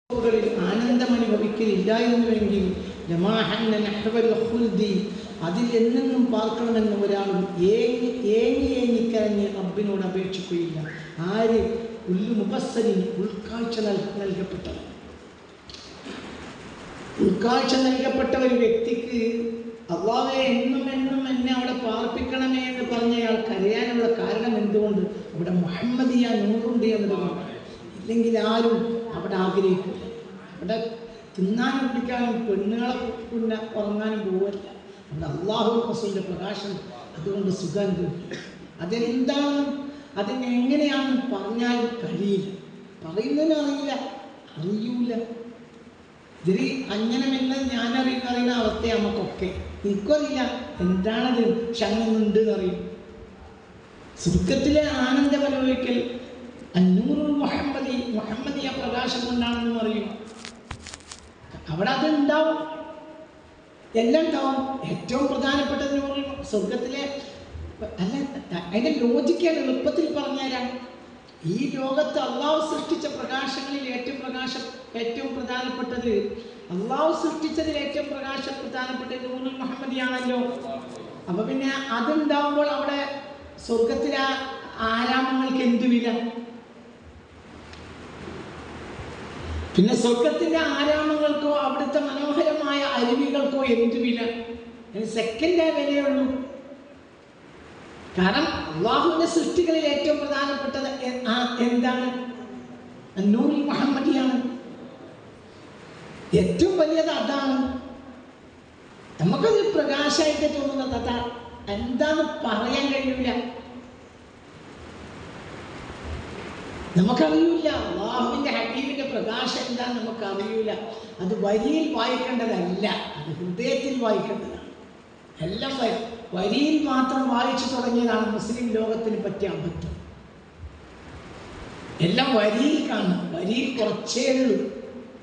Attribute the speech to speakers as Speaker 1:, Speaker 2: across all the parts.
Speaker 1: ആനന്ദം അനുഭവിക്കലില്ലായിരുന്നുവെങ്കിൽ അതിൽ എന്നെന്നും പാർക്കണമെന്ന് ഒരാളും ഏങ്ങിക്കരഞ്ഞ് റബ്ബിനോട് അപേക്ഷിക്കുകയില്ല. ആര്? ഉല്ലു മുബസ്സരിൻ, ഉൾക്കാഴ്ച നൽകപ്പെട്ട ഒരു വ്യക്തിക്ക് അല്ലാഹുവേ എന്നും എന്നെ അവിടെ പാർപ്പിക്കണമേ എന്ന് പറഞ്ഞയാൾ കരയാനുള്ള കാരണം എന്തുകൊണ്ട്? അവിടെ മുഹമ്മദിയ നൂറുണ്ട് എന്നതുകൊണ്ട്. ഇല്ലെങ്കിൽ ആരും അവിടെ ആഗ്രഹിക്കില്ല. അവിടെ തിന്നാനും കുടിക്കാനും പെണ്ണുങ്ങളെ പിന്നെ ഉറങ്ങാനും പോവില്ല. അവിടെ അള്ളാഹു റസൂലിന്റെ പ്രകാശം അതുകൊണ്ട് സുഖം കിട്ടും. അതെന്താണ്, അതിനെങ്ങനെയാണെന്ന് പറഞ്ഞാൽ കഴിയില്ല, പറയുന്നതിന് അറിയൂല. ഇതിൽ അങ്ങനെ ഞാൻ അറിയുന്ന അവസ്ഥ നമുക്കൊക്കെ. എനിക്കും അറിയില്ല എന്താണത്, പക്ഷെ അങ്ങനുണ്ട് എന്നറിയും. സുഖത്തിലെ ആനന്ദം അനുഭവിക്കൽ അന്നൂറുൽ മുഹമ്മദിയ പ്രകാശം കൊണ്ടാണെന്ന് പറയും. അവിടെ അതുണ്ടാവും, എല്ലാം ഉണ്ടാവും. ഏറ്റവും പ്രധാനപ്പെട്ടത് സ്വർഗത്തിലെ അല്ല, അതിന്റെ ലോജിക്കാണ് എളുപ്പത്തിൽ പറഞ്ഞുതരാം. ഈ ലോകത്ത് അള്ളാഹു സൃഷ്ടിച്ച പ്രകാശങ്ങളിൽ ഏറ്റവും പ്രധാനപ്പെട്ടത്, അള്ളാഹു സൃഷ്ടിച്ചതിൽ ഏറ്റവും പ്രധാനപ്പെട്ടത് നൂറുൽ മുഹമ്മദിയാണല്ലോ. അപ്പൊ പിന്നെ അതുണ്ടാവുമ്പോൾ അവിടെ സ്വർഗത്തിലെ ആരാമങ്ങൾക്ക് എന്തു വില? പിന്നെ സ്വർഗത്തിന്റെ ആരാമങ്ങൾക്കോ അവിടുത്തെ മനോഹരമായ അരുവികൾക്കോ എന്തു വില? സെക്കൻഡേ വിലയുള്ളൂ. കാരണം അള്ളാഹുവിന്റെ സൃഷ്ടികളിൽ ഏറ്റവും പ്രധാനപ്പെട്ടത് എന്താണ്? നൂറുൽ മുഹമ്മദിയാണ്. ഏറ്റവും വലിയത് അതാണ്. നമുക്കത് പ്രകാശമായിട്ട് തോന്നുന്നത് അതാ. എന്താന്ന് പറയാൻ കഴിയൂല, നമുക്കറിയൂല. അള്ളാഹുവിന്റെ ഹബീബിന്റെ പ്രകാശം എന്താന്ന് നമുക്കറിയൂല. അത് വരിയിൽ വായിക്കേണ്ടതല്ല, അത് ഹൃദയത്തിൽ വായിക്കേണ്ടതാണ്. എല്ലാം വരിയിൽ മാത്രം വായിച്ചു തുടങ്ങിയതാണ് മുസ്ലിം ലോകത്തിന് പറ്റിയ അബദ്ധം. എല്ലാം വരിയിൽ കാണും, വരിയിൽ കുറച്ചേ ഉള്ളൂ.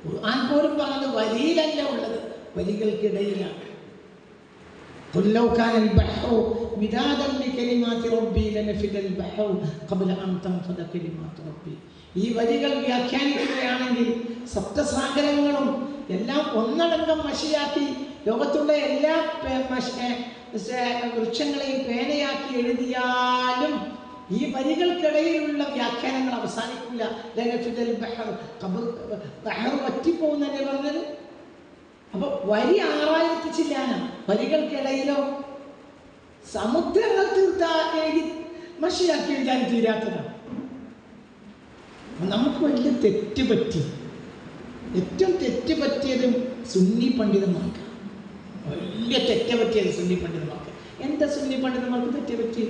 Speaker 1: ഖുർആൻ പോലും പറഞ്ഞത് വരിയിലല്ല ഉള്ളത്, വരികൾക്കിടയിലാണ്. قل لو كان البحر مدادا لكلمات ربي لنفد البحر قبل أن تنفد كلمات ربي. ഈ വരികൾ വ്യാഖ്യാനിക്കുകയാണെങ്കിൽ സപ്തസാഗരങ്ങളും എല്ലാം ഒന്നടങ്കം മഷിയാക്കി ലോകത്തുള്ള എല്ലാ വൃക്ഷങ്ങളെയും പേനയാക്കി എഴുതിയാലും ഈ വരികൾക്കിടയിലുള്ള വ്യാഖ്യാനങ്ങൾ അവസാനിക്കില്ല. പറ്റിപ്പോകുന്നല്ലേ പറഞ്ഞത്. അപ്പൊ വരി 6000 ചില്ലാനാണ്, വരികൾക്കിടയിലോ സമുദ്രങ്ങൾ എഴുതി മഷിയാക്കി എഴുതാൻ തീരാത്തതാണ്. നമുക്ക് വലിയ തെറ്റുപറ്റി. ഏറ്റവും തെറ്റുപറ്റിയതും സുന്നി പണ്ഡിതന്മാർക്ക്, വലിയ തെറ്റുപറ്റിയത് സുന്നി പണ്ഡിതന്മാർക്ക്. എന്താ സുന്നി പണ്ഡിതന്മാർക്ക് തെറ്റുപറ്റി?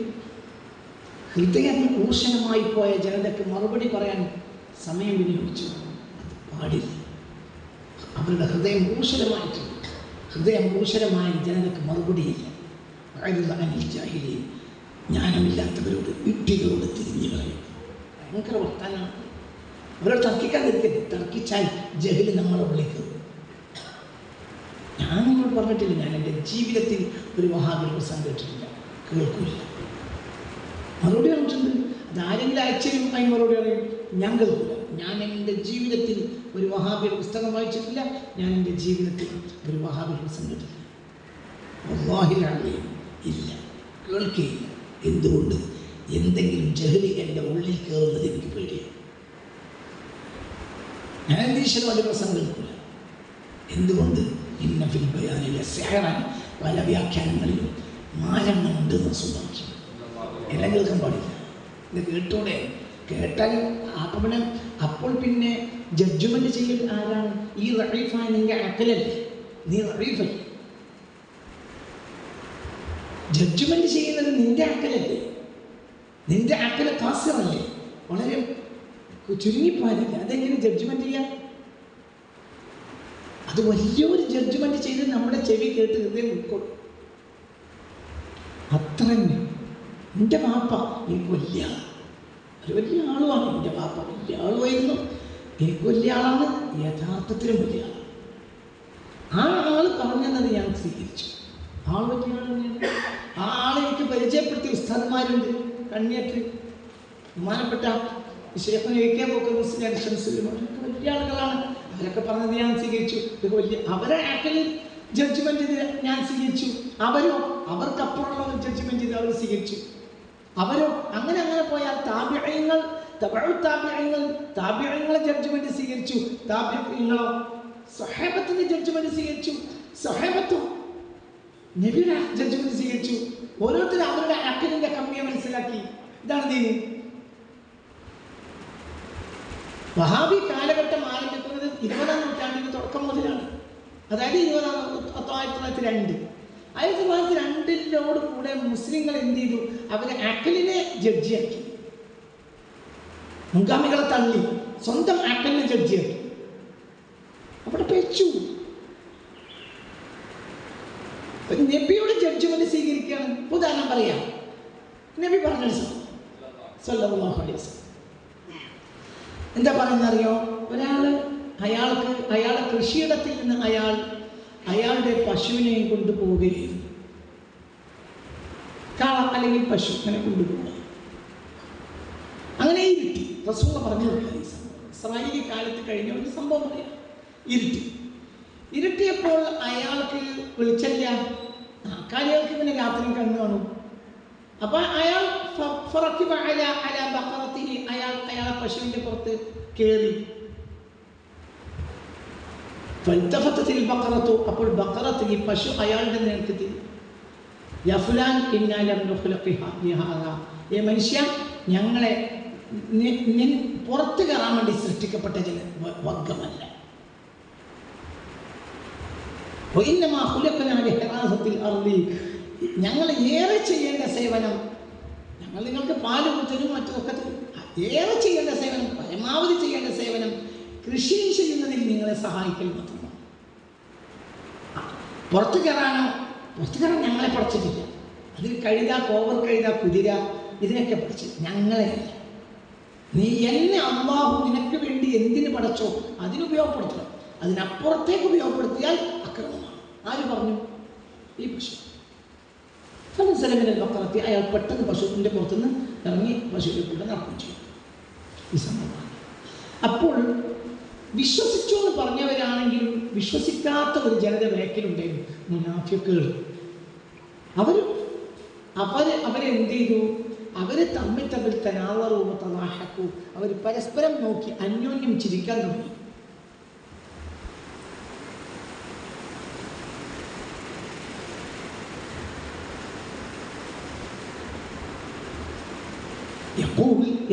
Speaker 1: ഹൃദയം ഊഷണമായി പോയ ജനതയ്ക്ക് മറുപടി പറയാൻ സമയം വിനിയോഗിച്ചു. അത് പാടില്ല. അവരുടെ ഹൃദയം ഊഷരമായ ജനതയ്ക്ക് മറുപടിയില്ല. ജ്ഞാനമില്ലാത്തവരോട് വിഡ്ഢികളോട് തിരിഞ്ഞു കളയും. ഭയങ്കര വർത്താനാണ്. അവരോട് തർക്കിക്കാൻ നിൽക്കരുത്. തർക്കിച്ചാൽ ജഹല് നമ്മളെ വിളിക്കും. ഞാൻ നിങ്ങളോട് പറഞ്ഞിട്ടില്ല, ഞാൻ എൻ്റെ ജീവിതത്തിൽ ഒരു വഹാബി പ്രസംഗം കേട്ടിട്ടില്ല, കേൾക്കില്ല. മറുപടി പറഞ്ഞിട്ടുണ്ട്. അത് ആരെങ്കിലും അയച്ചതിനുമായി മറുപടി പറയും, ഞാൻ കേൾക്കില്ല. ഞാൻ എൻ്റെ ജീവിതത്തിൽ ഒരു വഹാബിയുടെ പുസ്തകം വായിച്ചിട്ടില്ല, ഞാൻ എൻ്റെ ജീവിതത്തിൽ ഒരു വഹാബിയുടെ പുസ്തകം കേട്ടിട്ടില്ല. ഇല്ല, കേൾക്കുകയില്ല. എന്തുകൊണ്ട്? എന്തെങ്കിലും ജഹലി എൻ്റെ ഉള്ളിൽ കയറുന്നത് എനിക്ക് പേടിയാണ്. ഞാൻ ഈശ്വരവാദി പ്രസംഗം കേൾക്കില്ല. എന്തുകൊണ്ട്? ഇന്നഫിൽ ബയാനിലെ സെഹറാൻ പല വ്യാഖ്യാനങ്ങളിലും മാരങ്ങളുണ്ടെന്ന് സ്വന്തം എല്ലാം കേൾക്കാൻ പാടില്ല. ഇത് കേട്ടോടെ കേട്ടാൽ അപ്പോൾ പിന്നെ ജഡ്ജ്മെന്റ് ചെയ്യൽ ആരാണ്? ഈ റഹീഫായ നിന്റെ അക്കലല്ലേ, നീ റഹീഫല്ലേ. ജഡ്ജ്മെന്റ് ചെയ്യുന്നത് നിന്റെ അക്കലല്ലേ, നിന്റെ അക്കല കാസിറല്ലേ, വളരെ ചുരുങ്ങിപ്പാരില്ല. അതെങ്ങനെ ജഡ്ജ്മെന്റ് ചെയ്യാം? അത് വലിയൊരു ജഡ്ജ്മെന്റ് ചെയ്ത് നമ്മുടെ ചെവി കേട്ട് ഹൃദയം ഉൾക്കൊള്ളും. അത്ര എൻ്റെ വാപ്പ എനിക്ക് വലിയ ആളുമാണ്. എൻ്റെ വാപ്പ വലിയ ആളുമായിരുന്നു, എനിക്ക് വലിയ ആളാണ്, യഥാർത്ഥത്തിലും വലിയ ആളാണ്. ആ ആള് പറഞ്ഞത് ഞാൻ സ്വീകരിച്ചു. ആൾ വലിയ ആളാണ്. ആ ആളെ എനിക്ക് പരിചയപ്പെടുത്തിയ ഉസ്താദ്മാരുണ്ട്. കണ്ണിയത്ത് ബഹുമാനപ്പെട്ട ശേഖൻ എ കെ ബക്കർ മുസ്ലിം വലിയ ആളുകളാണ്. അവരൊക്കെ പറഞ്ഞത് ഞാൻ സ്വീകരിച്ചു. വലിയ അവരെ ആക്കൽ ജഡ്ജ്മെന്റ് ചെയ്ത് ഞാൻ സ്വീകരിച്ചു. അവർക്കപ്പുറമുള്ള ഒരു ജഡ്ജ്മെന്റ് ചെയ്ത് അവർ സ്വീകരിച്ചു. അങ്ങനെ പോയാൽ താബിഈങ്ങളെ ജഡ്ജ്മെന്റ് സ്വീകരിച്ചു. താബിഈങ്ങളോ സ്വഹാബത്തിന്റെ ജഡ്ജ്മെന്റ് സ്വീകരിച്ചു. സ്വഹാബത്തും നബിയുടെ ജഡ്ജ്മെന്റ് സ്വീകരിച്ചു. ഓരോരുത്തരും അവരുടെ അക്കലിന്റെ കമ്മിയെ മനസ്സിലാക്കി. ഇതാണ് ദീന്. വഹാബി കാലഘട്ടം ആരംഭിക്കുന്നത് 20-ാം നൂറ്റാണ്ടിന്റെ തുടക്കം മുതലാണ്. അതായത് 1902. 1902 കൂടെ മുസ്ലിങ്ങൾ എന്ത് ചെയ്തു? അവരെ അക്കലിനെ ജഡ്ജിയാക്കി. മുൻഗാമികളെ തള്ളി സ്വന്തം അക്കലിനെ ജഡ്ജിയാക്കി. അവിടെ വെച്ചു. നബിയുടെ ജഡ്ജ്മെന്റ് സ്വീകരിക്കുകയാണ്. ഉദാഹരണം പറയാം. നബി പറഞ്ഞ സല്ലല്ലാഹു അലൈഹി വസല്ലം എന്താ പറയുന്നറിയോ? അയാളുടെ കൃഷിയിടത്തിൽ നിന്ന് അയാളുടെ പശുവിനെയും കൊണ്ടുപോവുകയായിരുന്നു. കാള അല്ലെങ്കിൽ പശു അങ്ങനെ കൊണ്ടുപോവുക. അങ്ങനെ ഇരുട്ടി. റസൂൽ പറഞ്ഞു ഇസ്രായേലി കാലത്ത് കഴിഞ്ഞ ഒരു സംഭവം പറയാം. ഇരുട്ടിയപ്പോൾ അയാൾക്ക് വെളിച്ചല്ല. കാര്യങ്ങൾക്ക് പിന്നെ രാത്രി കണ്ണു കാണും. അപ്പൊ അയാൾ അയാളെ പശുവിന്റെ പുറത്ത് കയറി. അപ്പോൾ ബഖറത്ത് ഈ പശു അയാളുടെ നേർക്ക് തിരി. മനുഷ്യ, ഞങ്ങളെ പുറത്ത് കയറാൻ വേണ്ടി സൃഷ്ടിക്കപ്പെട്ട ചില വർഗമല്ല. ഞങ്ങൾ ഏറെ ചെയ്യേണ്ട സേവനം, ഞങ്ങൾ നിങ്ങൾക്ക് പാല് തരും, മറ്റൊക്കെ തരും. ഏറെ ചെയ്യേണ്ട സേവനം, പരമാവധി ചെയ്യേണ്ട സേവനം കൃഷി ചെയ്യുന്നതിൽ നിങ്ങളെ സഹായിക്കൽ മാത്രമാണ്. പുറത്തു കയറാൻ ഞങ്ങളെ പഠിച്ചിട്ടില്ല. അതിൽ കഴുത, കോവർ കഴുത, കുതിര, ഇതിനൊക്കെ പഠിച്ചു. ഞങ്ങളെയല്ല. നീ എന്നെ അല്ലാഹു നിനക്ക് വേണ്ടി എന്തിനു പഠിച്ചോ അതിനുപയോഗപ്പെടുത്തണം. അതിനപ്പുറത്തേക്ക് ഉപയോഗപ്പെടുത്തിയാൽ അക്രമമാണ്. ആര് പറഞ്ഞു? ഈ പശു. ബക്കറത്തി, അയാൾ പെട്ടെന്ന് പശുവിൻ്റെ പുറത്തുനിന്ന് ഇറങ്ങി പശുവിനെ കൂടെ നടക്കുകയും ചെയ്യും. ഈ സംഭവമാണ്. അപ്പോൾ വിശ്വസിച്ചു എന്ന് പറഞ്ഞവരാണെങ്കിലും വിശ്വസിക്കാത്ത ഒരു ജനത ബാക്കിലുണ്ടായിരുന്നു. മുനാഫിക്കുകൾ. അവരെന്ത് ചെയ്തു? അവര് തമ്മിൽ തനാളറൂപത്തലാഹക്കു. അവർ പരസ്പരം നോക്കി അന്യോന്യം ചിരിക്കാൻ തുടങ്ങി.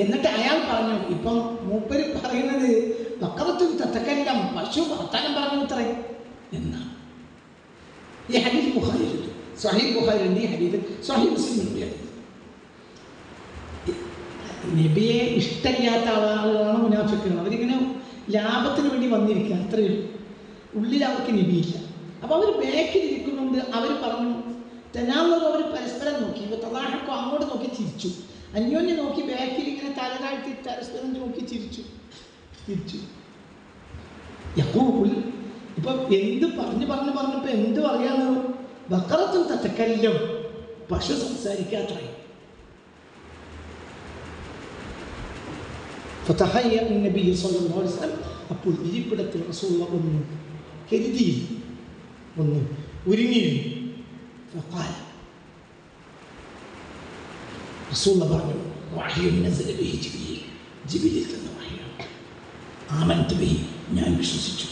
Speaker 1: എന്നിട്ട് അയാൾ പറഞ്ഞു, ഇപ്പം മൂപ്പര് പറയുന്നത് ബക്കറത്തും തത്തക്കെല്ലാം പശു വർത്താനം പറഞ്ഞു ഇത്രേ എന്നാണ്. ഈ ഹദീസ് ബുഖാരിയിലുണ്ട്, സ്വഹീഹ് ബുഖാരിയിലുണ്ട്. ഈ ഹദീസ് സ്വഹീഹ് മുസ്ലിമിലുണ്ട്. നബിയെ ഇഷ്ടമില്ലാത്ത ആളുകളാണ് മുനാഫിക്കുകൾ. അവരിങ്ങനെ ലാഭത്തിന് വേണ്ടി വന്നിരിക്കുക, അത്രയും ഉള്ളിൽ അവർക്ക് നബിയില്ല. അപ്പോൾ അവർ ബാക്കിലിരിക്കുന്നുണ്ട്. അവർ പറഞ്ഞു തനാളർ. അവർ പരസ്പരം നോക്കി. ഇപ്പോൾ തലാഹക്കോ അങ്ങോട്ട് നോക്കി ചിരിച്ചു. അന്യോന്യം നോക്കി ബാക്കിൽ ഇങ്ങനെ തല താഴ്ത്തി പരസ്പരം നോക്കി തിരിച്ചു. ഇപ്പൊ എന്ത് പറഞ്ഞപ്പോ എന്ത് പറയാന്ന്? ബക്കറത്തും തത്തക്കല്ലും, പശു സംസാരിക്കാത്രേ. അപ്പോൾ ഇരിപ്പിടത്തിൽ റസൂലുള്ളാഹി ഒന്ന് കരുതി, ഒന്ന് ഒരുങ്ങി. റസൂലുള്ളാഹി പറഞ്ഞു, ജിബ്രീൽ തന്ന വഹ്യാണ്. ആമൻതു ബിഹി, ഞാൻ വിശ്വസിച്ചു.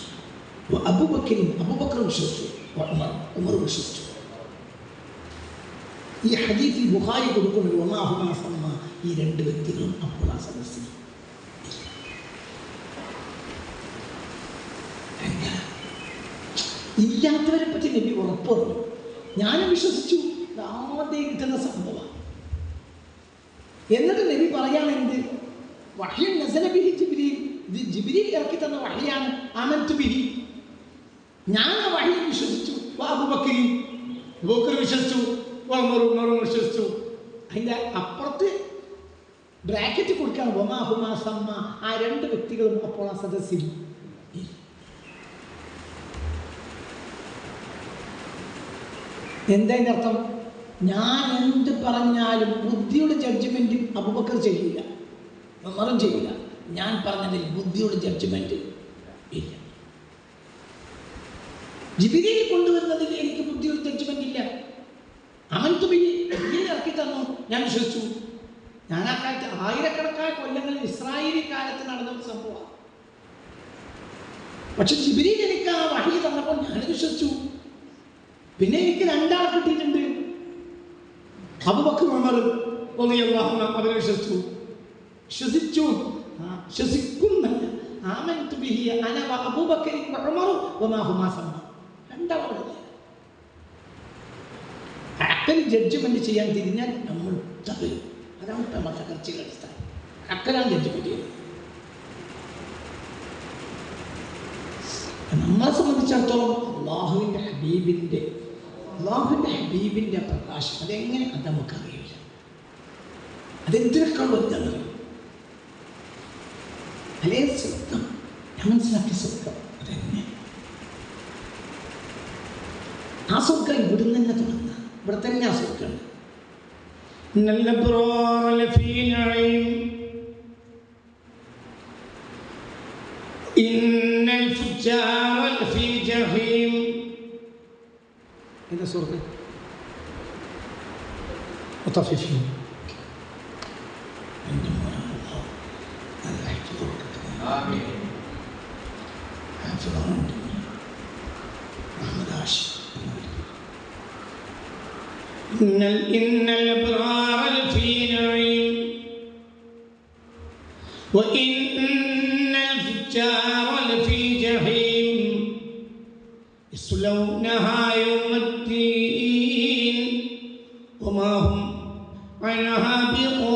Speaker 1: അബൂബക്കർ വിശ്വസിച്ചു. ഉമർ വിശ്വസിച്ചു. ഈ ഹദീസിൽ ബുഖാരി കൊടുക്കുന്നത് ഈ രണ്ട് വ്യക്തികളും അപ്പോൾ ആ സദസ്സിൽ ഇല്ലാത്തവരെ പറ്റി നബി ഉറപ്പ് പറഞ്ഞു. ഞാനും വിശ്വസിച്ചു. ആദ്യം കിട്ടുന്ന സംഭവം. എന്നിട്ട് നബി പറയാണെന്ത്? വഹ്യൻ നസല ബിഹി ജിബ്രീൽ. ഇത് ജിബ്രീൽ ഇറക്കി തന്ന വഹ്യാണ്. ആമൻതു ബിഹി, ഞാൻ ആ വഹ്യിൽ വിശ്വസിച്ചു. അബൂബക്കർ വിശ്വസിച്ചു. ഉമർ വിശ്വസിച്ചു. അതിൻ്റെ അപ്പുറത്ത് ബ്രാക്കറ്റ് കൊടുക്കുകയാണ്. വമാഹുമാ സമ്മ. ആ രണ്ട് വ്യക്തികളും അപ്പോൾ ആ സദസ്സിൽ. എന്താ അതിൻ്റെ അർത്ഥം? ഞാൻ എന്ത് പറഞ്ഞാലും ബുദ്ധിയുടെ ജഡ്ജ്മെന്റ് അബൂബക്കർ ചെയ്യില്ല, ഉമറും ചെയ്യില്ല. ഞാൻ പറഞ്ഞതിൽ ബുദ്ധിയുടെ ജഡ്ജ്മെന്റ് ഇല്ല. ജിബ്രീൽ കൊണ്ടുവരുന്നതിൽ എനിക്ക് ബുദ്ധി ജഡ്ജ്മെന്റ് ഇല്ല. അമൻതു ബിഹി ഇറക്കി തന്നു, ഞാൻ വിശ്വസിച്ചു. ഞാൻ ആ കാലത്ത് ആയിരക്കണക്കായ കൊല്ലങ്ങളിൽ ഇസ്രായേലി കാലത്ത് നടന്ന ഒരു സംഭവമാണ്. പക്ഷെ ജിബ്രീൽ എനിക്ക് ആ വഹി തന്നപ്പോൾ ഞാൻ വിശ്വസിച്ചു. പിന്നെ എനിക്ക് രണ്ടാൾ കിട്ടിയിട്ടുണ്ട്, അബൂബക്കർ ഉമർ റളിയല്ലാഹു അൻഹു. അവരെ വിശ്വസിച്ചു ശ്വസിക്കുന്നല്ല. ആമൻതു ബിഹി അന വ അബൂബക്കർ വ ഉമർ വമാ ഹുമാ സമ. രണ്ടാളല്ല. അക്കൽ ജഡ്ജ്മെന്റ് ചെയ്യാൻ തിരിഞ്ഞാൽ നമ്മൾ തകരും. അതാണ് തകർച്ചയുടെ അടിസ്ഥാനം. അക്കലാണ് ജഡ്ജ്മെന്റ് ചെയ്യുന്നത്. നമ്മളെ സംബന്ധിച്ചിടത്തോളം അള്ളാഹുവിൻ്റെ ഹബീബിൻ്റെ പ്രകാശം അതെങ്ങനെ, അത് നമുക്കറിയില്ല. അതെന്തിനേക്കാൾ വലുതാണെന്നറിയും. അല്ലേ സ്വർഗം, ഞാൻ മനസ്സിലാക്കിയ സ്വർഗം അതെന്നെ. ആ സ്വർഗം ഇവിടുന്ന് തന്നെ തുടങ്ങുക, ഇവിടെ തന്നെ ആ സ്വർഗം. إذا صورة مطففين عندما الله ألا يحفظك آمين حافظ عن الدنيا محمد عاشق إن الأبرار لفي نعيم وإن الفجار لفي جحيم يصلونها يوم الدين وما هم عنها بغائبين.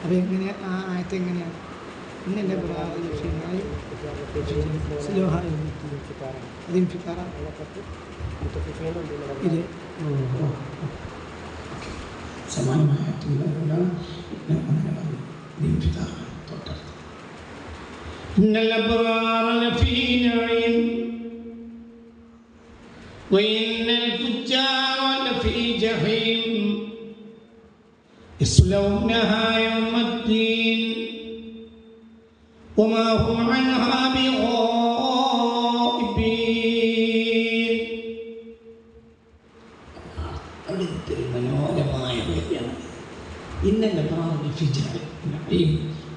Speaker 1: അപ്പോൾ എങ്ങനെയാ ആ ആയത്ത് എങ്ങനെയാണ്? ഇന്നലെ സമാനമായ يصلونها يوم الدين وما هم عنها بغائبين. അവിടുത്തെ മനോഹരമായ വരിയാണ്. ഇന്നലെ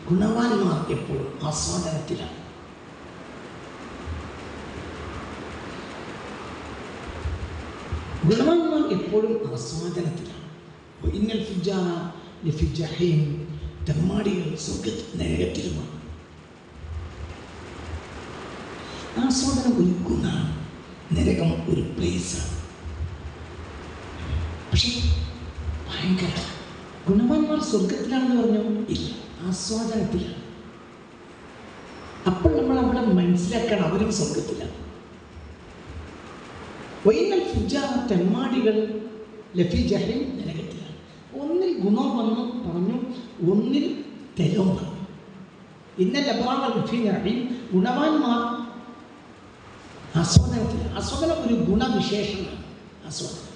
Speaker 1: ഗുണവാന്മാർ എപ്പോഴും ആസ്വാദനത്തിലാണ്. ഗുണവാന്മാർ എപ്പോഴും ആസ്വാദനത്തിലാണ്. ഇന്നൽ ഫുജാറ ലഫി ജഹീം, തെമ്മാടികൾ നരകത്തിലുമാണ്. ആസ്വാദനം ഒരു ഗുണമാണ്, നരകം ഒരു പ്ലേസാണ്. പക്ഷെ ഭയങ്കര ഗുണവാന്മാർ സ്വർഗത്തിലാണെന്ന് പറഞ്ഞു ഇല്ല, ആസ്വാദനത്തിലാണ്. അപ്പോൾ നമ്മൾ അവിടെ മനസ്സിലാക്കണം അവരും സ്വർഗത്തിലാണ്. വൈനൽ ഫുജാർ, തെമ്മാടികൾ ലഫി ജഹീം, നരകത്തിലാണ്. ഒന്നിൽ ഗുണം വന്നു പറഞ്ഞു, ഒന്നിൽ തെലവും പറഞ്ഞു. ഇന്നൽ അബ്റാർ ലഫി നഈം, ഗുണവാന്മാർ ആസ്വാദനത്തിലാണ്. ആസ്വാദനം ഒരു ഗുണവിശേഷമാണ്. ആസ്വാദനം.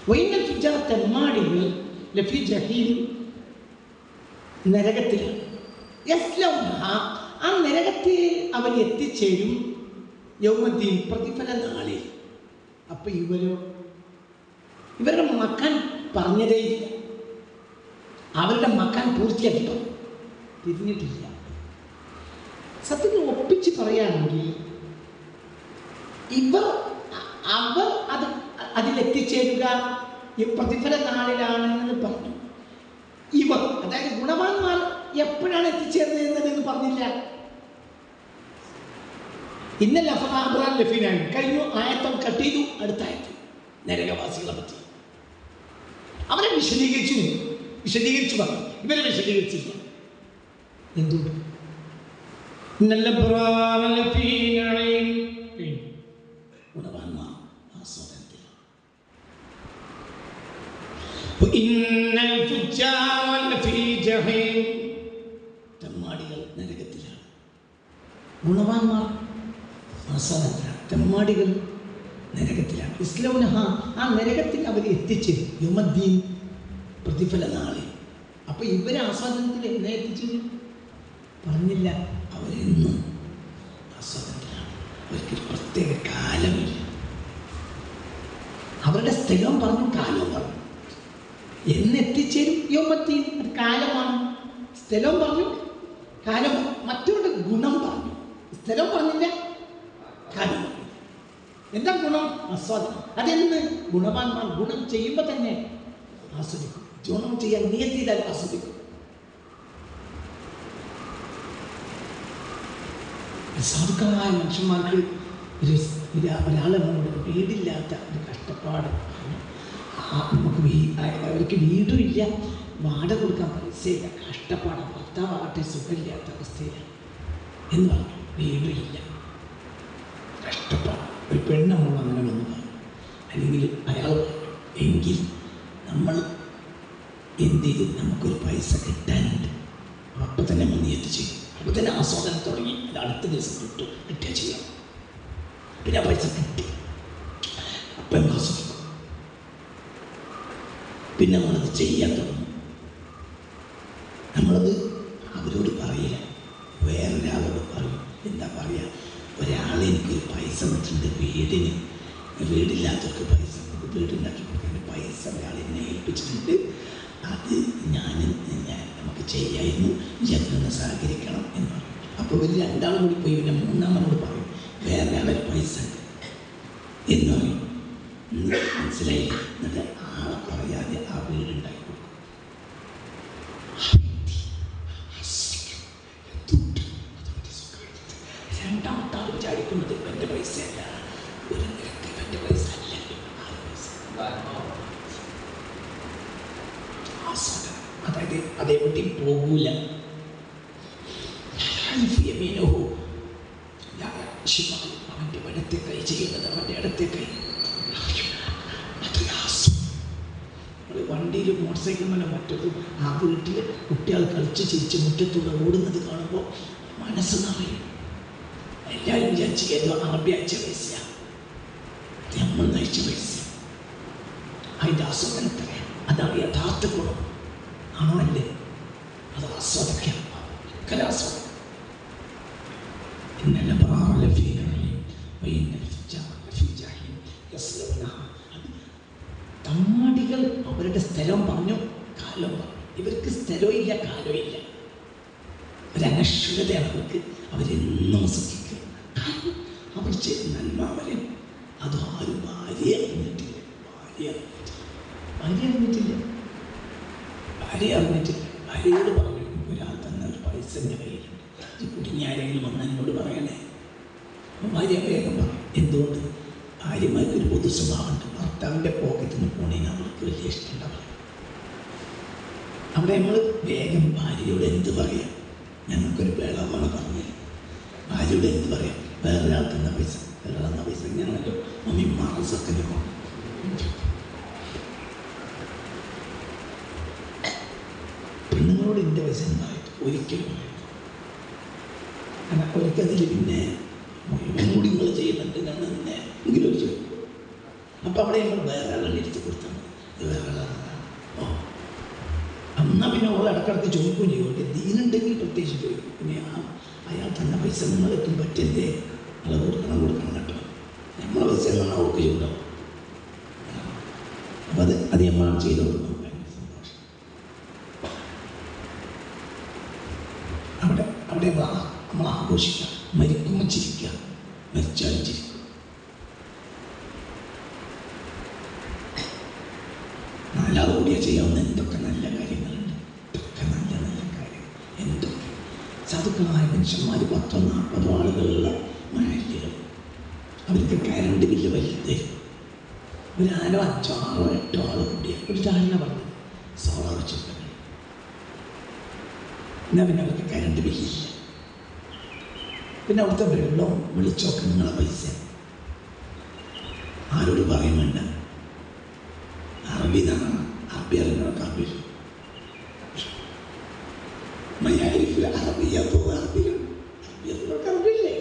Speaker 1: വൈനൽ ഫുജാർ, തെമ്മാടികൾ ലഫി ജഹീം, നരകത്തിലാണ്. ആ നരകത്തിൽ അവർ എത്തിച്ചേരും യൗമദ്ദീൻ, പ്രതിഫല നാളിൽ. അപ്പം ഇവരുടെ മക്കാൻ പറഞ്ഞതേയില്ല, അവരുടെ മക്കാൻ പൂർത്തിയാക്കിട്ടോ തിരിഞ്ഞിട്ടില്ല. സത്യത്തിൽ ഒപ്പിച്ച് പറയുകയാണെങ്കിൽ അവർ അതിലെത്തിച്ചേരുക പ്രതിഫല നാളിലാണെന്ന് പറഞ്ഞു. ഇവർ, അതായത് ഗുണവാന്മാർ എപ്പോഴാണ് എത്തിച്ചേർന്നതെന്ന് പറഞ്ഞില്ല. ഇന്നലെ അഫ്റാൻ ലഫീനായി കഴിഞ്ഞു. ആയത്തം കട്ട് ചെയ്തു. അടുത്ത ആയത്ത് നരകവാസികളെ പറ്റി അവരെ വിശദീകരിച്ചു പറഞ്ഞു. ഇവരെ വിശദീകരിച്ചില്ല. എന്തുകൊണ്ട്? ഗുണവാന്മാർ ആസ്വാദനത്തിലാണ്. തെമ്മാടികൾ നരകത്തിലാണ്. ഗുണവാന്മാർ ആസ്വാദനത്തിലാണ്, തെമ്മാടികൾ നരകത്തിലാണ്. ഇസ്ലൗനഹ, ആ നരകത്തിൽ അവർ എത്തിച്ച് യുമദ്ദീൻ, പ്രതിഫല നാളിൽ. അപ്പോൾ ഇവരെ ആസ്വാദനത്തിൽ എന്നെ എത്തിച്ചു പറഞ്ഞില്ല. അവരെന്നും ആസ്വാദനത്തിലാണ്. അവർക്ക് പ്രത്യേക കാലമില്ല. അവരുടെ സ്ഥലവും പറഞ്ഞു, കാലവും പറഞ്ഞു. എന്നെത്തിച്ചേരും യോമത്തി, കാലമാണ്. സ്ഥലവും പറഞ്ഞു, കാലം. മറ്റവരുടെ ഗുണം പറഞ്ഞു, സ്ഥലവും പറഞ്ഞില്ല, കാലം പറഞ്ഞു. എന്താ ഗുണം? ആസ്വാദനം. അതെന്ന് ഗുണവാന്മാർ ഗുണം ചെയ്യുമ്പോൾ തന്നെ ആസ്വദിക്കും. ഗുണം ചെയ്യാൻ നിയതി ചെയ്താൽ ആസ്വദിക്കും. സാധുക്കളായ മനുഷ്യന്മാർക്ക് ഒരാളെ നമ്മുടെ വീടില്ലാത്ത ഒരു കഷ്ടപ്പാട്, നമുക്ക് അവർക്ക് വീടും ഇല്ല, വാടക കൊടുക്കാൻ പൈസയില്ല, കഷ്ടപ്പാടാണ്. ഭർത്താവാകട്ടെ സുഖമില്ലാത്ത അവസ്ഥയിലാണ് എന്ന് പറഞ്ഞു. വീടും ഇല്ല, കഷ്ടപ്പാട്. ഒരു പെണ്ണമ്മൾ അങ്ങനെ വന്ന് പറഞ്ഞു. അല്ലെങ്കിൽ അയാൾ എങ്കിൽ നമ്മൾ എന്ത് ചെയ്ത് നമുക്കൊരു പൈസ കിട്ടാനുണ്ട്, അപ്പം തന്നെ മുന്നിയെത്തി ചെയ്യും. അപ്പോൾ തന്നെ ആസ്വാദനം തുടങ്ങി. അത് അടുത്ത ദിവസം കിട്ടിയ ചെയ്യാം. പിന്നെ ആ പൈസ കിട്ടി, അപ്പം ആസ്വദിക്കും. പിന്നെ നമ്മളത് ചെയ്യാൻ തുടങ്ങും. നമ്മളത് അവരോട് പറയില്ല, വേറൊരാളോട് പറയും. എന്താ പറയുക, ഒരാളെനിക്ക് പൈസ തന്നിട്ടുണ്ട്, വീടില്ലാത്തവർക്ക് പൈസ, വീടുണ്ടാക്കി കൊടുക്കാൻ പൈസ ഒരാളെന്നെ ഏൽപ്പിച്ചിട്ടുണ്ട്, അത് നമുക്ക് ചെയ്യായിരുന്നു, ഇതിനൊന്ന് സഹകരിക്കണം എന്ന് പറയും. അപ്പോൾ ഇവർ രണ്ടാളും കൂടി പോയി പിന്നെ മൂന്നാമനോട് പറയും, വേറൊരാളെ പൈസ ഉണ്ട് എന്ന് പറയും. മനസ്സിലായില്ല. എന്നിട്ട് ആളെ പറയാതെ ആ വീടുണ്ടാക്കി കൊടുക്കും. രണ്ടാമത്തെ ആൾ വിചാരിക്കുന്നത് എൻ്റെ പൈസയല്ല, ഒരു നിരക്ക് എൻ്റെ പൈസ അല്ലല്ലോ, ആസ്വാദനം. അതായത് അതെവിടെയും പോകൂല. അവൻ്റെ വലത്തെ കൈ ചെയ്യുന്നത് അവൻ്റെ ഇടത്തെ കൈ. വണ്ടിയിൽ മോട്ടോർ സൈക്കിൾ മേലെ മറ്റൊരു ആ വീട്ടിൽ കുട്ടികൾ കളിച്ച് ചിരിച്ച് മുറ്റത്തൂടെ ഓടുന്നത് കാണുമ്പോൾ മനസ്സ് നിറയും. എല്ലാവരും വിചാരിച്ച് ഏതോ അറബി അയച്ച പൈസയാണ്, നമ്മൾ നയിച്ച പൈസ. അതിൻ്റെ ആസ്വാദനത്തെ അതാണ് യഥാർത്ഥ ഗുണം. ആണോ അല്ലേ? അത് ആസ്വാദിക്കാം, കലാസ്വാദനം. തമ്മാടികൾ അവരുടെ സ്ഥലം പറഞ്ഞു, കാലം പറഞ്ഞു. ഇവർക്ക് സ്ഥലവും ഇല്ല, കാലവും ഇല്ല. ഒരനശ്വരതയാണ് അവർക്ക്. അവരെന്നും സുഖിക്കുക. അവർ ചെയ്ത നന്മ അവരെ അത് ആരും ഭാര്യ അറിഞ്ഞിട്ടില്ല. ഭാര്യയോട് പറഞ്ഞു, ഒരാൾ തന്ന ഒരു പൈസ എൻ്റെ കയ്യിലുണ്ട്, ഈ കുടുങ്ങി ആരെങ്കിലും വന്ന് എന്നോട് പറയണേ. അപ്പോൾ ഭാര്യ വേഗം പറയും. എന്തുകൊണ്ട്? ഭാര്യമാർക്കൊരു പൊതു സ്വഭാവമുണ്ട്, ഭർത്താവിൻ്റെ പോക്കറ്റിൽ നിന്ന് പോണേന് അവർക്ക് വലിയ ഇഷ്ടമുണ്ടാവില്ല. അവിടെ നമ്മൾ വേഗം ഭാര്യയോട് എന്ത് പറയാം? ഞങ്ങൾക്കൊരു വേളമാണ് പറഞ്ഞത്. ഭാര്യയോട് എന്ത് പറയാം? വേറൊരാൾ തന്ന പൈസ, വേറെ തന്ന പൈസ ഞാനല്ലോ മമ്മി മാസൊക്കെ പോകും. പെണ്ണുങ്ങളോട് എൻ്റെ പൈസ എന്തായിട്ട് ഒരിക്കലും കാരണം ഒരിക്കതിൽ പിന്നെ മുഴുവൻ കൂടി നിങ്ങൾ ചെയ്യുന്നുണ്ട് ഞാൻ തന്നെ എങ്കിലും ഒരു ചോദിക്കും. അപ്പം അവിടെ നമ്മൾ വേറെ ആളെ എടുത്ത് കൊടുത്താൽ മതി. ഇത് വേറെ ആളാണ്. എന്നാൽ പിന്നെ ഓൾ ഇടക്കിടക്ക് ചോദിക്കുകയും ചെയ്യും. ദീനുണ്ടെങ്കിൽ പ്രത്യേകിച്ച് ചോദിക്കും. പിന്നെ അയാൾ തന്നെ പൈസ നിങ്ങളെത്തും പറ്റല്ലേ, അത് കൊടുക്കണം കേട്ടോ. നമ്മളെ പൈസ എന്നാണ് അവർക്ക് ചോദിക്കാം. അപ്പം അത് നമ്മളാണ് ചെയ്തു കൊടുക്കുന്നത്. ഭയങ്കര സന്തോഷം. അവിടെ നമ്മൾ ആഘോഷിക്കുക, മരിക്കുമ്പോൾ ചിരിക്കുക, മരിച്ചാലും ചിരിക്കുക. നാലാൾ കൂടിയാൽ ചെയ്യാവുന്ന എന്തൊക്കെ നല്ല കാര്യങ്ങളുണ്ട്, ഇതൊക്കെ നല്ല നല്ല കാര്യങ്ങൾ. എന്തൊക്കെ സാധുക്കളായ മനുഷ്യന്മാർ 10-40 ആളുകളുള്ള മഴയില്ലുകൾ, അവർക്ക് കരണ്ട് ബില്ല് വലുത്. ഒരു 4, 5, 6, 8 ആൾ കൂടിയ ഒരു ധാരണ പറഞ്ഞത് സോളാർ വെച്ചിട്ടുണ്ട്. എന്നാൽ പിന്നെ അവർക്ക് കരണ്ട് ബില്ലില്ല. പിന്നെ അവിടുത്തെ വെള്ളവും വെളിച്ചമൊക്കെ നിങ്ങളെ പൈസ. ആരോട് പറയാൻ വേണ്ട. അറബി എന്നാണ്, അറബി അറിയുന്നവർക്ക് അറബി മലയാളിക്ക് അറബിയറിയുന്നവർക്ക് അറബില്ലേ.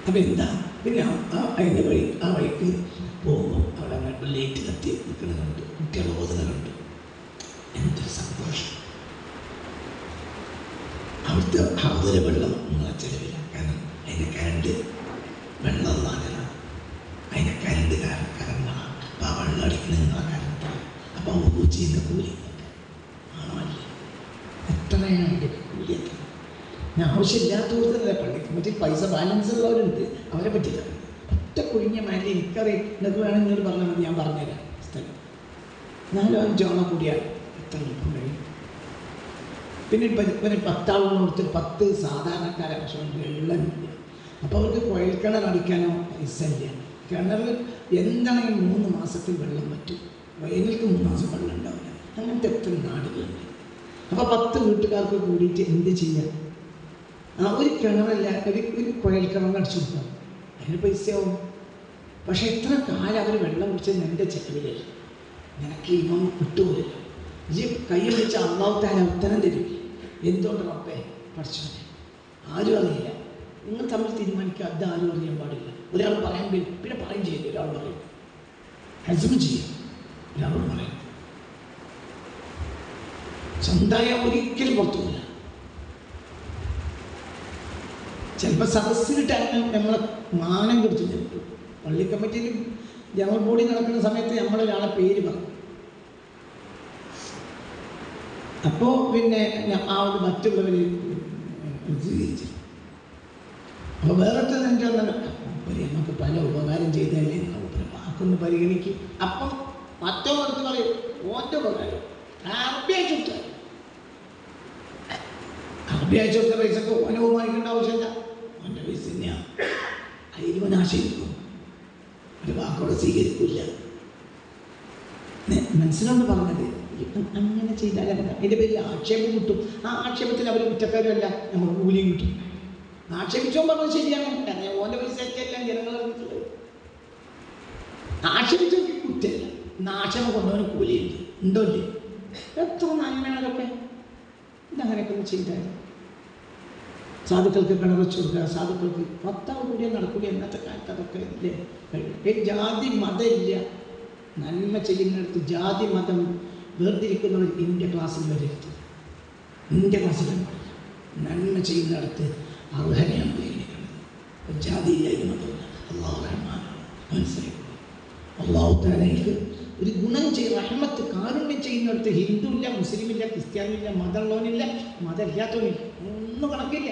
Speaker 1: അപ്പം എന്താ പിന്നെ അതിൻ്റെ വഴി ആ വഴിക്ക് പോകുമ്പോൾ അവിടെ അങ്ങനെ ലേറ്റ് കത്തി നിൽക്കുന്ന കണ്ട് കുട്ടികൾ ഓതുന്ന കണ്ടു. എന്തൊരു സന്തോഷം. അവിടുത്തെ ഹൗദിലെ വെള്ളം നിങ്ങളെ ചിലവില്ല. കാരണം അതിൻ്റെ കരണ്ട് വെള്ളം വാങ്ങലാണ്, അതിൻ്റെ കരണ്ട് കാരണമാണ്. അപ്പം ആ വെള്ളം അടിക്കുന്ന നിങ്ങളെ കരണ്ടാണ്. അപ്പം ഊ ചെയ്യുന്ന കൂലി ആണോ അല്ലേ? എത്രയാണ് അതിൻ്റെ കൂലി? എത്ര? ഞാൻ ആവശ്യമില്ലാത്തവർക്ക് പള്ളി കമ്മിറ്റി പൈസ ബാലൻസ് ഉള്ളവരുണ്ട്, അവരെ പറ്റില്ല. ഒറ്റ കുഴിഞ്ഞ മാറ്റി എനിക്കറിയാം, നിങ്ങൾക്ക് വേണമെങ്കിൽ പറഞ്ഞാൽ മതി, ഞാൻ പറഞ്ഞുതരാം സ്ഥലം. 4-5 കൂടിയാൽ എത്ര എളുപ്പം കഴിയും. പിന്നെ ഇപ്പം 10 ആളുകൾ കൊടുത്തിട്ട് 10 സാധാരണക്കാരെ പക്ഷേ വെള്ളമില്ല. അപ്പോൾ അവർക്ക് കുഴൽക്കിണർ അടിക്കാനോ പൈസ ഇല്ല. കിണറിൽ എന്താണെങ്കിലും 3 മാസത്തിൽ വെള്ളം പറ്റും, വേനൽക്ക് 3 മാസം വെള്ളം ഉണ്ടാവില്ല. അങ്ങനത്തെ എത്ര നാടുകളുണ്ട്. അപ്പോൾ 10 വീട്ടുകാർക്ക് കൂടിയിട്ട് എന്ത് ചെയ്യാം? ഒരു കിണറല്ല, ഒരു കുഴൽക്കിണർ അടിച്ചു കൊടുക്കാം, അതിന് പൈസയാവും. പക്ഷെ എത്ര കാലം അവർ വെള്ളം കുടിച്ചത് എൻ്റെ ചെലവിലല്ല. നിനക്ക് ഇമം കിട്ടുമല്ലോ. ഈ കൈ വിളിച്ച അള്ളാഹു തആല ഉത്തരം തരും. എന്തുകൊണ്ട് റബ്ബേ? പഠിച്ചോനെ ആരും അറിയില്ല. നിങ്ങൾ തമ്മിൽ തീരുമാനിക്കുക, അത് ആരും അറിയാൻ പാടില്ല. ഒരാൾ പറയാൻ പിന്നെ പറയും ചെയ്യില്ല, ഒരാൾ പറയും ഹസ്മ ചെയ്യും, ഒരാളോട് പറയും. സ്വന്തമായ ഒരിക്കലും പുറത്തുമില്ല. ചിലപ്പോൾ സദസ്സിലിട്ട് നമ്മളെ മാനം കൊടുത്തു. ചിലപ്പോൾ പള്ളി കമ്മിറ്റിയിൽ ജനറൽ ബോഡി നടക്കുന്ന സമയത്ത് നമ്മളൊരാളെ പേര് പറയും. അപ്പോൾ പിന്നെ മറ്റുള്ളവർ സ്വീകരിച്ചു. അപ്പോൾ വേറൊക്കെ എന്താണ് നമുക്ക് പല ഉപകാരം ചെയ്തല്ലേ, വാക്കൊന്ന് പരിഗണിക്കും. അപ്പം മറ്റോ അടുത്ത് പറയും ഓൻ്റെ ഉപകാരം അറബി അയച്ചു കൊടുത്ത പൈസക്ക് ഓനെ ബഹുമാനിക്കേണ്ട ആവശ്യമില്ല. ഓൻ്റെ പൈസ തന്നെയാണ്. അതിന് ആശയിക്കും, ഒരു വാക്കോടെ സ്വീകരിക്കില്ല. മനസ്സിലാണ് പറഞ്ഞത്. അങ്ങനെ ചെയ്താൽ അതിൻ്റെ പേരിൽ ആക്ഷേപം കിട്ടും. ആ ആക്ഷേപത്തിൽ അവർ കുറ്റക്കാരുമല്ല, നമുക്ക് കൂലിയും കിട്ടും. ആക്ഷേപിച്ചോ പറഞ്ഞത് ശരിയാണ്. കാരണം ഓൻ്റെ പൈസ എല്ലാം ജനങ്ങൾ അറിഞ്ഞിട്ടുള്ളത്. ആക്ഷേപിച്ചവർക്ക് കുറ്റമില്ല, ആക്ഷേപം കൊണ്ടുപോകാൻ കൂലിയുണ്ട്. ഉണ്ടോ ഇല്ലേ? എത്ര നന്മയാണ് അതൊക്കെ. ഇതങ്ങനെയൊക്കെ ഒന്ന് ചെയ്താൽ സാധുക്കൾക്ക് കിണർ വെച്ച് കൊടുക്കുക, സാധുക്കൾക്ക് 10 കൂടിയാൽ നടക്കുക. എന്നത്തെ കാലത്ത് അതൊക്കെ ഇല്ലേ? ജാതി മതം ഇല്ല. നന്മ ചെയ്യുന്നിടത്ത് ജാതി മതം വേർതിരിക്കുന്നവർ ഇന്ത്യ ക്ലാസ്സിൽ വരരുത്. ഇന്ത്യ ക്ലാസ്സിൽ പാടില്ല. നന്മ ചെയ്യുന്നിടത്ത് അർഹനെയാണ് പരിഗണിക്കുന്നത്. ജാതിയില്ലായി മതമില്ല. അള്ളാഹു റഹ്മാനാണ്, മനസ്സിലാക്കുക. അള്ളാഹു തആലയ്ക്ക് ഒരു ഗുണം ചെയ്ത് റഹ്മത്ത് കാരുണ്യം ചെയ്യുന്നിടത്ത് ഹിന്ദു ഇല്ല, മുസ്ലിം ഇല്ല, ക്രിസ്ത്യാനി ഇല്ല, മതമുള്ളവനില്ല, മതമില്ലാത്തവനില്ല, ഒന്നും കണക്കില്ല.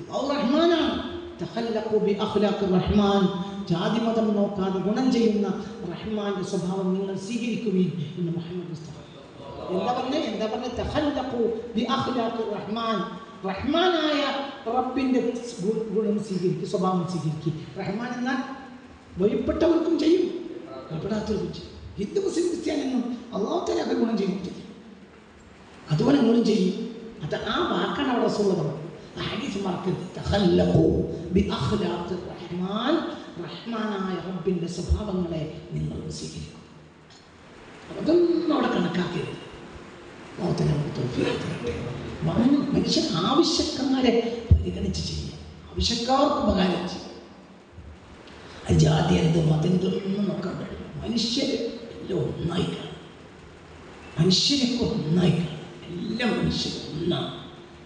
Speaker 1: അള്ളാഹു റഹ്മാനാണ്. തഖല്ലഖു ബി അഖ്ലാഖി റഹ്മാൻ. ജാതി മതം നോക്കാതെ ഗുണം ചെയ്യുന്ന റഹ്മാന്റെ സ്വഭാവം നിങ്ങൾ സ്വീകരിക്കുകയും എന്ന് മുഹമ്മദ് മുസ്തഫ എന്താ പറഞ്ഞത്? തഖല്ലഖു ബി അഖ്ലാഖി റഹ്മാൻ. റഹ്മാനായ റബ്ബിന്റെ ഗുണം സ്വീകരിക്കുക, സ്വഭാവം സ്വീകരിക്കുക. റഹ്മാൻ എന്നാൽ വഴിപ്പെട്ടവർക്കും ചെയ്യും, വഴിപ്പെടാത്തവർക്കും ചെയ്യും. ഹിന്ദു മുസ്ലിം ക്രിസ്ത്യാനൊന്നും അള്ളാഹു തആല ഒക്കെ ഗുണം ചെയ്യുന്നില്ല, അതുപോലെ ഗുണം ചെയ്യും. അത് ആ വാക്കാണ് അവിടെ റസൂലുള്ളാഹി ഹദീസ് മറക്കരുത്. തഖല്ലഖു ബി അഖ്ലാഖി റഹ്മാൻ. റഹ്മാനായ റബ്ബിൻ്റെ സ്വഭാവങ്ങളെ നിങ്ങൾ സ്വീകരിക്കും. അതൊന്നും അവിടെ കണക്കാക്കരുത്. മനുഷ്യൻ ആവശ്യക്കാരെ പരിഗണിച്ച് ചെയ്യുക, ആവശ്യക്കാർക്ക് ഉപകാരം ചെയ്യുക. ജാതി എന്ത് മതം ഒന്നും നോക്കാൻ കഴിയും. മനുഷ്യർ എല്ലാം ഒന്നായി കാണും. മനുഷ്യരൊക്കെ ഒന്നായി കാണും. എല്ലാം മനുഷ്യരും ഒന്നാണ്.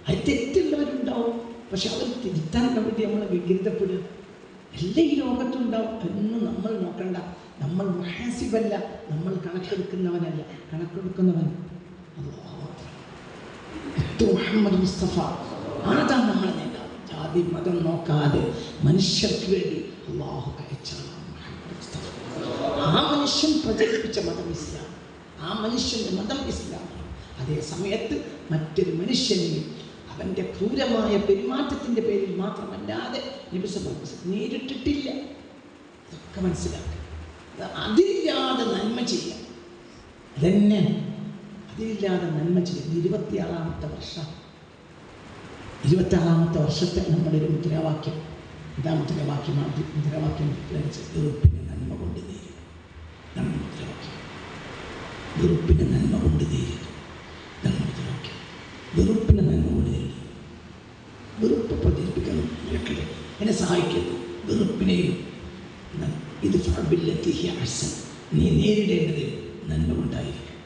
Speaker 1: അത് തെറ്റുള്ളവരുണ്ടാവും, പക്ഷെ അവർ തിരുത്താൻ വേണ്ടി നമ്മൾ വികൃതപ്പെടുക. എല്ലാം ഈ ലോകത്തുണ്ടാവും എന്ന് നമ്മൾ നോക്കണ്ട. നമ്മൾ മുഹാസിബല്ല, നമ്മൾ കണക്കെടുക്കുന്നവനല്ല. കണക്കെടുക്കുന്നവൻ മുഹമ്മദ് മുസ്തഫ. അതാണ് നമ്മളെ നേതാവ്. ജാതി മതം നോക്കാതെ മനുഷ്യർക്ക് വേണ്ടി അള്ളാഹു അയച്ചാണ് മുഹമ്മദ് മുസ്തഫ. ആ മനുഷ്യൻ പ്രചരിപ്പിച്ച മതം ഇസ്ലാം. ആ മനുഷ്യൻ്റെ മതം ഇസ്ലാമാണ്. അതേ സമയത്ത് മറ്റൊരു മനുഷ്യനെയും അവൻ്റെ ക്രൂരമായ പെരുമാറ്റത്തിൻ്റെ പേരിൽ മാത്രമല്ലാതെ നബി സല്ലല്ലാഹു അലൈഹി വസല്ലം നേരിട്ടിട്ടില്ല. അതൊക്കെ മനസ്സിലാക്കുക. അതിലില്ലാതെ നന്മ ചെയ്യാം. അതന്നെ, അതിലില്ലാതെ നന്മ ചെയ്യാം. 26ാമത്തെ വർഷം, 26ാമത്തെ വർഷത്തെ നമ്മുടെ ഒരു മുദ്രാവാക്യം. എന്താ മുദ്രാവാക്യമാണ്? മുദ്രാവാക്യം വെറുപ്പിന് നന്മ കൊണ്ട് നേരിടും. നമ്മുടെ മുദ്രാവാക്യം വെറുപ്പിന് നന്മ കൊണ്ട് നേരിടും. നമ്മുടെ മുദ്രാവാക്യം വെറുപ്പിന് നന്മ കൊണ്ട് നേരിടും. വെറുപ്പ് പ്രചരിപ്പിക്കണം. എന്നെ സഹായിക്കരുത്. വെറുപ്പിനെയും ഇത് നീ നേരിടേണ്ടത് നന്മ ഉണ്ടായിരിക്കും.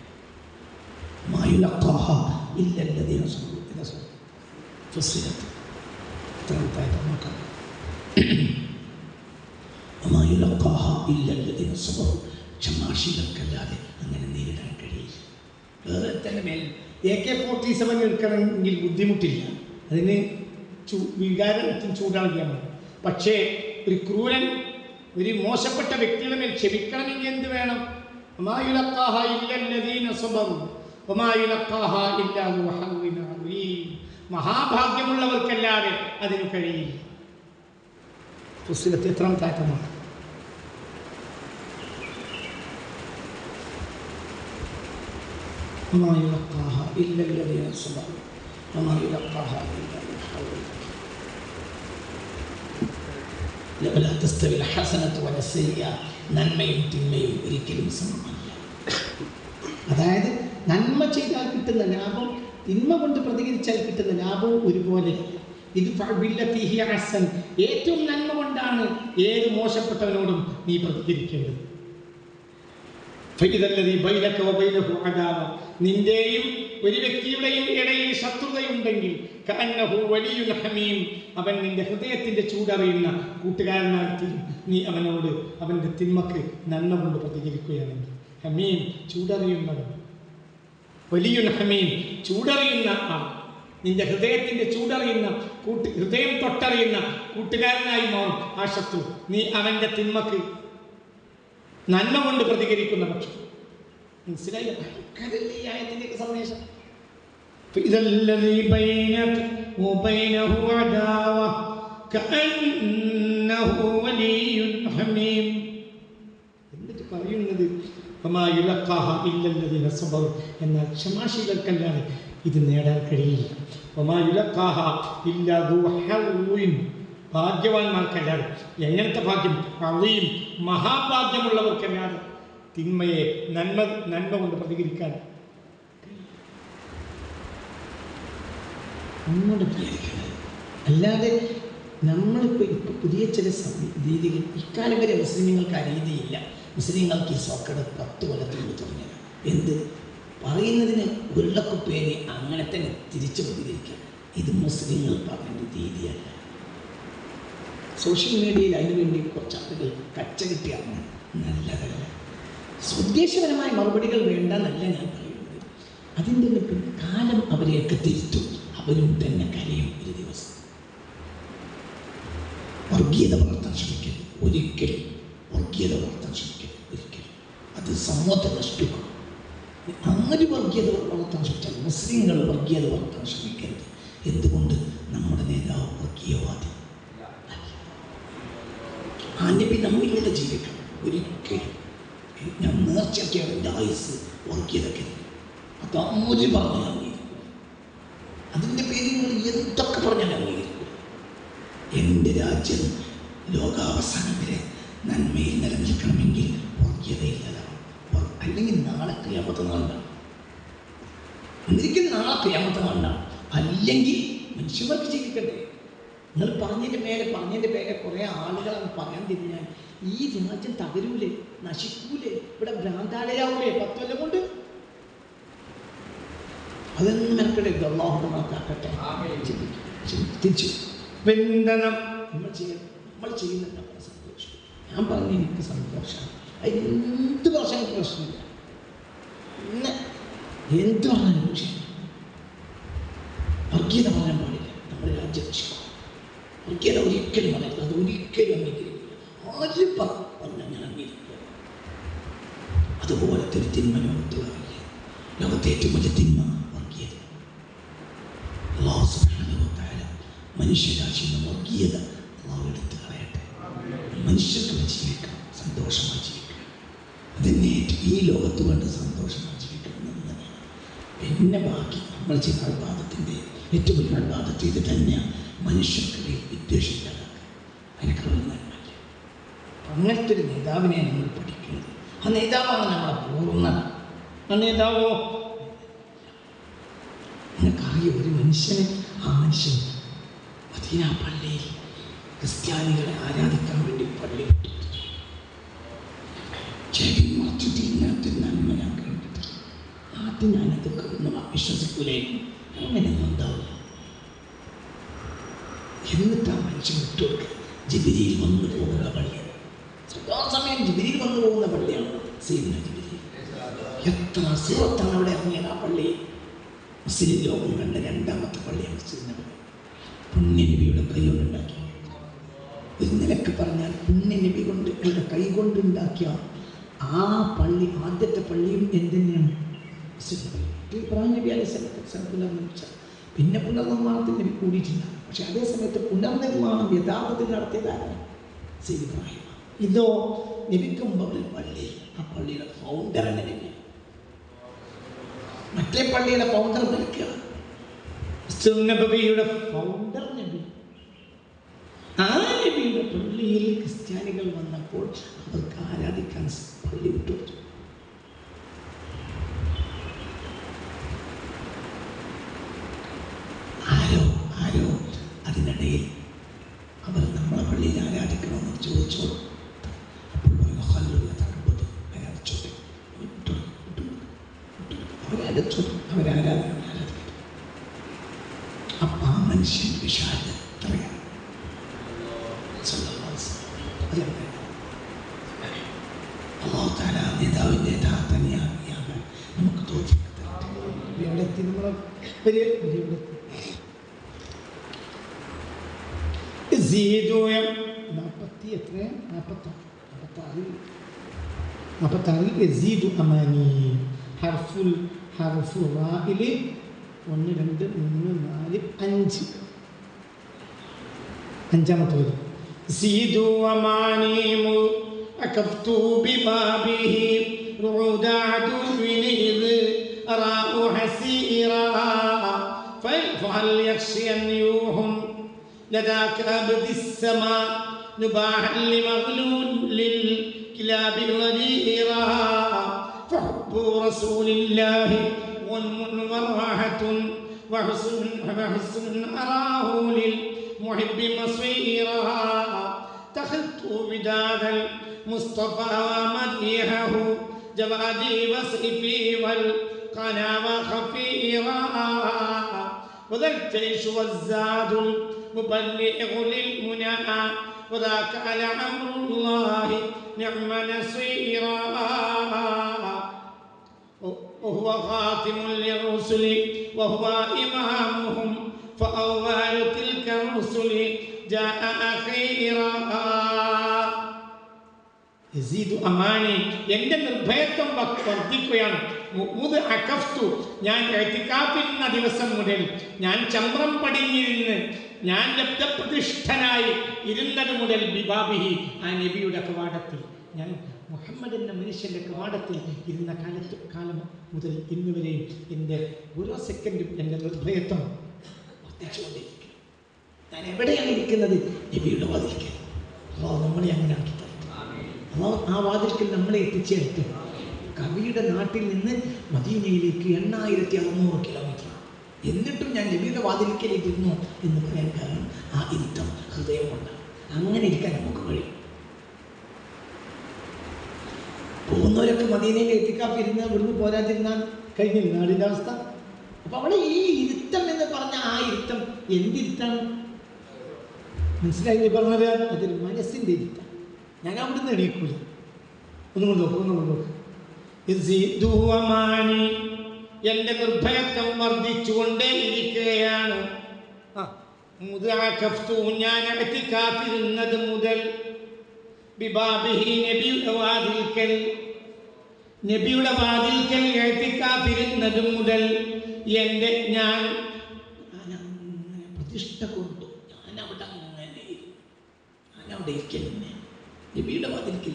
Speaker 1: ക്ഷമാശീലർക്കല്ലാതെ അങ്ങനെ നേരിടാൻ കഴിയില്ല. വേറെ തന്നെ മേൽ AK-47 എടുക്കണമെങ്കിൽ ബുദ്ധിമുട്ടില്ല, അതിന് വികാരത്തിന് ചൂടാകിയാണ്. പക്ഷേ ഒരു ക്രൂരൻ, ഒരു മോശപ്പെട്ട വ്യക്തിയുടെ മേൽ ക്ഷമിക്കണമെങ്കിൽ എന്ത് വേണം? മഹാഭാഗ്യമുള്ളവർക്കല്ലാതെ അതിന് കഴിയില്ല. പുസ്തകത്തിൽ എത്രാമത്തെ ആയത്താണ്? നന്മയും തിന്മയും ഒരിക്കലും സമമല്ല. അതായത് നന്മ ചെയ്താൽ കിട്ടുന്ന ലാഭം തിന്മ കൊണ്ട് പ്രതികരിച്ചാൽ കിട്ടുന്ന ലാഭവും ഒരുപോലെ. ഇത് ഏറ്റവും നന്മ കൊണ്ടാണ് ഏത് മോശപ്പെട്ടവനോടും നീ പ്രതികരിക്കേണ്ടത്. നിന്റെയും ഒരു വ്യക്തിയുടെയും ഇടയിൽ ശത്രുതയുണ്ടെങ്കിൽ അവൻ നിന്റെ ഹൃദയത്തിന്റെ ചൂടറിയുന്ന കൂട്ടുകാരനായി നീ അവനോട് അവന്റെ തിന്മക്ക് നന്മ കൊണ്ട് പ്രതികരിക്കുകയാണെങ്കിൽ. ഹമീം ചൂടറിയുന്നവൻ, വലിയുൽ ഹമീം ചൂടറിയുന്ന ആൾ, നിന്റെ ഹൃദയത്തിന്റെ ചൂടറിയുന്ന ഹൃദയം തൊട്ടറിയുന്ന കൂട്ടുകാരനായി മാറും ആ ശത്രു. നീ അവന്റെ തിന്മക്ക് നന്മ കൊണ്ട് പ്രതികരിക്കുന്ന പക്ഷം. മനസ്സിലായി? ഈ ആയത്തിന്റെ സന്ദേശം. എന്നിട്ട് പറയുന്നത് എന്നാൽ ക്ഷമാശീലർക്കല്ലാതെ ഇത് നേടാൻ കഴിയില്ല. ഭാഗ്യവാന്മാർക്കല്ലാതെ. എങ്ങനത്തെ ഭാഗ്യം? അളീം മഹാഭാഗ്യമുള്ളവർക്കല്ലാതെ തിന്മയെ നന്മ കൊണ്ട് പ്രതികരിക്കാൻ നമ്മോട് പ്രതികരിക്കുന്നത്. അല്ലാതെ നമ്മളിപ്പോൾ പുതിയ ചില രീതികൾ, ഇക്കാലം വരെ മുസ്ലിങ്ങൾക്ക് ആ രീതിയില്ല. മുസ്ലിങ്ങൾക്ക് ഈ സോക്കട് 10 കൊല്ലത്തിൽ തുടങ്ങിയത്. എന്ത് പറയുന്നതിന് ഉരുളക്കുപ്പേരി അങ്ങനെ തന്നെ തിരിച്ചു പ്രതികരിക്കാം. ഇത് മുസ്ലിങ്ങൾ പറയുന്ന രീതിയല്ല. സോഷ്യൽ മീഡിയയിൽ അതിനുവേണ്ടി കുറച്ച് ആളുകൾ കച്ച കിട്ടിയാണ് നല്ലതല്ല. ഉദ്ദേശപരമായ മറുപടികൾ വേണ്ടെന്നല്ല ഞാൻ പറയുന്നത്. അതിൻ്റെ കാലം അവരെയൊക്കെ തിരുത്തും. അവരും തന്നെ കരയും ഒരു ദിവസം. വർഗീയത വളർത്താൻ ശ്രമിക്കരുത് ഒരിക്കലും. വർഗീയത വളർത്താൻ ശ്രമിക്കരുത് ഒരിക്കലും. അത് സമൂഹത്തെ നശിപ്പിക്കും. ആര് വർഗീയത വളർത്താൻ ശ്രമിച്ചാൽ മുസ്ലിങ്ങൾ വർഗീയത വളർത്താൻ ശ്രമിക്കരുത്. എന്തുകൊണ്ട്? നമ്മുടെ നേതാവ് വർഗീയവാദി. ആ നബി നമ്മിലൂടെ ജീവിക്കണം. ഒരിക്കലും ഞാൻ നേർച്ചയൊക്കെയാണ് എൻ്റെ ആയുസ് വർഗീയതൊക്കെ. അതാര് പറഞ്ഞാൽ അംഗീകരിക്കും. അതിൻ്റെ പേരിൽ നിങ്ങൾ എന്തൊക്കെ പറഞ്ഞാൽ അംഗീകരിക്കും. എൻ്റെ രാജ്യം ലോകാവസാനം വരെ നന്മയിൽ നിലനിൽക്കണമെങ്കിൽ വർഗീയതയില്ലതാണ്. അല്ലെങ്കിൽ നാളെ ഖിയാമത്ത് നാളുണ്ടാവും. ഒന്നിരിക്കും നാളെ ഖിയാമത്ത് നാളുണ്ടാവും. അല്ലെങ്കിൽ മനുഷ്യർക്ക് ജീവിക്കണ്ടേ? നിങ്ങൾ പറഞ്ഞതിൻ്റെ പേരെ കുറേ ആളുകളാണ് പറയാൻ തിരിഞ്ഞാൽ ഈ രാജ്യം തകരൂലേ, നശിക്കൂലേ, ഇവിടെ ഭ്രാന്താലയാവൂലേ 10 കൊല്ലം കൊണ്ട്? അതൊന്നും മെനക്കെടുക്കുക. അള്ളാഹുമാക്കാക്കട്ടെ. തിരിച്ചു നമ്മൾ ചെയ്യുന്നത് നമ്മുടെ സന്തോഷം. ഞാൻ പറഞ്ഞു എനിക്ക് സന്തോഷമാണ്. എന്ത് പറഞ്ഞാൽ എനിക്ക് പ്രശ്നമില്ല. എന്ത് പറഞ്ഞാലും പ്രശ്നമില്ല. വർഗീയത പറയാൻ പാടില്ല. നമ്മുടെ രാജ്യം നശിക്കും. വർഗീയത ഒരിക്കലും പറയില്ല. അത് ഒരിക്കലും അംഗീകരിക്കില്ല. ആര് പറഞ്ഞാൽ ഞാൻ അംഗീകരിക്കില്ല. അതുപോലത്തെ ഒരു തിന്മ ലോകത്തുള്ളവരില്ല. ലോകത്തെ ഏറ്റവും വലിയ തിന്മ വർഗീയത. അല്ലാഹു സുബ്ഹാനഹു വ തആല മനുഷ്യരാശിയുടെ വർഗീയത അല്ലാഹു എടുത്ത് കളയട്ടെ. മനുഷ്യർക്ക് ജീവിക്കാം, സന്തോഷമായി ജീവിക്കാം. അതിനെ ഈ ലോകത്ത് വേണ്ട സന്തോഷമായി ജീവിക്കണം എന്ന് തന്നെയാണ്. പിന്നെ ബാക്കി നമ്മൾ ചെയ്യുന്ന അൽബാദത്തിൻ്റെ ഏറ്റവും വലിയ അൽബാദത്ത് ഇത് തന്നെയാണ്. മനുഷ്യർക്കിടയിൽ വിദ്വേഷിക്കാതെ അതിനൊക്കെ നന്മല്ല. അങ്ങനത്തെ ഒരു നേതാവിനെ നമ്മൾ പഠിക്കുന്നത്. ആ നേതാവാണ് നമ്മളെ പൂർണ്ണത. ആ നേതാവോ നിങ്ങൾക്കറിയോ? ഒരു മനുഷ്യന് ആ മനുഷ്യൻ മദീന പള്ളിയിൽ ക്രിസ്ത്യാനികളെ ആരാധിക്കാൻ വേണ്ടി പള്ളി വിട്ടു. ചെടി മറച്ചു തിരിഞ്ഞാത്ത നന്മ ഞാൻ കണ്ടിട്ടില്ല. ആദ്യം ഞാനതൊക്കെ ഒന്നും വിശ്വസിക്കൂലേ, അങ്ങനെയൊന്നും ഉണ്ടാവില്ല. എന്നിട്ട് ആ മനുഷ്യൻ വിട്ടുകൊടുക്കുക. ജിബിരിയിൽ വന്നു പോകുന്ന പള്ളിയാണ്, സദാസമയം ജിബിരിയിൽ വന്നു പോകുന്ന പള്ളിയാണ് സീന ജിബിരി. എത്ര അസുഖത്താണ് അവിടെ ഇറങ്ങിയത് ആ പള്ളി. മുസ്ലിം ലോകം കണ്ട രണ്ടാമത്തെ പള്ളിയാണ് സീന പള്ളി. പുണ്യനബിയുടെ കൈ കൊണ്ടുണ്ടാക്കി. ഒരു നിലക്ക് പറഞ്ഞാൽ പുണ്യനബി കൊണ്ട് കൈ കൊണ്ടുണ്ടാക്കിയ ആ പള്ളി, ആദ്യത്തെ പള്ളിയും എന്തിനാണ്? ഇബ്രാഹിം നബി അലൈഹി സ്വലാത്തു. പിന്നെ പുനർനിർമ്മാണത്തിന് നബി കൂടിയിട്ടില്ല. പക്ഷെ അതേ സമയത്ത് പുനർനിർമ്മാണം യഥാർത്ഥത്തിൽ നടത്തിയതാരാണ്? സയ്യിദ് ഇബ്രാഹിം. ഇതോ നബിക്ക് മുമ്പ് പള്ളി, ആ പള്ളിയുടെ ഫൗണ്ടറാണ് നബി. മറ്റേ പള്ളിയുടെ ഫൗണ്ടർ നിൽക്കുക, നബിയുടെ ഫൗണ്ടർ നബി. ആ നബിയുടെ പള്ളിയിൽ ക്രിസ്ത്യാനികൾ വന്നപ്പോൾ അവർക്ക് ആരാധിക്കാൻ പള്ളി വിട്ടുകൊടുത്തു. ആരോ അതിനിടയിൽ അവർ നമ്മളെ പള്ളിയിൽ ആരാധിക്കണമെന്ന് ചോദിച്ചു. അവരാരാധന അപ്പം ആ മനുഷ്യൻ വിശാല എത്രയാണ് നേതാവിൻ്റെ യഥാർത്ഥ ന്യായാകാൻ നമുക്ക് തോന്നിക്കുന്നത്. എവിടെത്തി നമ്മളെ അഞ്ചാമത്തെ വരി. أكفت ببابه رعود عدو إذ أراه حسيرا فهل يخشي أن يوهم لذاك أبد السماء نباحا لمغلول للكلاب غديرا فحب رسول الله وراحة وحسن أراه للمحب مصيرا تخذت وداد المصطفى ومديحه جوادي وسيفي والقنا وخفيرا وذا الجيش والزاد المبلغ للمنى وذاك على أمر الله نعم نصيرا وهو خاتم للرسل وهو إمامهم فأول تلك الرسل جاء أخيرا يزيد أماني എൻ്റെ നിർഭയത്വം വർദ്ധിക്കുകയാണ്. മുഅ്മിദ് അകഫ്തു, ഞാൻ ഇഅ്തികാഫിരുന്ന ദിവസം മുതൽ, ഞാൻ ചമ്രം പടിഞ്ഞിരുന്ന് ഞാൻ ലബ്ധപ്രതിഷ്ഠനായി ഇരുന്നത് മുതൽ ബിബാബിഹി, ആ നബിയുടെ കവാടത്തിൽ, ഞാൻ മുഹമ്മദ് എന്ന മനുഷ്യൻ്റെ കവാടത്തിൽ ഇരുന്ന കാലം മുതൽ ഇന്ന് വരെയും എൻ്റെ ഓരോ സെക്കൻഡും എൻ്റെ നിർഭയത്വം വർദ്ധിച്ചുകൊണ്ടിരിക്കും. ഞാൻ എവിടെയാണ് ഇരിക്കുന്നത്? നബിയുടെ വാതിൽക്കൽ. അല്ലാഹു നമ്മളെ അങ്ങനെ ആക്കി തരും. അല്ലാഹു ആ വാതിൽക്കൽ നമ്മളെ എത്തിച്ചേർത്ത്. കവിയുടെ നാട്ടിൽ നിന്ന് മദീനയിലേക്ക് 8600 കിലോമീറ്റർ. എന്നിട്ടും ഞാൻ നബിയുടെ വാതിൽക്കലേക്ക് ഇരുന്നു എന്ന് പറയാൻ കാരണം ആ ഇരുത്തം ഹൃദയം കൊണ്ടാണ്. അങ്ങനെ ഇരിക്കാൻ നമുക്ക് കഴിയും. പോകുന്നവരൊക്കെ മദീനയിൽ എത്തിക്കാപ്പിരുന്ന് ഇവിടുന്ന് പോരാതിരുന്നാൽ കഴിഞ്ഞില്ല നാടിൻ്റെ അവസ്ഥ. അപ്പം അവിടെ ഈ ഇരുത്തം എന്ന് പറഞ്ഞ ആ ഇരുത്തം എന്തിരുത്താണ്? മനസ്സിലായി പറഞ്ഞത്? അതൊരു മനസ്സിൻ്റെ ഇരുത്തം. ഞാൻ അവിടുന്ന് എണീക്കൂല. ഒന്നും കൊണ്ട് നോക്ക്. എൻ്റെ നിർഭയത്വം വർദ്ധിച്ചുകൊണ്ടേ ഇരിക്കുകയാണ്. ഞാൻ എത്തിക്കാത്തിരുന്നത് മുതൽ ബിബാബിഹി, നബിയുടെ വാതിൽക്കൽ എത്തിക്കാത്തിരുന്നത് മുതൽ എൻ്റെ ഞാൻ പ്രതിഷ്ഠ കൊണ്ടു. ഞാനവിടെ ഇരിക്കലിനെ നബിയുടെ വാതിൽക്കൽ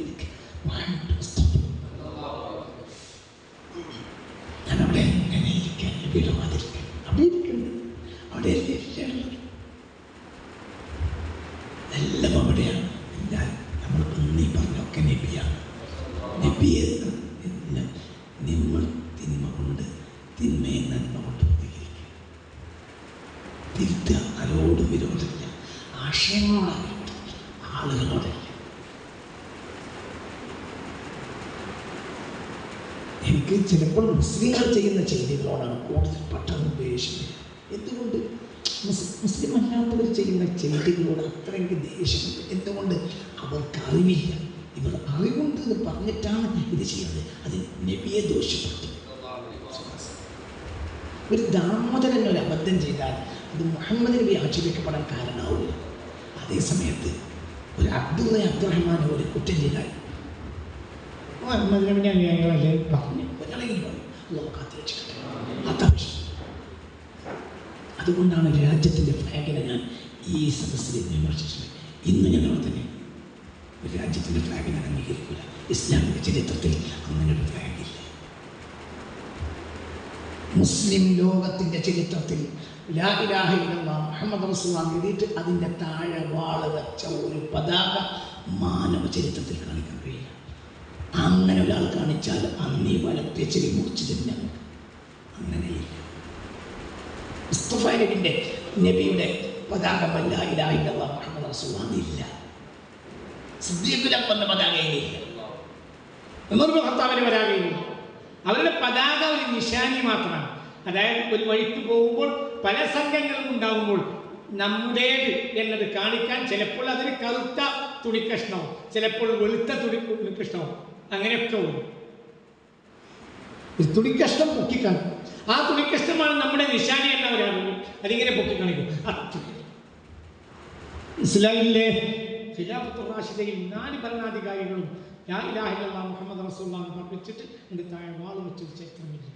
Speaker 1: ഞാനവിടെ എങ്ങനെ ഇരിക്കാൻ? നബിയുടെ വാതിൽക്കൽ അവിടെ ഇരിക്കുന്നത്, അവിടെ എല്ലാം അവിടെയാണ്. ഞാൻ നമ്മളിപ്പോൾ നീ പറഞ്ഞൊക്കെ നബിയാണ്. നബിയെ നിങ്ങൾ തിന്മ കൊണ്ട് തിന്മയെ നന്മ കൊണ്ട് പ്രതികരിക്കുക, തിരുത്തുക. ആരോടും വിരോധമില്ല, ആശയങ്ങളോടാണ് വിരോധം. ആളുകളോടല്ല. എനിക്ക് ചിലപ്പോൾ മുസ്ലിങ്ങൾ ചെയ്യുന്ന ചെയ്തികളോടാണ് കൂടുതൽ പെട്ടെന്ന് ദേഷ്യം. എന്തുകൊണ്ട് മുസ്ലിം അല്ലാത്തവർ ചെയ്യുന്ന ചെയ്തികളോട് അത്രയ്ക്ക് ദേഷ്യമുണ്ട്? എന്തുകൊണ്ട്? അവർക്ക് അറിവില്ല. ഇവർ അറിവുണ്ട് എന്ന് പറഞ്ഞിട്ടാണ് ഇത് ചെയ്യുന്നത്. അത് നബിയെ ദോഷപ്പെട്ടു. ഒരു ദാമോദരൻ ഒരു അബദ്ധം ചെയ്താൽ അത് മുഹമ്മദ് നബി ആക്ഷേപിക്കപ്പെടാൻ കാരണമാവില്ല. അതേ സമയത്ത് ഒരു അബ്ദുറഹ്മാൻ ഒരു കുറ്റം ചെയ്താൽ മുഹമ്മദ് നബി അല്ലേ പറഞ്ഞു, ഒരാളെങ്കിലും പറഞ്ഞു, അള്ളാഹു കാത്തുരക്ഷിക്കട്ടെ. അതാവശ്യം. അതുകൊണ്ടാണ് രാജ്യത്തിൻ്റെ ഫ്ലാഗിനെ ഞാൻ ഈ സദസ്സിൽ വിമർശിച്ചത്. ഇന്ന് ഞങ്ങൾ തന്നെ ഒരു രാജ്യത്തിൻ്റെ ഫ്ലാഗിനെ അംഗീകരിക്കില്ല. ഇസ്ലാമിക ചരിത്രത്തിൽ അങ്ങനെ ഒരു ഫ്ലാഗില്ല. മുസ്ലിം ലോകത്തിൻ്റെ ചരിത്രത്തിൽ ലാ ഇലാഹ ഇല്ലല്ലാഹ് മുഹമ്മദ് റസൂലുള്ളാഹി എഴുതിയിട്ട് അതിൻ്റെ താഴെ വാള് വെച്ച ഒരു പതാക മാനവ ചരിത്രത്തിൽ കാണിക്കാൻ കഴിയില്ല. അങ്ങനെ ഒരാൾ കാണിച്ചാൽ അന്നീ വലത്തെ ചെവി മുറിച്ചു തരും. അങ്ങനെയില്ല. മുസ്തഫ നബിയുടെ പതാക ലാ ഇലാഹ ഇല്ലല്ലാഹ് മുഹമ്മദ് റസൂലുള്ളാഹി ഇല്ല. സിദ്ദീഖുൽ അക്ബറിന്റെ പതാകയില്ല. ഉമർ ഇബ്നു ഖത്താബിന്റെ പതാകയില്ല. അവരുടെ പതാക ഒരു നിശാനി മാത്രമാണ്. അതായത് ഒരു വഴിക്ക് പോകുമ്പോൾ പല സംഘങ്ങളും ഉണ്ടാകുമ്പോൾ നമ്മുടേത് എന്നത് കാണിക്കാൻ ചിലപ്പോൾ അതൊരു കറുത്ത തുണിക്കഷ്ണവും ചിലപ്പോൾ വെളുത്ത തുണിക്കഷ്ണവും അങ്ങനെയൊക്കെ വരും. ഒരു തുണിക്കഷ്ണം പൊക്കിക്കാണിക്കും. ആ തുണിക്കഷ്ണമാണ് നമ്മുടെ നിശാനി എന്നവരാകുന്നു. അതിങ്ങനെ പൊക്കിക്കാണിക്കും. മനസ്സിലായില്ലേ? ഖിലാഫത്തുർ റാഷിദയിൽ 4 ഭരണാധികാരികളും ലാ ഇലാഹ ഇല്ലല്ലാഹ് മുഹമ്മദ് റസൂലുള്ളാഹി പഠിപ്പിച്ചിട്ട് എൻ്റെ താഴെ വാൾ വെച്ചൊരു ചരിത്രമില്ല.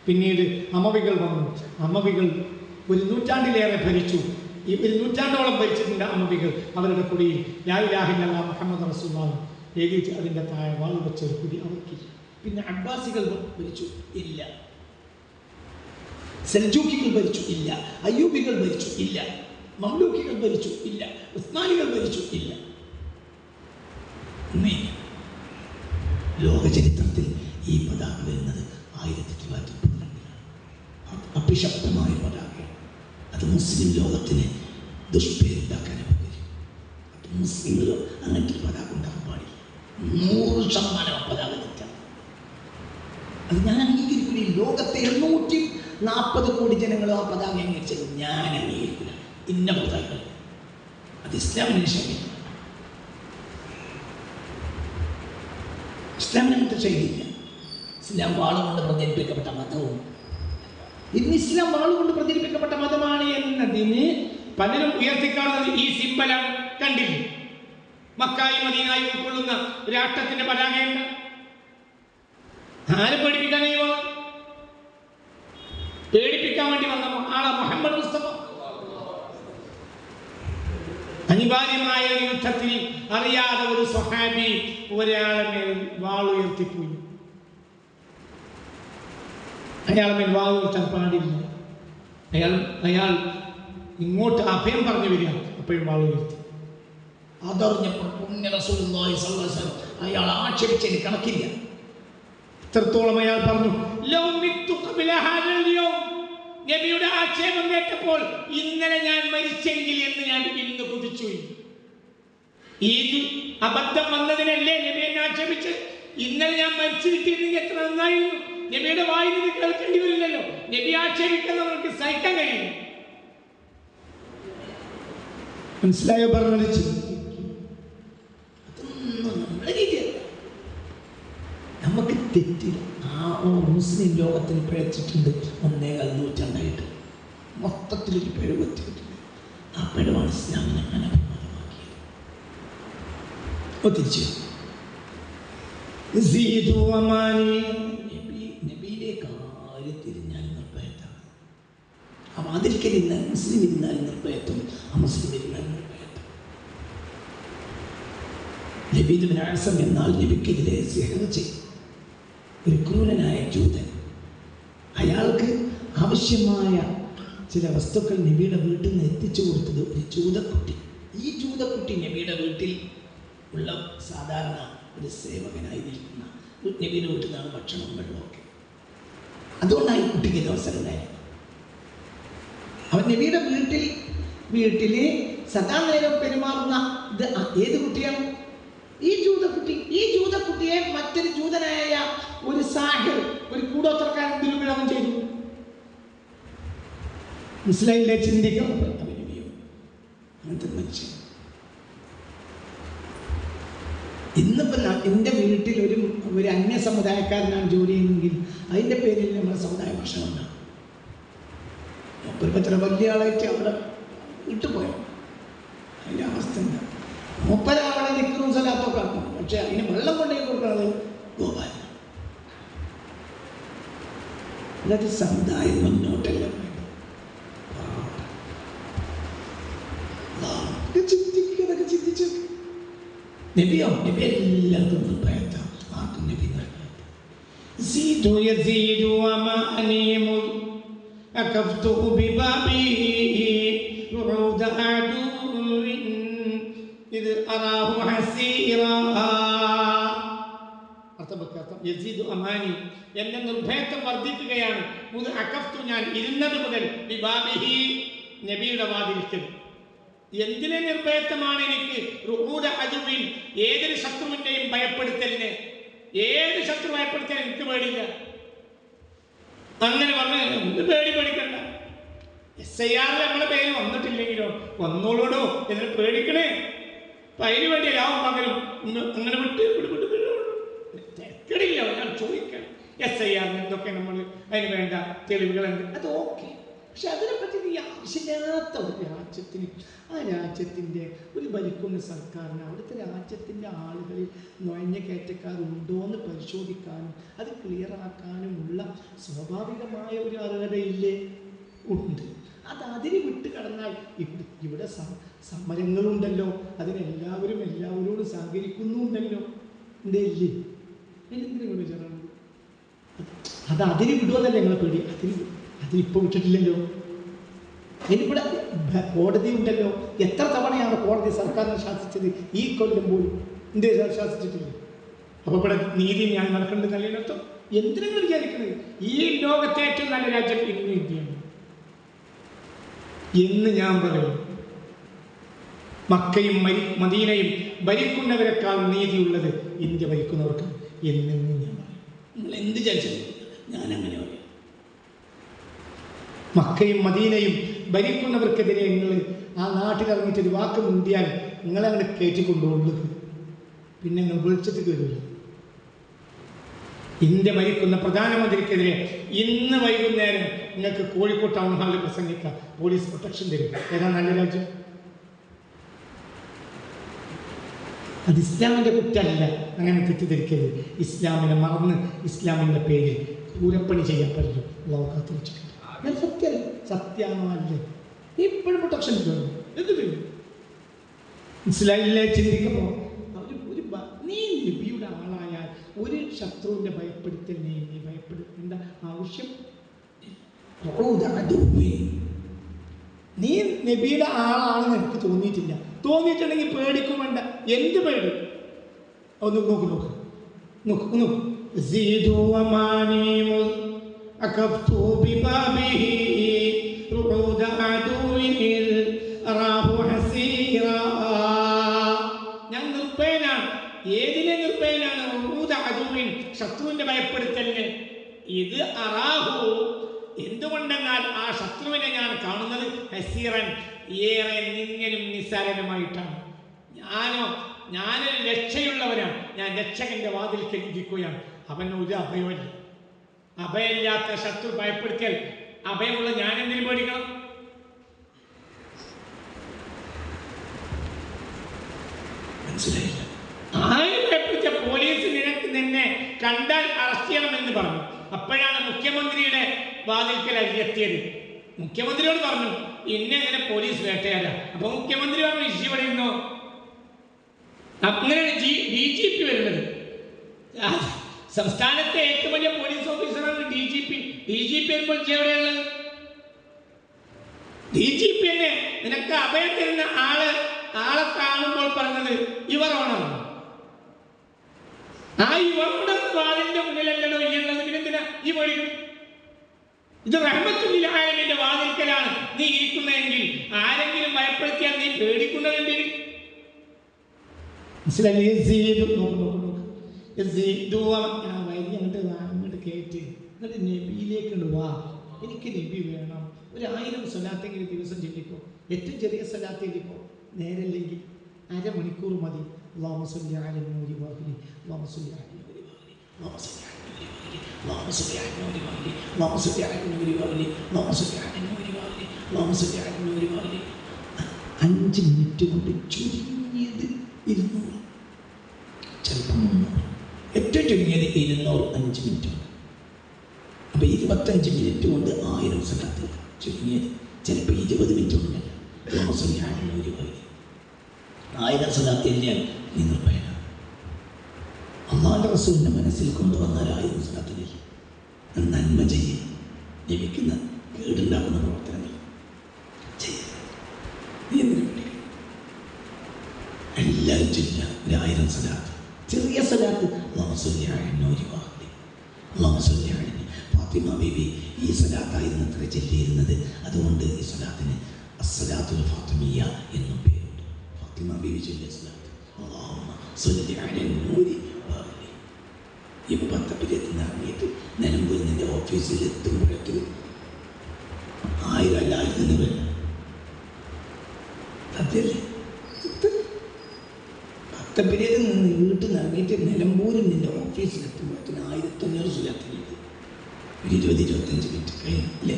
Speaker 1: പിന്നീട് അമവികൾ വന്നു. അമവികൾ 1 നൂറ്റാണ്ടിലേറെ ഭരിച്ചു. ഈ 1 നൂറ്റാണ്ടോളം ഭരിച്ചിട്ടുണ്ട് അമവികൾ. അവരുടെ കൊടിയിൽ ലാ ഇലാഹ ഇല്ലല്ലാഹ് മുഹമ്മദ് റസൂലുള്ളാഹി എഴുതിയിട്ട് അതിൻ്റെ താഴെ വാൾ വെച്ചൊരു കൊടി അവർക്കില്ല. പിന്നെ അബ്ബാസികൾ ഭരിച്ചു, ഇല്ല. സെൽജൂക്കികൾ ഭരിച്ചു, ഇല്ല. അയ്യൂബികൾ ഭരിച്ചു, ഇല്ല. മംലൂക്കികൾ ഭരിച്ചു, ഇല്ല. ഉസ്മാനികൾ ഭരിച്ചു, ഇല്ല. ലോക ചരിത്രത്തിൽ ഈ പതാക വരുന്നത് 1912 അഭിശപ്തമായ പതാകയാണ്. അത് മുസ്ലിം ലോകത്തിന് ദുഷ്പേരുണ്ടാക്കാൻ ഉപകരിക്കും. അത് മുസ്ലിങ്ങൾ അങ്ങനത്തെ ഒരു പതാക ഉണ്ടാക്കാൻ പാടില്ല. 100% പതാക തെറ്റാണ്. അത് ഞാൻ അംഗീകരിക്കില്ല. ഈ ലോകത്തെ 240 കോടി ജനങ്ങളും ആ പതാക അംഗീകരിച്ചത് ഞാൻ അംഗീകരിക്കില്ല. ഇന്ന പതാകകൾ അത് ഇസ്ലാമിന് ശരിയല്ല. ഇസ്ലാമിന് അങ്ങനത്തെ ശൈലിയില്ല. ഇസ്ലാം വാളുകൊണ്ട് പ്രചരിപ്പിക്കപ്പെട്ട മതവും ഇന്ന് ഇസ്ലാം വാളുകൊണ്ട് പ്രചരിപ്പിക്കപ്പെട്ട മതമാണ് എന്നതിന് പലരും ഉയർത്തിക്കാണുന്നത് ഈ സിംബലാണ്. കണ്ടില്ലേ? മക്കായി മദീനായി ഉൾക്കൊള്ളുന്ന രാഷ്ട്രത്തിന്റെ പതാകയുണ്ട്. ആരെ പേടിപ്പിക്കാനോ? പേടിപ്പിക്കാൻ വേണ്ടി വന്ന ആളാ മുഹമ്മദ് മുസ്തഫ. അനിവാര്യമായ ഒരു യുദ്ധത്തിൽ അറിയാതെ ഒരു സ്വഹാബി ഒരാളെ മേൽ വാളുയർത്തിപ്പോയി. അയാളെ മേൽ വാളുയർത്താൻ പാടില്ല. അയാൾ ഇങ്ങോട്ട് അഭയം പറഞ്ഞു വരിക. അപ്പോഴും വാളുയർത്തി. അതറിഞ്ഞപ്പോൾ പുണ്യ റസൂലുള്ളാഹി സ്വല്ലല്ലാഹു അലൈഹി വസല്ലം അയാൾ ആക്ഷേപിച്ചതിന് കണക്കില്ല. ഇത്രത്തോളം അയാൾ പറഞ്ഞു, നബിയുടെ ആക്ഷേപം കേട്ടപ്പോൾ ഇന്നലെ ഞാൻ മരിച്ചെങ്കിൽ എന്ന് ഞാൻ ഇന്ന് കുതിച്ചു. ഈ അബദ്ധം വന്നതിനല്ലേ നബി എന്നെ ആക്ഷേപിച്ച്? ഇന്നലെ ഞാൻ മരിച്ചു കിട്ടിയിരുന്നെങ്കിൽ എത്ര നന്നായിരുന്നു. നബിയുടെ വായിൽ നിന്ന് കേൾക്കേണ്ടി വരില്ലല്ലോ. നബി ആക്ഷേപിക്കുന്നവർക്ക് സഹിക്കാൻ കഴിയും. മനസ്സിലായോ? പറഞ്ഞത് അതൊന്നും നമ്മുടെ രീതിയല്ല. നമുക്ക് തെറ്റില്ല. മുസ്ലിം ലോകത്തിൽ പിഴച്ചിട്ടുണ്ട് 1.25 നൂറ്റാണ്ടായിട്ട്. മൊത്തത്തിലൊരു പിഴവ് എത്തിയിട്ടുണ്ട്. ആ പിഴവാണ് ഇസ്ലാമിനെ അനഭിമാനമാക്കിയത്. തിരിച്ചു നബിയിലേക്ക് ആര് തിരിഞ്ഞാലും നിർഭയത്താണ്. അപ്പം അതിരിക്കലിന്ന് മുസ്ലിം ഇരുന്നാലും നിർഭയത്വം, അമുസ്ലിം ഇരുന്നാലും നിർഭയത്വം. ലബീദ് ബിൻ അഅസം എന്നാൽ നബിക്കെതിരെ സിഹർ ചെയ്തു. ഒരു ക്രൂരനായ ജൂതൻ. അയാൾക്ക് ആവശ്യമായ ചില വസ്തുക്കൾ നബിയുടെ വീട്ടിൽ നിന്ന് എത്തിച്ചു കൊടുത്തത് ഒരു ജൂതക്കുട്ടി. ഈ ജൂതക്കുട്ടി നബിയുടെ വീട്ടിൽ ഉള്ള സാധാരണ ഒരു സേവകനായി നിൽക്കുന്ന നബിയുടെ വീട്ടിൽ നിന്നാണ് ഭക്ഷണം വെള്ളമൊക്കെ. അതുകൊണ്ടാണ് ഈ കുട്ടിക്ക് ഒരു അവസരം ഉണ്ടായത്. അവൻ നബിയുടെ വീട്ടിൽ സദാ നേരം പെരുമാറുന്ന ഇത് ഏത് കുട്ടിയാണ്? ഈ ജൂതക്കുട്ടിയെ മറ്റൊരു ജൂതനായ ഒരു സാഹിർ, ഒരു കൂടോത്രക്കാരൻ ദുരുപയോഗം ചെയ്തു. മനസ്സിലായില്ലേ? ചിന്തിക്കണം. അങ്ങനത്തെ മനുഷ്യൻ. ഇന്നിപ്പോൾ എൻ്റെ വീട്ടിൽ ഒരു അന്യ സമുദായക്കാരനാണ് ജോലി ചെയ്യുന്നതെങ്കിൽ അതിൻ്റെ പേരിൽ നമ്മുടെ സമുദായ പ്രശ്നമുണ്ടാകും. എത്ര വലിയ ആളായിട്ട് അവിടെ വിട്ടുപോയോ അതിൻ്റെ അവസ്ഥ എന്താ? മൂപ്പരാളെ നിൽക്കുന്ന സ്ഥലത്തൊക്കെ ആക്കും. പക്ഷെ അതിന് വെള്ളം കൊണ്ടേ കൊടുക്കുന്നത് ഗോപാലൻ. അല്ലാതെ സമുദായം മുന്നോട്ടല്ല. ചിന്തിച്ചു നബിയോ? നബി എല്ലാവർക്കും നിർഭയത്താണ്. ആർക്കും നബി നിർഭയത്താണ്. أكفته ببابه وعود عدو إذ أراه حسيرا. യസീദു അമാനി, എന്റെ നിർഭയത്വം വർദ്ധിക്കുകയാണ്. അകഫ്തു, ഞാൻ ഇരുന്നത് മുതൽ, ബിബാബിഹി, നബിയുടെ വാതിൽക്കൽ. എന്തിനെ നിർഭയത്വമാണ് എനിക്ക്? റുഊദ അദുവിൻ, ഏതൊരു ശത്രുവിന്റെയും ഭയപ്പെടുത്തലിന്. ഏത് ശത്രു ഭയപ്പെടുത്താൻ എനിക്ക് പേടിയില്ല. അങ്ങനെ പറഞ്ഞ് പേടിക്കണ്ട. SIR നമ്മളെ പേര് വന്നിട്ടില്ലെങ്കിലോ വന്നോളൂടോ എന്നിട്ട് പേടിക്കണേ. അപ്പൊ അതിന് വേണ്ടി ലാഭം പകരം അങ്ങനെ തെക്കടില്ല. ഞാൻ ചോദിക്കണം, SIR എന്തൊക്കെ നമ്മൾ അതിന് വേണ്ട തെളിവുകളുണ്ട്, അത് ഓക്കെ. പക്ഷെ അതിനെപ്പറ്റി ഈ ആവശ്യമില്ലാത്ത ഒരു രാജ്യത്തിന്, ആ രാജ്യത്തിൻ്റെ ഒരു ഭരിക്കുന്ന സർക്കാരിന് അവിടുത്തെ രാജ്യത്തിൻ്റെ ആളുകളിൽ നുഴഞ്ഞ കയറ്റക്കാരുണ്ടോ എന്ന് പരിശോധിക്കാനും അത് ക്ലിയറാക്കാനുമുള്ള സ്വാഭാവികമായ ഒരു അർഹതയില്ലേ? ഉണ്ട്. അത് അതിന് വിട്ട് കടന്നാൽ ഇവിടെ സമരങ്ങളുണ്ടല്ലോ, എല്ലാവരോടും സഹകരിക്കുന്നുണ്ടല്ലോ. എന്തേ ഇല്ലേ? എന്തിനു വിചാരമാണ്? അത് അതിന് വിടുവന്നല്ലേ ഞങ്ങളെ പേടി? അതിനിപ്പോൾ വിട്ടിട്ടില്ലല്ലോ. അതിനിവിടെ കോടതി ഉണ്ടല്ലോ. എത്ര തവണയാണ് കോടതി സർക്കാരിനെ ശാസിച്ചത്? ഈ കൊല്ലം പോലും ഇന്ത്യ ശാസിച്ചിട്ടില്ല. അപ്പോൾ ഇവിടെ നീതി ഞാൻ നടക്കേണ്ടത് നല്ലതിനർത്ഥം. എന്തിനാണ് വിചാരിക്കുന്നത്? ഈ ലോകത്തെ ഏറ്റവും നല്ല രാജ്യം ഇന്ന് ഇന്ത്യയാണ് എന്ന് ഞാൻ പറയും. മക്കയും മദീനയും ഭരിക്കുന്നവരെക്കാൾ നീതിയുള്ളത് ഇന്ത്യ ഭരിക്കുന്നവർക്ക് എന്നെന്ന് ഞാൻ പറയും. നിങ്ങൾ എന്ത് വിചാരിച്ചത്? ഞാൻ അങ്ങനെ പറയും. മക്കയും മദീനയും ഭരിക്കുന്നവർക്കെതിരെ നിങ്ങൾ ആ നാട്ടിലിറങ്ങിയിട്ടൊരു വാക്ക് മുന്തിയാൽ നിങ്ങളെ അങ്ങനെ കയറ്റിക്കൊണ്ടുള്ളത്, പിന്നെ നിങ്ങൾ വെളിച്ചത്തിൽ കയറില്ല. ഇന്ത്യ ഭരിക്കുന്ന പ്രധാനമന്ത്രിക്കെതിരെ ഇന്ന് വൈകുന്നേരം നിങ്ങൾക്ക് കോഴിക്കോട് ടൗൺ ഹാളിൽ പ്രസംഗിക്കാം, പോലീസ് പ്രൊട്ടക്ഷൻ തരും. ഏതാ നല്ല രാജ്യം? അത് ഇസ്ലാമിൻ്റെ കുറ്റമല്ല, അങ്ങനെ തെറ്റിദ്ധരിക്കരുത്. ഇസ്ലാമിനെ മറന്ന് ഇസ്ലാമിൻ്റെ പേരിൽ പൂരപ്പണി ചെയ്യാൻ പറ്റും. ലോകത്ത് വെച്ചിട്ടുണ്ട്. സത്യമാണല്ലേ? ഇപ്പോഴും പ്രൊട്ടക്ഷൻ കിട്ടുന്നു. എന്ത് ചെയ്യും? മനസ്സിലായില്ലേ? ചിന്തിക്കുമ്പോൾ നീ നബിയുടെ ആളായാൽ ഒരു ശത്രുവിൻ്റെ ഭയപ്പെടുത്തലിനെ നീ ഭയപ്പെടുത്തേണ്ട ആവശ്യം. നീ നബിയുടെ ആളാണെന്ന് എനിക്ക് തോന്നിയിട്ടുണ്ടെങ്കിൽ പേടിക്കും വേണ്ട. എന്ത് പേടി? ഒന്ന് നോക്ക്. أكفته ببابه رعود عدو أراه حسيرا. ഞാൻ നിർഭയനാണ്. ഏതിനെ നിർഭയനാണ്? റൂദ അദുവിൻ, ശത്രുവിന്റെ ഭയപ്പെടുത്തലിന്. ഇത് അറാഹു, എന്തുകൊണ്ടെന്നാൽ ആ ശത്രുവിനെ ഞാൻ കാണുന്നത് ഹസീറൻ, ഏറെ നിങ്ങനും നിസ്സാരനുമായിട്ടാണ്. ഞാനൊരു രക്ഷയുള്ളവനാണ്. ഞാൻ രക്ഷകന്റെ വാതിൽക്കൽ ഇരിക്കുകയാണ്. അവന് ഒരു അഭയമല്ല. അഭയമില്ലാത്ത ശത്രു ഭയപ്പെടുത്തിയാൽ അഭയമുള്ള ഞാൻ എന്തിനു പേടിക്കണം? മനസ്സിലായില്ല? ആരും ഭയപ്പെടുത്തിയ പോലീസ് നിനക്ക് നിന്നെ കണ്ടാൽ അറസ്റ്റ് ചെയ്യണമെന്ന് പറഞ്ഞു. അപ്പോഴാണ് മുഖ്യമന്ത്രിയുടെ വാതിൽക്കൽ എത്തിയത്. മുഖ്യമന്ത്രിയോട് പറഞ്ഞു, ഇന്നെങ്ങനെ പോലീസ് വേട്ടയാടാ. അപ്പൊ മുഖ്യമന്ത്രി പറഞ്ഞു, ഇഷ്യൂ ഇവിടെ ഇരുന്നോ. അങ്ങനെയാണ് DGP വരുന്നത്. സംസ്ഥാനത്തെ ഏറ്റവും വലിയ പോലീസ് ഓഫീസറാണ് DGP. DGP വരുമ്പോൾ എവിടെയുള്ളത്? DGP തന്നെ നിനക്ക് അഭയം തരുന്ന ആളെ കാണുമ്പോൾ പറഞ്ഞത് ഇവർ ഓണമാണ്. ആ ഇവരുടെ വാതിന്റെ മുന്നിലല്ലല്ലോ ഇല്ലെന്നത്. പിന്നെന്തിനാ ഈ പേടിക്കണം?
Speaker 2: ഇത് റഹ്മത്തുൽ ലിൽ ആലമീന്റെ വാതിൽക്കലാണ് നീ ഇരിക്കുന്നതെങ്കിൽ ആരെങ്കിലും ഭയപ്പെടുത്തിയാൽ നീ പേടിക്കുന്നതെന്തിന്?
Speaker 1: മനസ്സിലായി? അങ്ങോട്ട് കയറ്റ്, എന്നിട്ട് നബിയിലേക്ക് വാ. എനിക്ക് നബി വേണം. 1000 സ്വലാത്തെങ്കിലും ദിവസം ചൊല്ലിക്കോ. ഏറ്റവും ചെറിയ സ്വലാത്ത് ചൊല്ലിക്കോ. നേരല്ലെങ്കിൽ അരമണിക്കൂർ മതി. അല്ലാഹുമ്മ സ്വല്ലി അലൻ നൂരി വഅലി, അല്ലാഹുമ്മ സ്വല്ലി അലൻ നൂരി വഅലി, അല്ലാഹുമ്മ സ്വല്ലി അലൻ നൂരി വഅലി, അല്ലാഹുമ്മ സ്വല്ലി അലൻ നൂരി വഅലി, അല്ലാഹുമ്മ സ്വല്ലി അലൻ നൂരി വഅലി, അല്ലാഹുമ്മ സ്വല്ലി അലൻ നൂരി വഅലി. 5 മിനിറ്റ് കൊണ്ട് ചുരുങ്ങിയത് 200, ചിലപ്പോൾ 300, ഏറ്റവും ചുരുങ്ങിയത് 200 5 മിനിറ്റ് കൊണ്ട്. അപ്പോൾ 25 മിനിറ്റ് കൊണ്ട് 1000 സ്വലാത്ത് ചുരുങ്ങിയത്. ചിലപ്പോൾ 20 മിനിറ്റ് കൊണ്ടല്ല. അല്ലാഹുമ്മ സ്വല്ലി അലൻ നൂരി വഅലി 1000 സ്വലാത്ത് തന്നെയാണ് നിങ്ങൾ പറയാം. അള്ളാഹുവിൻ്റെ റസൂലിൻ്റെ മനസ്സിൽ കൊണ്ടുവന്ന 1000 സ്വലാത്തിലേക്ക് നന്മ ചെയ്യും. ലഭിക്കുന്ന കേടുണ്ടാക്കുന്ന പ്രവർത്തനങ്ങൾ ചെയ്യും. എല്ലാവരും ചൊല്ലുക 1000 സ്വലാത്ത്. ചെറിയ സ്വലാത്ത് അല്ലാഹുമ്മ സ്വല്ലി അലൻ നൂരി വഅലി, അല്ലാഹുമ്മ സ്വല്ലി അലൻ. ഫാത്തിമ ബീവി ഈ സ്വലാത്തായിരുന്നു അത്ര ചൊല്ലിയിരുന്നത്. അതുകൊണ്ട് ഈ സ്വലാത്തിന് അസ്സലാത്തുൽ ഫാത്തിമിയ്യ എന്നും പേരുണ്ട്. ഫാത്തിമ ബീവി ചൊല്ലിയ സ്വലാത്ത് അല്ലാഹുമ്മ സ്വല്ലി അലൻ നൂരി വഅലി. ഇപ്പോൾ 10 പിരിയത്തിന് ഇറങ്ങിയിട്ട് നിലമ്പൂരിൽ നിൻ്റെ ഓഫീസിൽ എത്തുമ്പോഴേക്ക് 1000 അല്ല 1000 വരും. സത്യല്ലേ? 10 പിരിയത്തിൽ നിന്ന് വീട്ടിൽ നിന്ന് ഇറങ്ങിയിട്ട് നിലമ്പൂരിൽ നിൻ്റെ ഓഫീസിൽ എത്തുമ്പോഴത്തേന് 1500 സ്വലാത്തിലേക്ക് 20-25 മിനിറ്റ് കഴിഞ്ഞു അല്ലേ?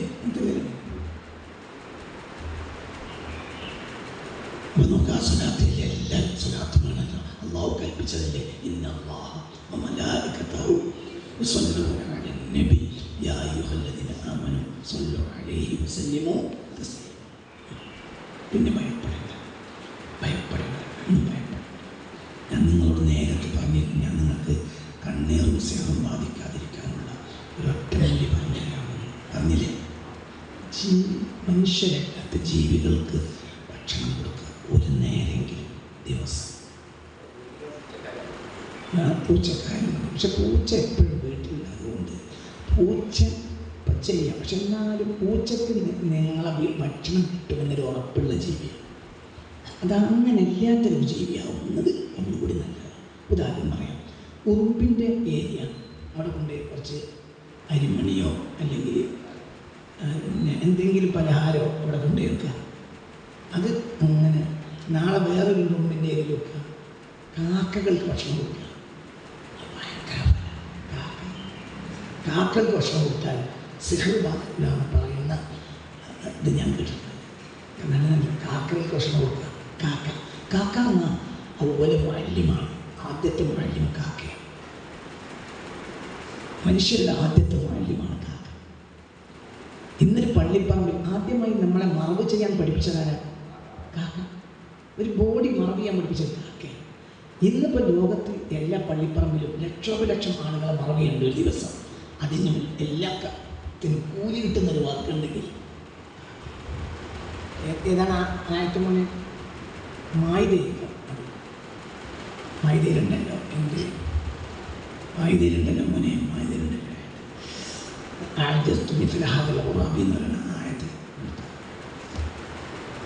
Speaker 1: അപ്പോൾ നമുക്ക് ആ സ്വലാത്തിലെ എല്ലാ സ്വലാത്തും വേണമല്ലോ. അള്ളാഹു കൽപ്പിച്ചതല്ലേ, ഇന്നല്ലാഹ വമലായികതഹു യുസല്ലൂന അലൻ നബി യാ അയ്യുഹല്ലദീന ആമനൂ സ്വല്ലു അലൈഹി വസല്ലിമൂ തസ്ലീമാ. പിന്നെ ഭയപ്പെടേണ്ട, ഒന്നും ഭയപ്പെടേണ്ട. ഞാൻ നിങ്ങളോട് നേരത്തെ പറഞ്ഞിരുന്നു, ഞാൻ നിങ്ങൾക്ക് കണ്ണീറും സ്നേഹം ബാധിക്കാതിരിക്കാനുള്ള ഒരൊറ്റ വഴി പറഞ്ഞില്ലേ? മനുഷ്യരല്ലാത്ത ജീവികൾക്ക് ഭക്ഷണം കൊടുക്കുക, ഒരു നേരെങ്കിലും ദിവസം. ഞാൻ പൂച്ചക്കാരുണ്ട്, പക്ഷെ പൂച്ച എപ്പോഴും വീട്ടില്ല. അതുകൊണ്ട് പൂച്ച ചെയ്യാം. പക്ഷെ എന്നാലും പൂച്ചക്ക് നിങ്ങളെ ഭക്ഷണം കിട്ടുമെന്നൊരു ഉറപ്പുള്ള ജീവിയാണ്. അതങ്ങനെ ഇല്ലാത്തൊരു ജീവിയാവുന്നത് ഒന്നുകൂടി നല്ലതാണ്. ഉദാഹരണം പറയാം, ഉറുമ്പിൻ്റെ ഏരിയ അവിടെ കൊണ്ട് കുറച്ച് അരിമണിയോ അല്ലെങ്കിൽ എന്തെങ്കിലും പലഹാരമോ അവിടെ കൊണ്ട് വെക്കുക. അത് അങ്ങനെ നാളെ വേറൊരു ഉറുമ്പിൻ്റെ ഏരിയയിൽ വെക്കുക. കാക്കകൾക്ക് ഭക്ഷണം കൊടുക്കുക. ഭയങ്കര കാക്കകൾക്ക് ഭക്ഷണം കൊടുത്താൽ സിഹർബാദ് പറയുന്ന ഇത് ഞാൻ കേട്ടിട്ടുണ്ട്. കാരണം കാക്കകൾക്ക് ഭക്ഷണം കൊടുക്കുക. കാക്ക എന്ന അതുപോലെ മാലിന്യമാണ്. ആദ്യത്തെ മാലിന്യം കാക്കയാണ്. മനുഷ്യരുടെ ആദ്യത്തെ മാലിന്യമാണ് കാക്ക. ഇന്നൊരു പള്ളിപ്പറമ്പിൽ ആദ്യമായി നമ്മളെ മറവ് ചെയ്യാൻ പഠിപ്പിച്ചതാരാ? കാക്ക. ഒരു ബോഡി മറവ് ചെയ്യാൻ പഠിപ്പിച്ചത് കാക്കയാണ്. ഇന്നിപ്പോൾ ലോകത്ത് എല്ലാ പള്ളിപ്പറമ്പിലും ലക്ഷോപലക്ഷം ആളുകളെ മറവ് ചെയ്യുന്നുണ്ട് ഒരു ദിവസം. അതിനും എല്ലാത്തിനും കൂലി കിട്ടുന്നൊരു വാക്കുണ്ടെങ്കിൽ ഏതാണ് ആയത്ത് മോനെ? മായിദയിലുണ്ടല്ലോ. എന്ത് മായിദയിലുണ്ടല്ലോ മോനെ? മായിദയിലുണ്ടല്ലോ. ആയത്ത് മിഥില ഹാദൽ ഖുറാബി എന്ന് പറയുന്ന ആയത്ത്.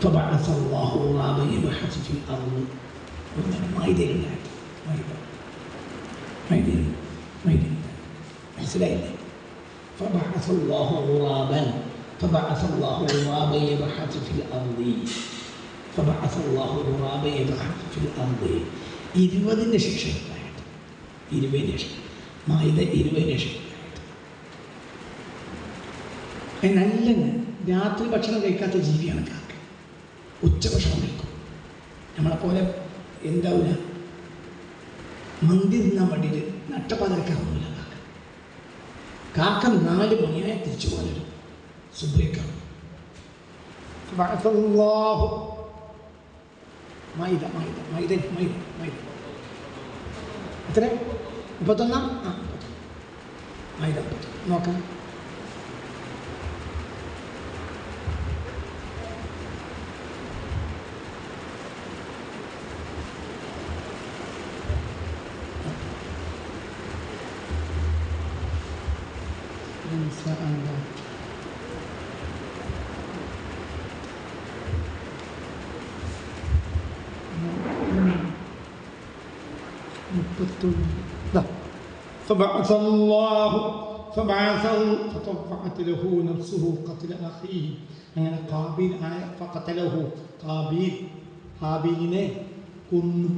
Speaker 1: فبعث الله غرابا يبحث في الأرض. മായിദയിലുണ്ട് ആയത്ത്. മായിദയിലുണ്ട്. മനസ്സിലായില്ലേ? فبعث الله غرابا يبحث في الأرض. فبعث الله غرابا يبحث في الأرض. 20 ശേഷം ആയിട്ട് 20 ശേഷം മായിദ 20 ശേഷം ആയിട്ട്. നല്ല രാത്രി ഭക്ഷണം കഴിക്കാത്ത ജീവിയാണ് കാക്ക. ഉച്ചഭക്ഷണം കഴിക്കും. നമ്മളെപ്പോലെ എന്താവില്ല, മന്തി തിന്നാൻ വേണ്ടിയിട്ട് നട്ടപ്പാതിരക്കാറൊന്നുമില്ല കാക്ക. കാക്ക 4 മണിയായി തിരിച്ചു പോലും സുബ്രേക്കാണ്. മായിദ എത്ര? 31. മായിദ 31 നോക്കാം. 31
Speaker 3: فبعث الله فبعثه فطفعت له نفسه قتل أخيه അങ്ങനെ കാബീൽ ഫഖതലഹു കാബീൽ ഹാബീലിനെ കൊന്നു